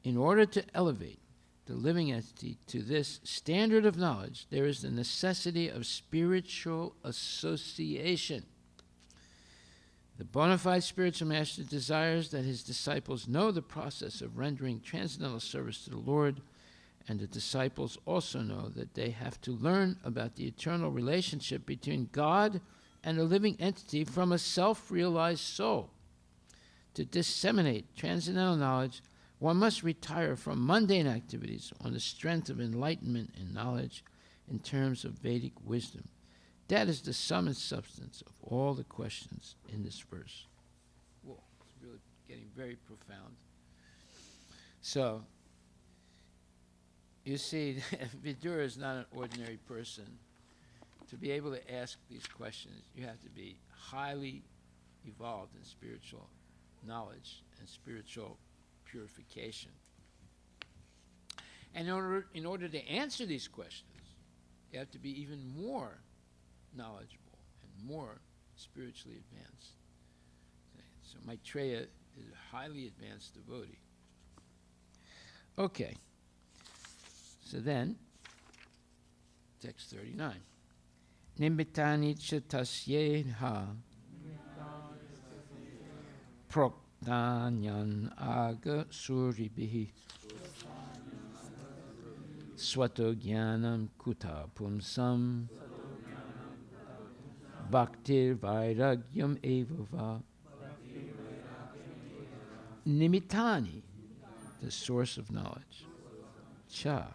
Speaker 4: In order to elevate the living entity to this standard of knowledge, there is the necessity of spiritual association. The bona fide spiritual master desires that his disciples know the process of rendering transcendental service to the Lord, and the disciples also know that they have to learn about the eternal relationship between God and a living entity from a self-realized soul. To disseminate transcendental knowledge, one must retire from mundane activities on the strength of enlightenment and knowledge in terms of Vedic wisdom. That is the sum and substance of all the questions in this verse. Whoa, it's really getting very profound. So, you see, Vidura is not an ordinary person. To be able to ask these questions, you have to be highly evolved in spiritual knowledge and spiritual purification. And in order to answer these questions, you have to be even more knowledgeable and more spiritually advanced. Okay, so Maitreya is a highly advanced devotee. Okay. So then, text 39. Nimitani chatasyeha proktanyan aga suribihi swato jnanam kuta pumsam Bhaktir Vairagyam Evava. Nimittani, the source of knowledge. Cha.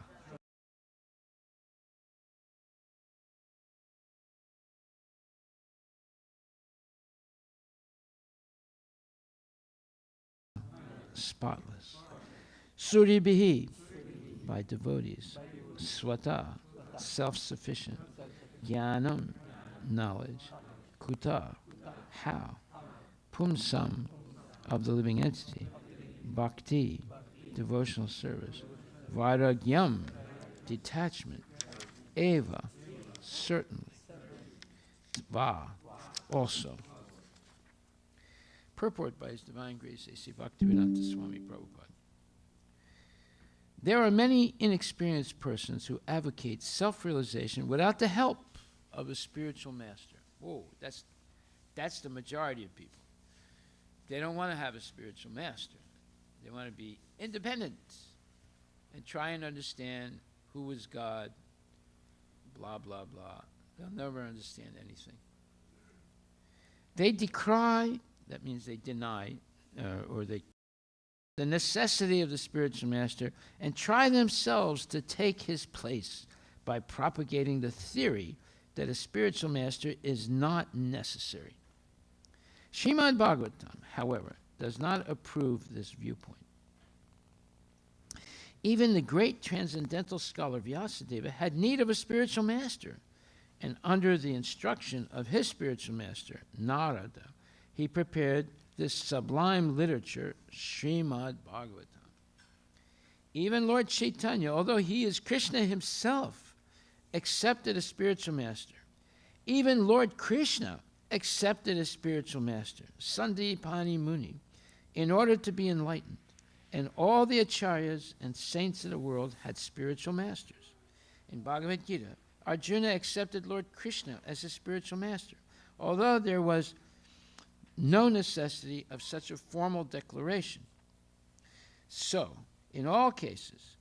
Speaker 4: Spotless. Suribhihi, by devotees. Swata, self-sufficient. Jnanam, knowledge. Kuta, how. Pumsam, of the living entity. Bhakti, devotional service. Vairagyam, detachment. Eva, certainly. Va, also. Purport by His Divine Grace A.C. Bhaktivedanta Swami Prabhupada. There are many inexperienced persons who advocate self-realization without the help of a spiritual master. Whoa, that's the majority of people. They don't want to have a spiritual master. They want to be independent and try and understand who is God, blah, blah, blah. They'll never understand anything. They decry, that means they deny, the necessity of the spiritual master and try themselves to take his place by propagating the theory that a spiritual master is not necessary. Srimad Bhagavatam, however, does not approve this viewpoint. Even the great transcendental scholar Vyasadeva had need of a spiritual master, and under the instruction of his spiritual master, Narada, he prepared this sublime literature, Srimad Bhagavatam. Even Lord Chaitanya, although he is Krishna himself, accepted a spiritual master. Even Lord Krishna accepted a spiritual master, Sandipani Muni, in order to be enlightened. And all the acharyas and saints of the world had spiritual masters. In Bhagavad Gita, Arjuna accepted Lord Krishna as his spiritual master, although there was no necessity of such a formal declaration. So, in all cases,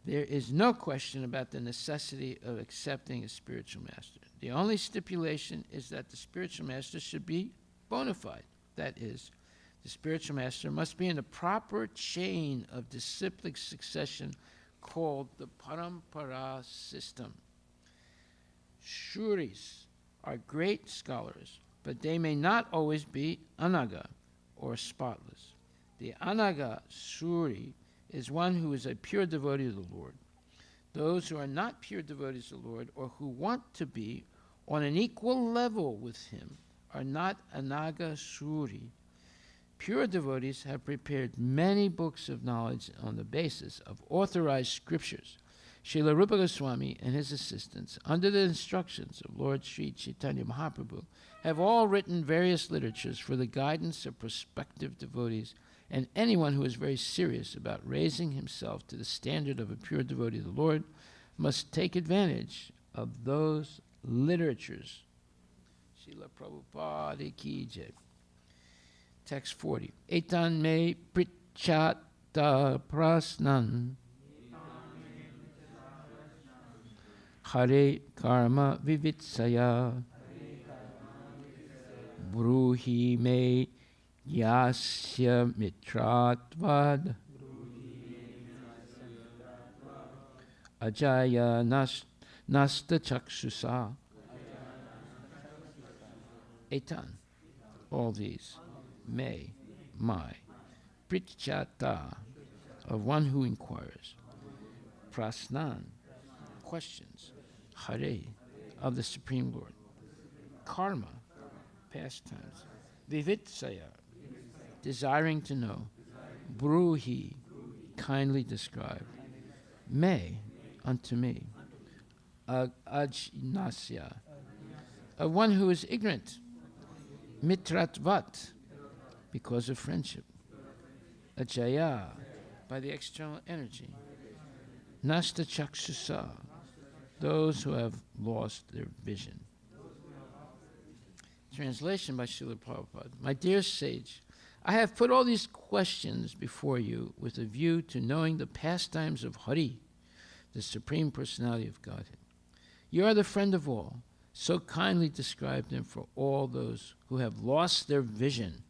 Speaker 4: there is no question about the necessity of accepting a spiritual master. The only stipulation is that the spiritual master should be bona fide. That is, the spiritual master must be in the proper chain of disciplic succession called the parampara system. Shuris are great scholars, but they may not always be anaga, or spotless. The anaga suri is one who is a pure devotee of the Lord. Those who are not pure devotees of the Lord, or who want to be on an equal level with him, are not anaga suri. Pure devotees have prepared many books of knowledge on the basis of authorized scriptures. Srila Rupa Goswami and his assistants, under the instructions of Lord Sri Chaitanya Mahaprabhu, have all written various literatures for the guidance of prospective devotees and anyone who is very serious about raising himself to the standard of a pure devotee of the Lord must take advantage of those literatures. Srila Prabhupada ki jai. Text 40. Etan me prichata prasnan Hare karma vivitsaya Bruhi me yasya mitratvad Ajaya nasta chakshusa. Etan, all these, may, my, prichata, of one who inquires, prasnan, questions, hare, of the Supreme Lord, karma, pastimes, vivitsaya, desiring to know, bruhi, kindly describe, may, unto me, ajnasya, of one who is ignorant, mitratvat, because of friendship, ajaya, by the external energy, nasta chakshusa, those who have lost their vision. Translation by Srila Prabhupada. My dear sage, I have put all these questions before you with a view to knowing the pastimes of Hari, the Supreme Personality of Godhead. You are the friend of all, so kindly described him for all those who have lost their vision.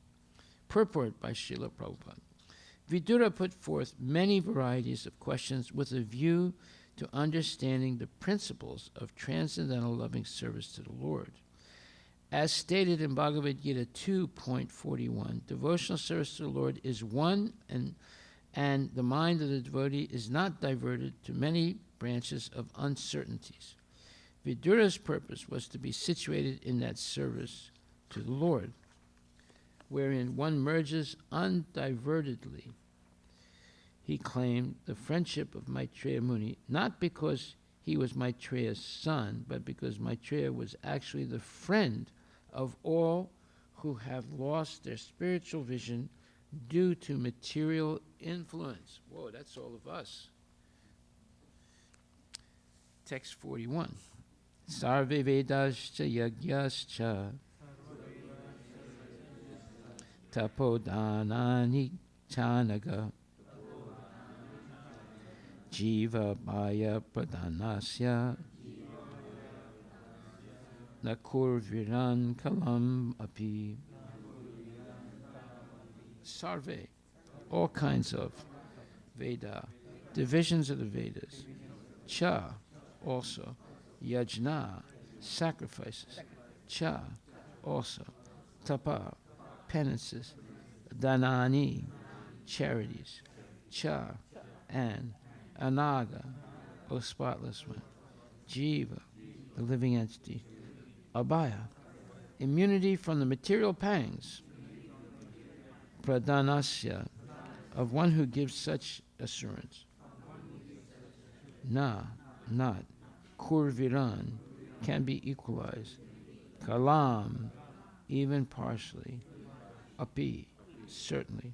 Speaker 4: Purport by Srila Prabhupada. Vidura put forth many varieties of questions with a view to understanding the principles of transcendental loving service to the Lord. As stated in Bhagavad Gita 2.41, devotional service to the Lord is one, and the mind of the devotee is not diverted to many branches of uncertainties. Vidura's purpose was to be situated in that service to the Lord, wherein one merges undivertedly. He claimed the friendship of Maitreya Muni, not because he was Maitreya's son, but because Maitreya was actually the friend of all who have lost their spiritual vision due to material influence. Whoa, that's all of us. Text 41. Sarve Vedascha Yagyascha Tapodanani Chanaga Jiva Maya Pradhanasya Nakur Viran Kalam Api. Sarve, all kinds of Veda, divisions of the Vedas. Cha, also. Yajna, sacrifices. Cha, also. Tapa, penances. Danani, charities. Cha, and. Anaga, O spotless one. Jiva, the living entity. Abhaya, immunity from the material pangs. Pradhanasya, of one who gives such assurance. Na, not. Kurviran, can be equalized. Kalam, even partially. Api, certainly.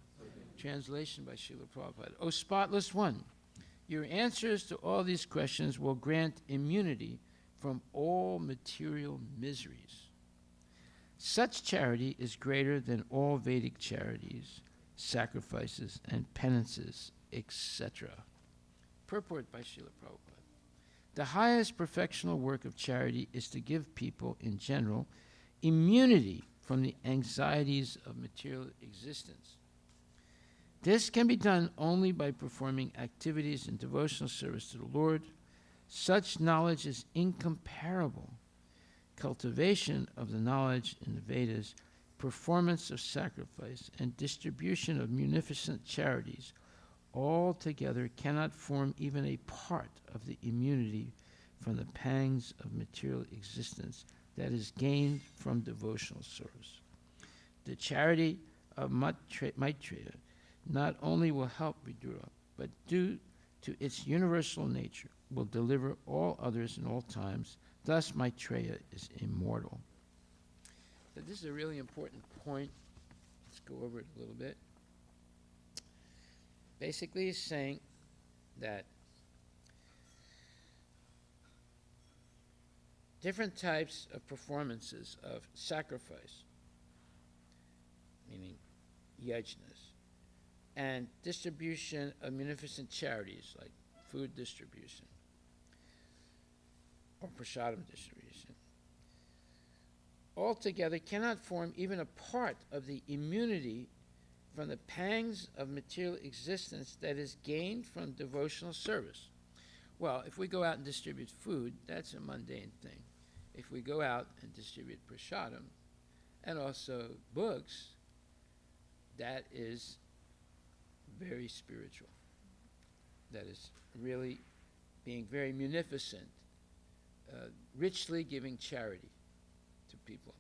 Speaker 4: Translation by Srila Prabhupada. O spotless one, your answers to all these questions will grant immunity from all material miseries. Such charity is greater than all Vedic charities, sacrifices, and penances, etc. Purport by Srila Prabhupada. The highest perfectional work of charity is to give people, in general, immunity from the anxieties of material existence. This can be done only by performing activities in devotional service to the Lord. Such knowledge is incomparable. Cultivation of the knowledge in the Vedas, performance of sacrifice, and distribution of munificent charities all together cannot form even a part of the immunity from the pangs of material existence that is gained from devotional service. The charity of Maitreya not only will help Vidura, but due to its universal nature, will deliver all others in all times. Thus, Maitreya is immortal. But this is a really important point. Let's go over it a little bit. Basically, he's saying that different types of performances of sacrifice, meaning yajnas, and distribution of munificent charities like food distribution or prasadam distribution, altogether cannot form even a part of the immunity from the pangs of material existence that is gained from devotional service. Well, if we go out and distribute food, that's a mundane thing. If we go out and distribute prasadam and also books, that is very spiritual. That is really being very munificent, richly giving charity to people.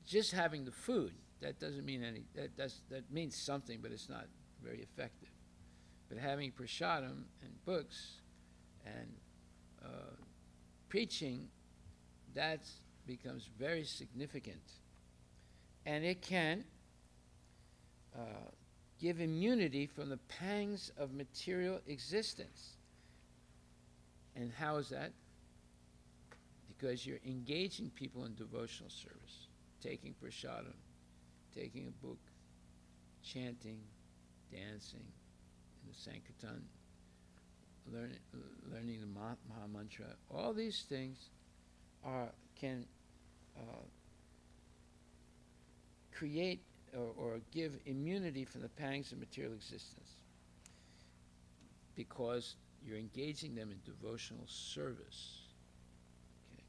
Speaker 4: Just having the food, that doesn't mean any, that means something, but it's not very effective. But having prasadam and books and preaching, that becomes very significant. And it can give immunity from the pangs of material existence. And how is that? Because you're engaging people in devotional service, taking prasadam, taking a book, chanting, dancing in the Sankirtan, learning the Maha Mantra. All these things can create or give immunity from the pangs of material existence because you're engaging them in devotional service. Okay.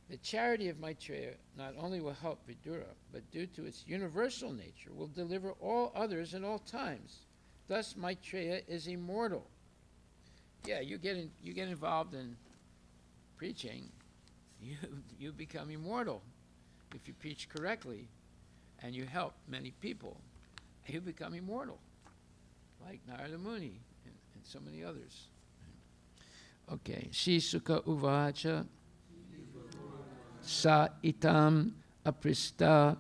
Speaker 4: The charity of Maitreya not only will help Vidura, but due to its universal nature, will deliver all others in all times. Thus, Maitreya is immortal. Yeah, you get involved in preaching, you become immortal. If you preach correctly and you help many people, you become immortal, like Narada Muni and so many others. Okay, Shri Sukha Uvacha Sa Itam Aprista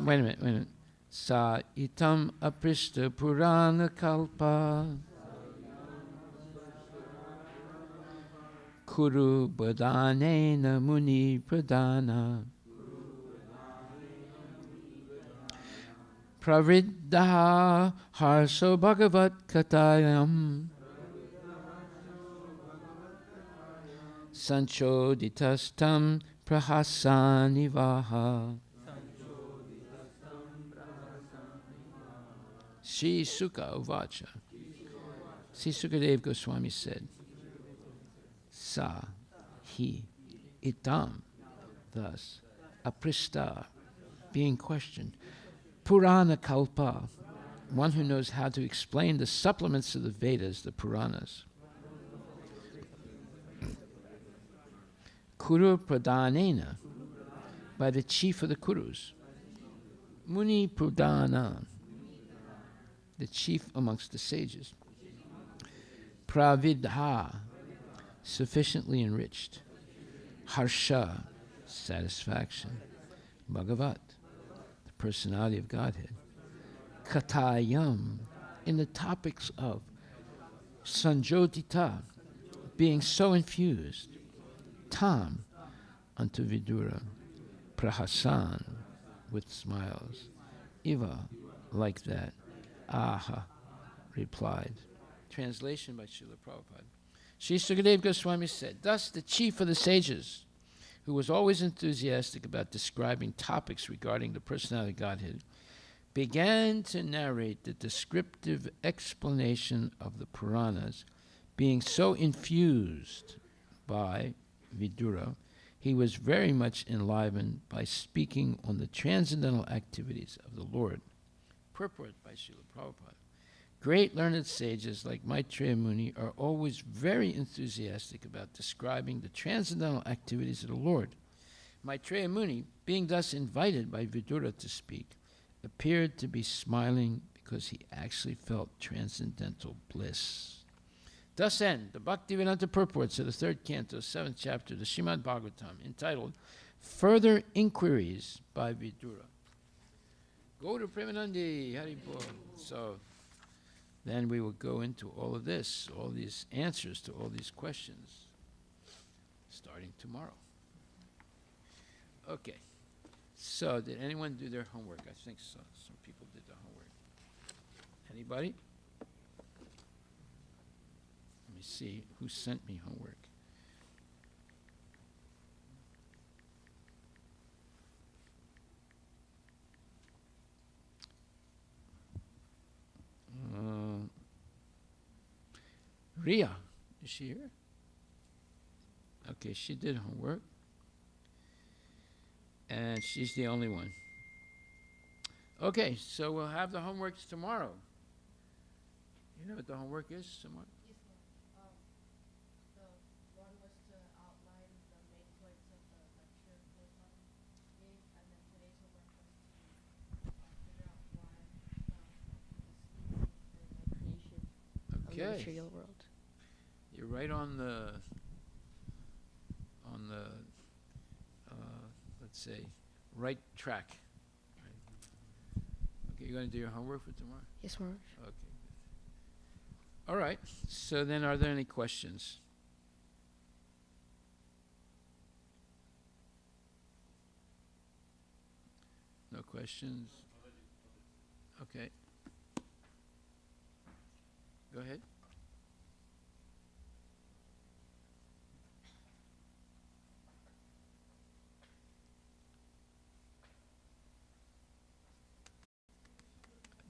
Speaker 4: wait a minute. Sa Itam Aprista Purana Kalpa Kuru Badanena Muni Pradana Praviddaha Harso Bhagavat Katayam Sanchoditastam Prahasanivaha. Sri Sukha Uvacha. Sri Sukadev Goswami said, Sa, he, itam, thus, aprista, being questioned, Purana Kalpa, one who knows how to explain the supplements of the Vedas, the Puranas. Kuru Pradhanena, by the chief of the Kurus. Muni Pradhana, the chief amongst the sages. Pravidha, sufficiently enriched. Harsha, satisfaction. Bhagavat, the personality of Godhead. Katayam, in the topics of Sanjotita, being so infused. Tam, unto Vidura. Prahasan, with smiles. Iva, like that. Aha, replied. Translation by Srila Prabhupada. Sri Sukadeva Goswami said, thus the chief of the sages, who was always enthusiastic about describing topics regarding the personality of Godhead, began to narrate the descriptive explanation of the Puranas, being so infused by Vidura, he was very much enlivened by speaking on the transcendental activities of the Lord. Purport by Srila Prabhupada. Great learned sages like Maitreya Muni are always very enthusiastic about describing the transcendental activities of the Lord. Maitreya Muni, being thus invited by Vidura to speak, appeared to be smiling because he actually felt transcendental bliss. Thus end the Bhaktivedanta purports of the third canto, 7th chapter, the Srimad Bhagavatam, entitled Further Inquiries by Vidura. Go to Premanandi, Haribol. So then we will go into all of this, all these answers to all these questions, starting tomorrow. Okay. So did anyone do their homework? I think so. Some people did their homework. Anybody? Let me see who sent me homework. Ria, is she here? Okay, she did homework. And she's the only one. Okay, so we'll have the homeworks tomorrow. You know what the homework is tomorrow?
Speaker 7: Yes, ma'am. The one was to outline the main points of the lecture Goswami gave, and then today's homework was to figure out why the creation of the
Speaker 4: Okay.
Speaker 7: material world.
Speaker 4: You're right on the let's say, right track. Right. Okay, you're going to do your homework for tomorrow?
Speaker 7: Yes, ma'am.
Speaker 4: Okay, good. All right, so then are there any questions? No questions? Okay. Go ahead.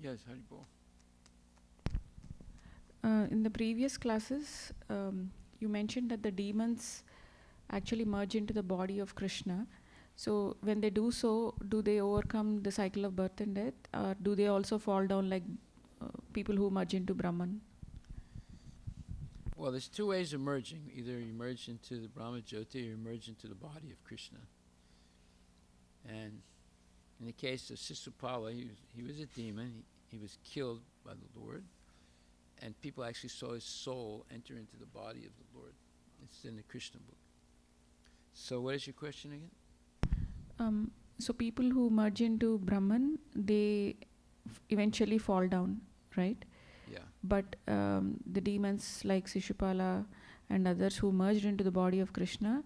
Speaker 4: Yes, Haribol.
Speaker 3: In the previous classes, you mentioned that the demons actually merge into the body of Krishna. So when they do so, do they overcome the cycle of birth and death, or do they also fall down like people who merge into Brahman?
Speaker 4: Well, there's two ways of merging. Either you merge into the Brahma Jyoti or you merge into the body of Krishna. And in the case of Sisupala, he was a demon. He was killed by the Lord. And people actually saw his soul enter into the body of the Lord. It's in the Krishna book. So what is your question again?
Speaker 3: So people who merge into Brahman, they eventually fall down, right?
Speaker 4: Yeah.
Speaker 3: But the demons like Sishupala and others who merged into the body of Krishna,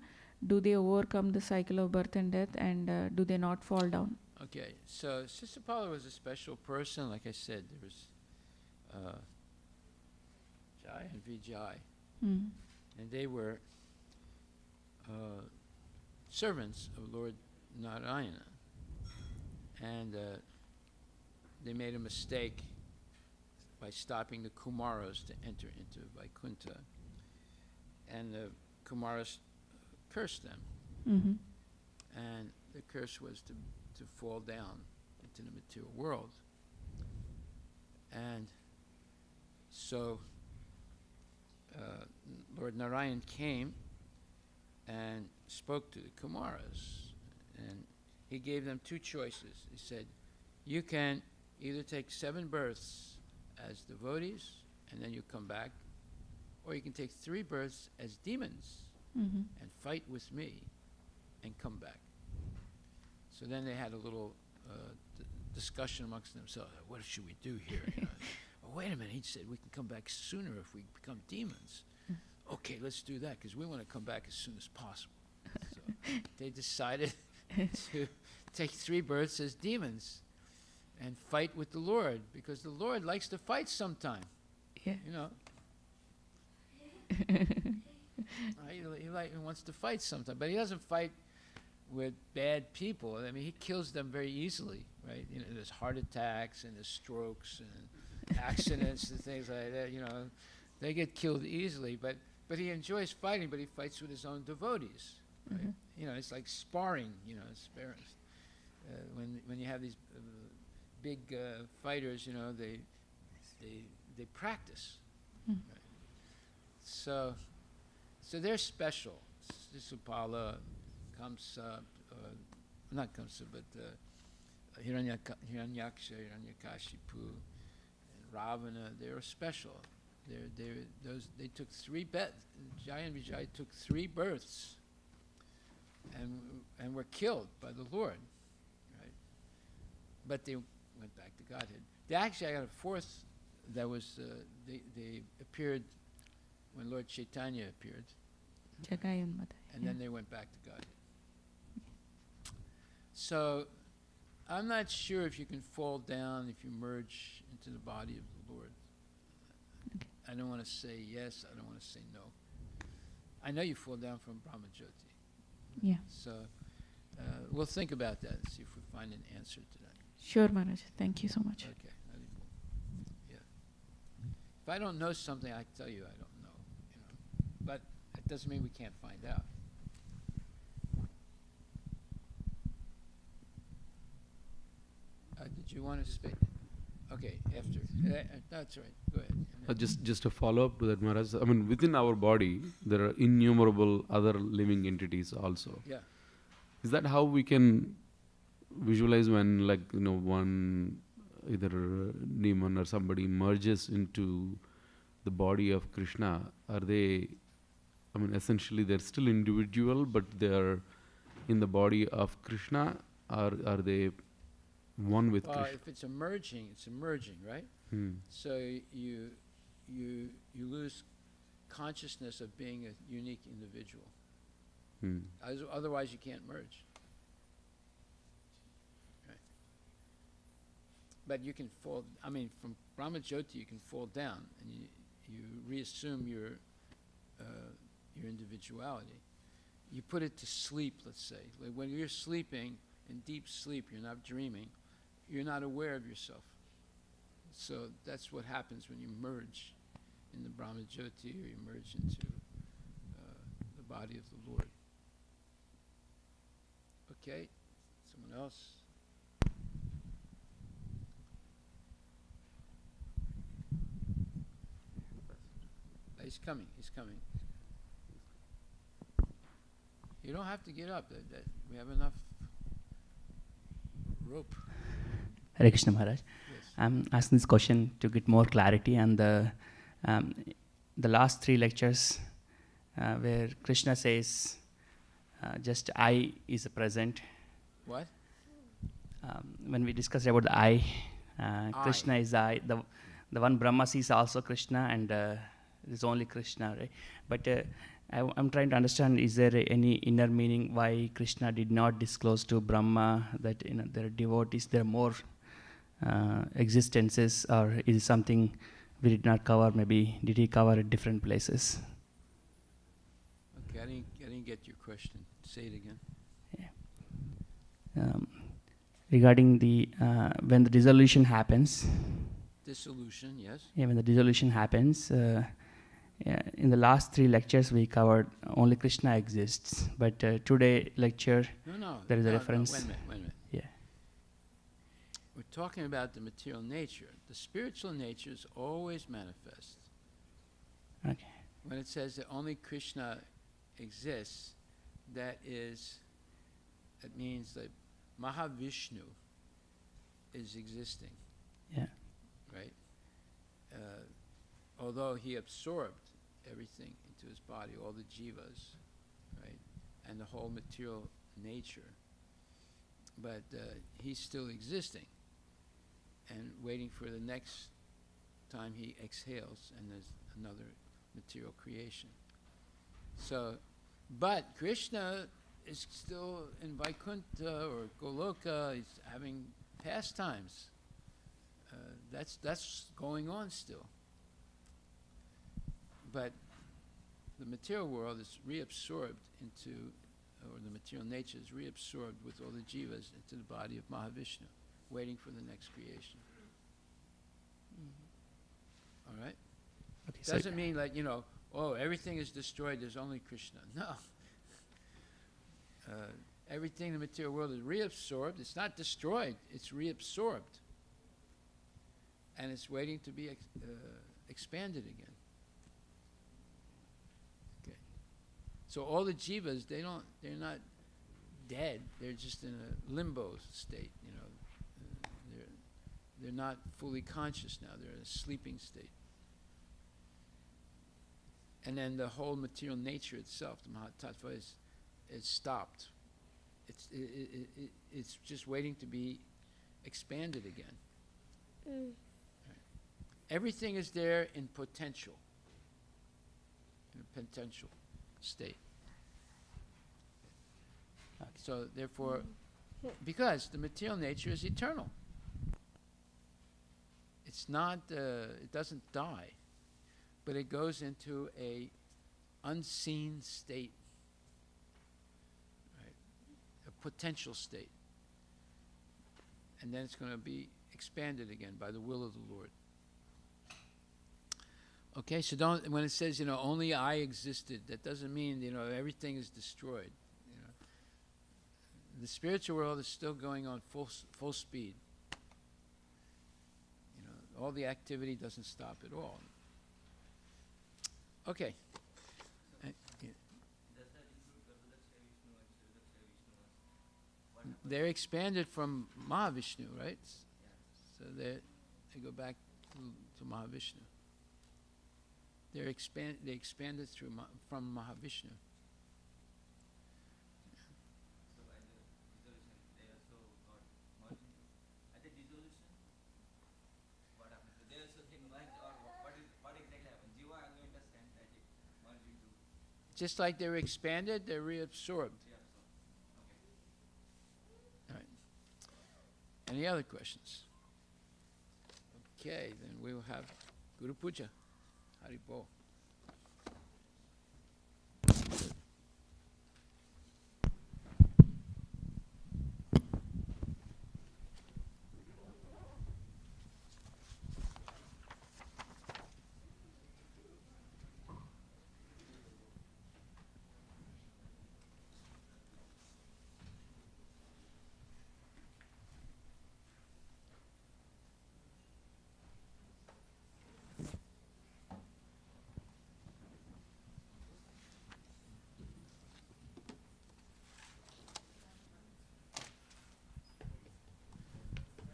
Speaker 3: do they overcome the cycle of birth and death, and do they not fall down?
Speaker 4: Okay, so Sisupala was a special person. Like I said, there was Jai and Vijay.
Speaker 3: Mm.
Speaker 4: And they were servants of Lord Narayana. And they made a mistake by stopping the Kumaras to enter into Vaikuntha. And the Kumaras cursed them.
Speaker 3: Mm-hmm.
Speaker 4: And the curse was to fall down into the material world. And so Lord Narayan came and spoke to the Kumaras, and he gave them two choices. He said, you can either take 7 births as devotees and then you come back, or you can take 3 births as demons
Speaker 3: Mm-hmm.
Speaker 4: and fight with me and come back. So then they had a little discussion amongst themselves. What should we do here? You know? Oh, wait a minute. He said we can come back sooner if we become demons. Okay, let's do that because we want to come back as soon as possible. So they decided to take 3 births as demons and fight with the Lord, because the Lord likes to fight sometime.
Speaker 3: Yeah.
Speaker 4: You know. He wants to fight sometime, but he doesn't fight with bad people. I mean, he kills them very easily, right? You know, there's heart attacks and there's strokes and accidents and things like that. You know, they get killed easily. But he enjoys fighting. But he fights with his own devotees, right?
Speaker 3: Mm-hmm.
Speaker 4: You know, it's like sparring. You know, when you have these big fighters, you know, they practice.
Speaker 3: Mm.
Speaker 4: Right? So they're special. Sisupala, Kamsa, not Kamsa, but Hiranyaksha, Hiranyakashipu, and Ravana. They were special. They took 3 births. Jai and Vijay took 3 births, and were killed by the Lord, right? But they went back to Godhead. I got a 4th. That was they appeared when Lord Chaitanya appeared.
Speaker 3: Jagayanmata.
Speaker 4: And then they went back to God. So I'm not sure if you can fall down if you merge into the body of the Lord.
Speaker 3: Okay.
Speaker 4: I don't want to say yes, I don't want to say no. I know you fall down from Brahma Jyoti.
Speaker 3: Yeah.
Speaker 4: So we'll think about that and see if we find an answer to that.
Speaker 3: Sure, Maharaj. Thank you so much.
Speaker 4: Okay. Yeah. If I don't know something, I tell you I don't know. You know. But it doesn't mean we can't find out. Did you want to speak? Okay, after. That's right. Go ahead.
Speaker 8: Just a follow-up to that, Maharaj. I mean, within our body, there are innumerable other living entities also.
Speaker 4: Yeah.
Speaker 8: Is that how we can visualize when, like, you know, one either demon or somebody merges into the body of Krishna? Are they, I mean, essentially they're still individual, but they're in the body of Krishna, or are they one with Krishna?
Speaker 4: If it's emerging, right? So you lose consciousness of being a unique individual. Otherwise, you can't merge. Right. But you can fall. I mean, from Brahma Jyoti, you can fall down, and you reassume your individuality. You put it to sleep. Let's say, like when you're sleeping in deep sleep, you're not dreaming. You're not aware of yourself. So that's what happens when you merge in the Brahmajyoti, or you merge into the body of the Lord. Okay, someone else? He's coming, he's coming. You don't have to get up. We have enough rope.
Speaker 9: Hare Krishna Maharaj.
Speaker 4: Yes.
Speaker 9: I'm asking this question to get more clarity on the last 3 lectures where Krishna says just I is present.
Speaker 4: What?
Speaker 9: When we discussed about the I, Krishna is I. The one Brahma sees also Krishna, and there's only Krishna, right? But I'm trying to understand, is there any inner meaning why Krishna did not disclose to Brahma that there are devotees, there are more existences, or is it something we did not cover? Maybe did he cover at different places?
Speaker 4: Okay, I didn't get your question. Say it again.
Speaker 9: Yeah. Regarding the when the dissolution happens.
Speaker 4: Dissolution, yes.
Speaker 9: Yeah, when the dissolution happens. In the last 3 lectures we covered only Krishna exists, but today lecture there is a reference.
Speaker 4: Wait a minute.
Speaker 9: Yeah.
Speaker 4: We're talking about the material nature. The spiritual nature is always manifest.
Speaker 9: Okay.
Speaker 4: When it says that only Krishna exists, that means that Mahavishnu is existing.
Speaker 9: Yeah.
Speaker 4: Right? Although he absorbed everything into his body, all the jivas, right, and the whole material nature, but he's still existing and waiting for the next time he exhales and there's another material creation. So, but Krishna is still in Vaikuntha or Goloka. He's having pastimes. That's going on still. But the material world is reabsorbed into, or the material nature is reabsorbed with all the jivas into the body of Mahavishnu, waiting for the next creation. All right?
Speaker 9: Okay,
Speaker 4: Doesn't mean like, everything is destroyed, there's only Krishna. No. Everything in the material world is reabsorbed. It's not destroyed, it's reabsorbed. And it's waiting to be expanded again. Okay. So all the jivas, they're not dead. They're just in a limbo state. They're not fully conscious now. They're in a sleeping state. And then the whole material nature itself, the Mahatattva, is stopped. It's just waiting to be expanded again. Right. Everything is there in potential, in a potential state. Okay. So therefore, because the material nature is eternal, it's not. It doesn't die, but it goes into a unseen state, right? A potential state, and then it's going to be expanded again by the will of the Lord. Okay, so when it says, only I existed, that doesn't mean, everything is destroyed. The spiritual world is still going on full speed. All the activity doesn't stop at all. Okay. They're expanded from Mahavishnu, right? So they go back to Mahavishnu. They expanded from Mahavishnu.
Speaker 10: So at the dissolution, they also got merged into. At the dissolution, what happens? They also get merged, or what exactly happens? Jiva, I don't understand that it merged into.
Speaker 4: Just like they're expanded, they're reabsorbed.
Speaker 10: Okay.
Speaker 4: All right. Any other questions? Okay, then we will have Guru Puja. Haribol.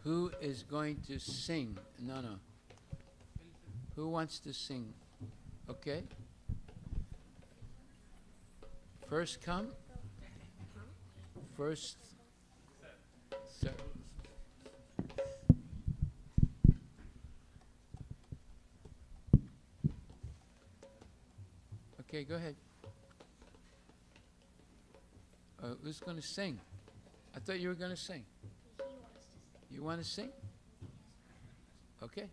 Speaker 4: Who is going to sing? No. Who wants to sing? Okay. First come. First. Sir. Okay, go ahead. Who's going to sing? I thought you were going to sing. You want to sing? Okay.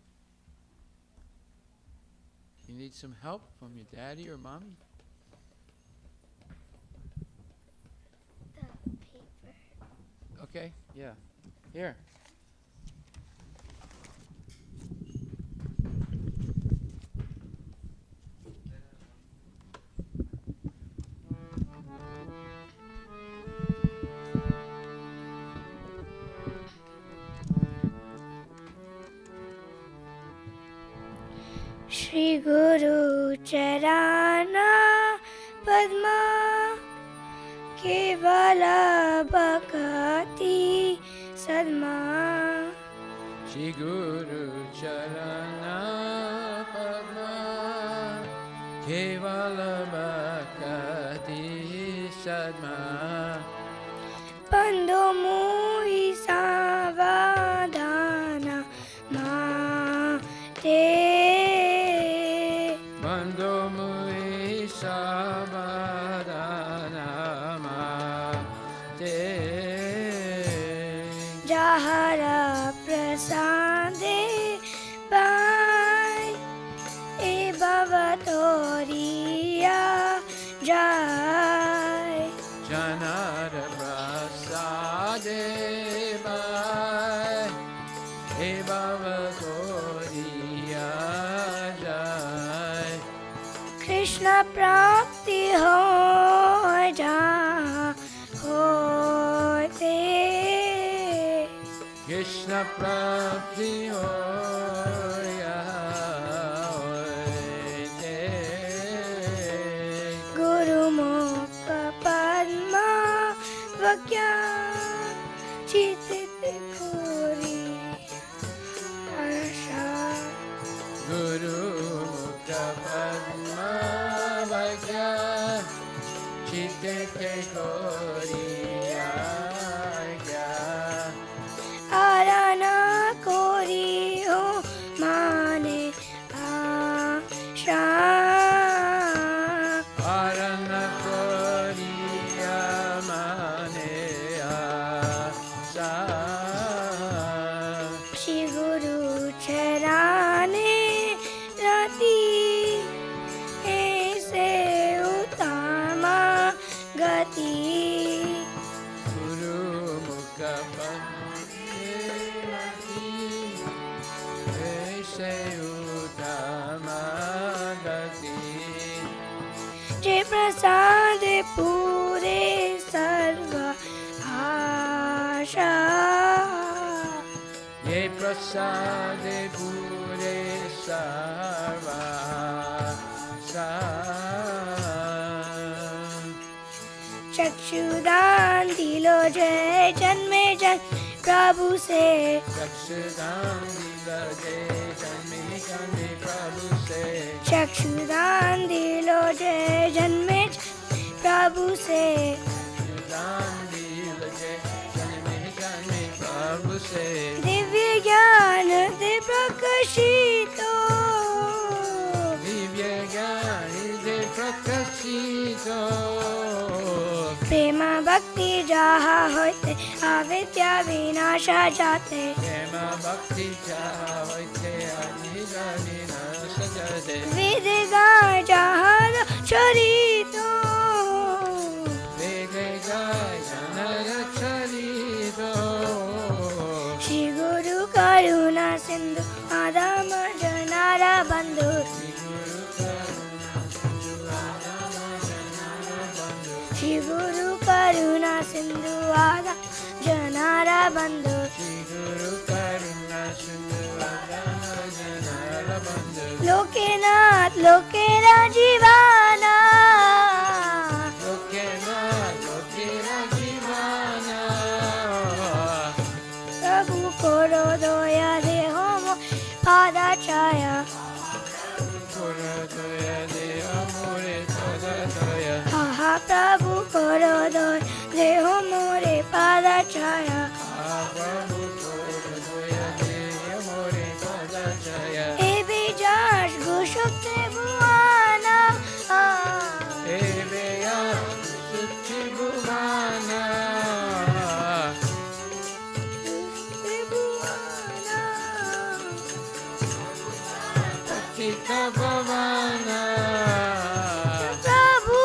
Speaker 4: You need some help from your daddy or mommy?
Speaker 11: The paper.
Speaker 4: Okay, yeah. Here.
Speaker 11: Shri Guru Charana Padma Kevala Bhakati Sadma.
Speaker 4: Shri Guru Charana Padma Kevala Bhakati Sadma.
Speaker 11: Pando Mui Savadana Ma Te.
Speaker 4: Bando Mui Sabadana Ma Te.
Speaker 11: Jahara Prasade Pai E Bhavatoriya Jai.
Speaker 4: Janara Prasade Bai E Bhavatoriya Jai.
Speaker 11: Krishna Prapti Ho Jahan Hote.
Speaker 4: Krishna Prapti Hoya Hoite.
Speaker 11: Guru Mukha Padma Vakya Chitite Kori Asha.
Speaker 4: Guru Mukha Padma Vakya Chitete Koriya.
Speaker 11: Arana Kori Ho Mane Asha.
Speaker 4: Arana Koriya Mane Asa.
Speaker 11: Shri Guru Charane Rati Aise Uttama Gati.
Speaker 4: Guru Mukha Padmati Aise Uttama Gati.
Speaker 11: Jai Prasad Pure Sarva Asha.
Speaker 4: Ye Prasade Pure Sarva Sa.
Speaker 11: चक्षुदान दिलो जय जन्मे जन प्रभु से.
Speaker 4: चक्षुदान दिलो जय जन्मे जन्मे प्रभु से.
Speaker 11: चक्षुदान दिलो जय जन्मे जन प्रभु से.
Speaker 4: चक्षुदान दिलो जय जन्मे जन्मे प्रभु से.
Speaker 11: दिव्य ज्ञान दे प्रकाशितो.
Speaker 4: दिव्य ज्ञान दे प्रकाशितो.
Speaker 11: प्रेम भक्ति जहा होते अविद्या विनाशा जाते.
Speaker 4: प्रेम भक्ति जहा होते अविद्या विनाशा जाते.
Speaker 11: वेद गाय जहाँ चरितो.
Speaker 4: वेद गाय जनर चरितो.
Speaker 11: श्री गुरु करुणा सिंधु आदम जनारा बंधु. श्री गुरु करुणा सिंधु आदम जनारा बंधु. लोकेनाथ लोकेरा जीवाना. प्रभु कोरो Korodoi Deho More Padachaya Ebe Jash Gushuk Tribuana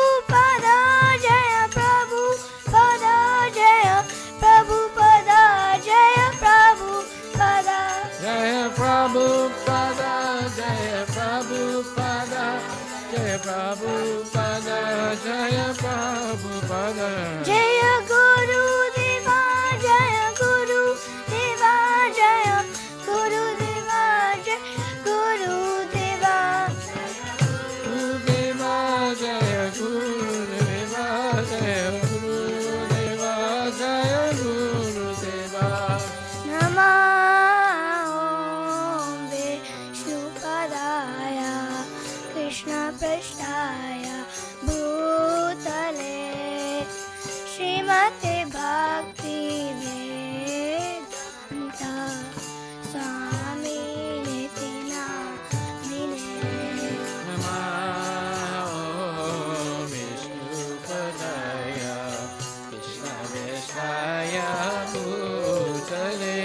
Speaker 11: Prabhupada Jaya Prabhupada Jaya Prabhupada Jaya Prabhupada
Speaker 4: Jaya Prabhupada, Jaya Prabhupada, Jaya Prabhupada, Jaya Prabhupada.
Speaker 11: Jaya Guru Deva Jaya Guru Deva Jaya Guru Deva Jaya Guru Deva
Speaker 4: Gurudeva, Jaya Gurudeva, Jaya Gurudeva, Jaya Gurudeva.
Speaker 11: Nama Om Vishnupadaya Krishna Prasthaya Bhutale Srimate Bhakti Vedanta Swami Niti Namine
Speaker 4: Namah Vishnupadaya Krishna Vesaya Bhutale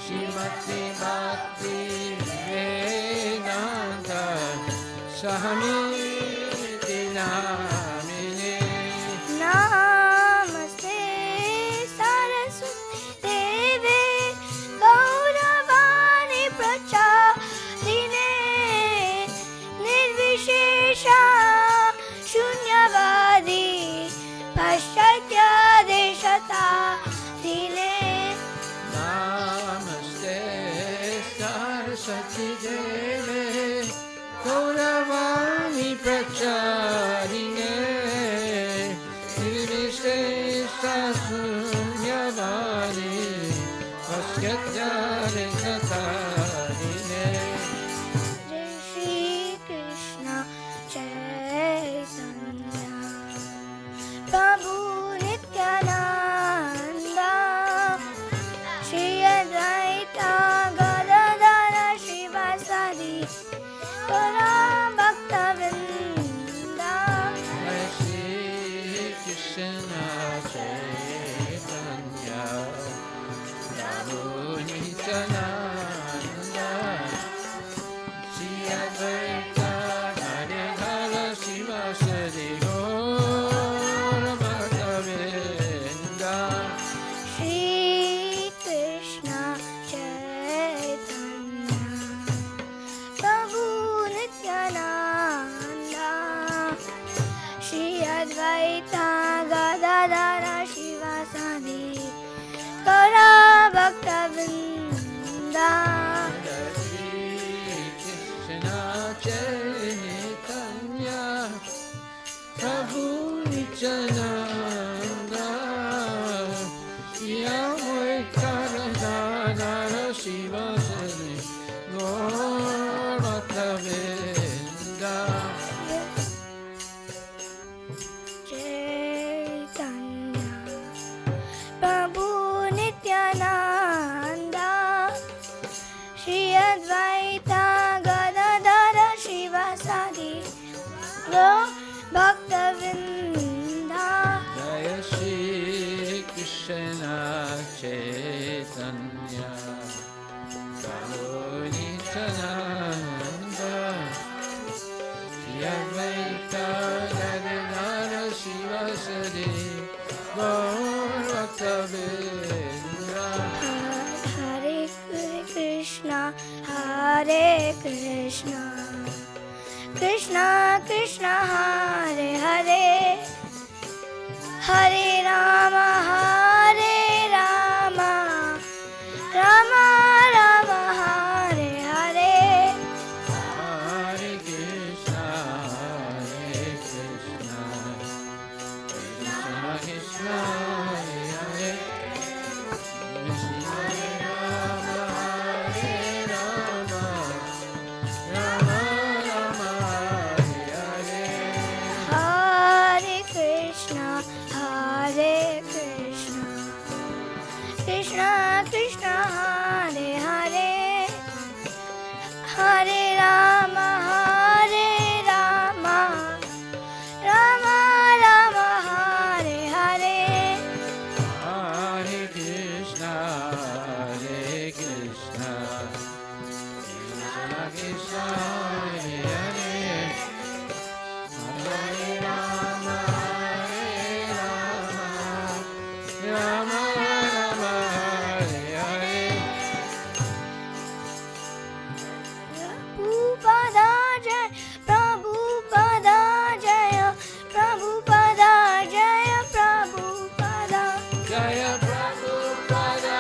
Speaker 4: Srimati Bhakti Vedanta Swamiti Namine
Speaker 11: Namaste Saraswati Deve Gauravani Prachadine Nirvishesha Shunyavadi Paschatya Deshata Dile
Speaker 4: Namaste Saraswati Deve Gauravani Pracharine Nirvishesha Sunyavani Paschatya Satarine
Speaker 11: Jai Shri Krishna Chaitanya Prabhu Nityananda Shri Advaita Gadadara Shivasadi Gora Bhakta Vrinda
Speaker 4: Jai Shri Krishna Chaitanya Prabhu Nityananda Shri Advaita Gadadara Shivasadi Gaura Bhakta-vrinda
Speaker 11: Shri Krishna Chaitanya Prabhu Nityananda Shri Advaita Gadadara Shivasadi Gaura Bhakta Vrinda
Speaker 4: Krishna Chaitanya Prabhu Nityananda Yamvaita Gadadara Shivasadi Gaura Bhakta-vrinda
Speaker 11: Chaitanya Prabhu Nityananda Shri Advaita Gadadara Shivasadi Gaura Bhakta Vrinda
Speaker 4: Jaya Shri Krishna Chaitanya Prabhu Nityananda Shri Advaita Gadadara Shivasadi Gaura Bhakta-vrinda
Speaker 11: Hare Krishna Hare Krishna Krishna Krishna Hare Hare Hare Rama Hare Rama Rama Rama Hare Hare
Speaker 4: Hare Krishna Hare Krishna Krishna Krishna Hare Hare Hare Rama Hare Rama Rama Rama Hare Hare
Speaker 11: Hare Krishna Krishna Krishna Hare Hare Hare Rama Rama Rama Hare Hare
Speaker 4: Hare Krishna, Hare Krishna, Krishna Krishna, Hare Hare, Hare Rama, Rama Rama, Hare Hare.
Speaker 11: Prabhupada Jaya Prabhupada Jaya Prabhupada
Speaker 4: Jaya Prabhupada, Jaya Prabhupada,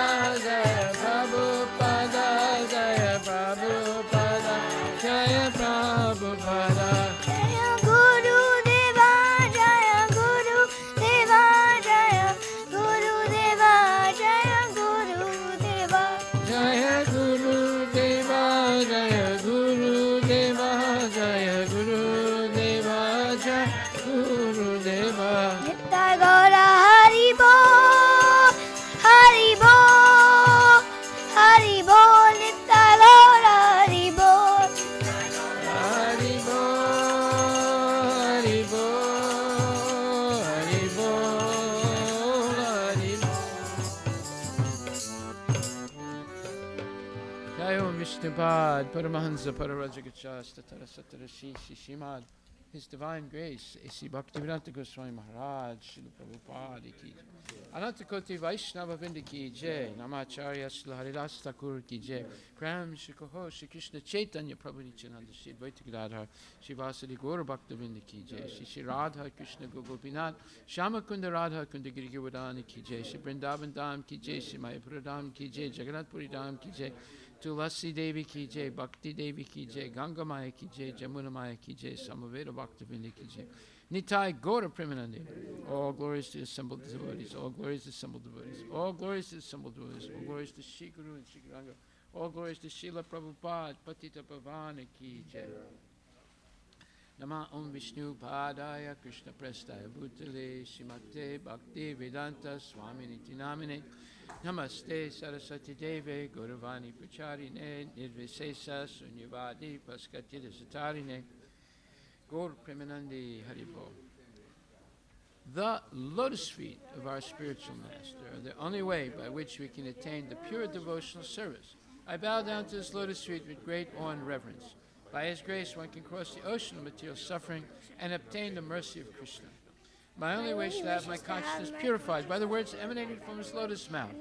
Speaker 4: Jaya Prabhupada, Jaya Prabhupada.
Speaker 11: Jaya Guru Deva Jaya Guru Deva Jaya Guru Deva Jaya Guru Deva
Speaker 4: Jaya Guru Deva, Jaya Guru Deva, Jaya Guru Deva, Jaya Guru Deva.
Speaker 11: Nitya Gaura Hari Bol Hari Bol Hari Bol Nitya Gaura Hari Bol
Speaker 4: Hari Bol, Hari Bol, Hari Bol, Hari Bol. Jai Om Vishnupad, Paramahansa Pararajagacha, Statara Satara Shimad. His Divine Grace, A.C. Bhaktivedanta Goswami Maharaj, Srila Prabhupada ki jai. Anantakoti Vaishnava Vrinda ki jai. Namacharya Srila Haridas Thakur ki jai. Pram Shri Kaho Shri Krishna Chaitanya Prabhu Nityananda Shri Advaita Gadadhar Shri Vasadi Gaura Bhakta Vrinda ki jai. Shri Radha Krishna Gopinath Shama Kunda Radha Kunda Giri Govardhana ki jai. Shri Vrindavan Dham ki jai. Shri Mayapura Dham ki jai. Jagannath Puri Dham ki jai. Tulasi Devi ki jai, Bhakti Devi ki jai, Ganga Maya ki jai, Jamuna Maya ki jai, Samaveda Bhakta Vrinda ki jai. Nitai Gaura Premanande. All glories to the assembled devotees, all glories to the assembled devotees, all glories to the assembled devotees, all glories to Shri Guru and Shri Ganga, all glories to Srila Prabhupada, Patita Pavana ki jai. Nama Om Vishnu Padaya Krishna Prestaya Bhutale Srimate Bhakti Vedanta Swami Niti Namine Namaste Saraswati Deve Gauravani Pracharine Nirvisesa Sunyavadi Paskati Satarine Gaur Premanandi Haribo. The lotus feet of our spiritual master are the only way by which we can attain the pure devotional service. I bow down to his lotus feet with great awe and reverence. By his grace, one can cross the ocean of material suffering and obtain the mercy of Krishna. My only wish is to have my consciousness purified by the words emanating from his lotus mouth.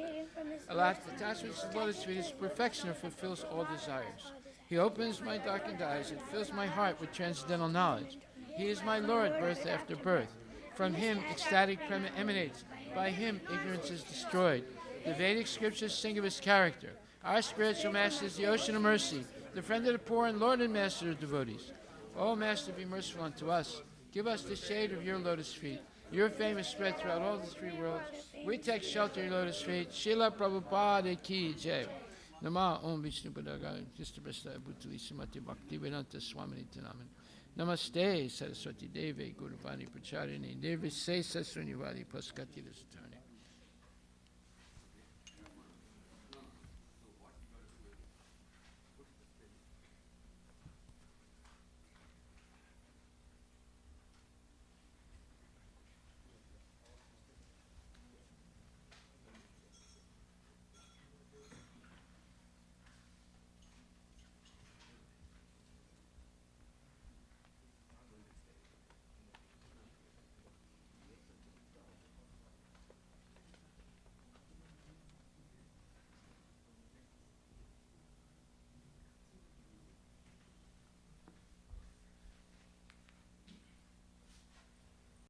Speaker 4: Attachment to his lotus feet is perfection and fulfills all desires. He opens my darkened eyes and fills my heart with transcendental knowledge. He is my Lord, birth after birth. From him, ecstatic prema emanates. By him, ignorance is destroyed. The Vedic scriptures sing of his character. Our spiritual master is the ocean of mercy, the friend of the poor and Lord and master of devotees. O Master, be merciful unto us. Give us the shade of your lotus feet. Your fame is spread throughout all the three worlds. We take shelter of your lotus feet. Srila Prabhupada ki jai. Nama Om Vishnu Padagaya Krishna Prestaya Bhutali Srimati Bhakti Vedanta Swami Nityananda. Namaste Saraswati Deve Gauravani Pracharine Nirvisesa Sunyavadi Paskati Rasata.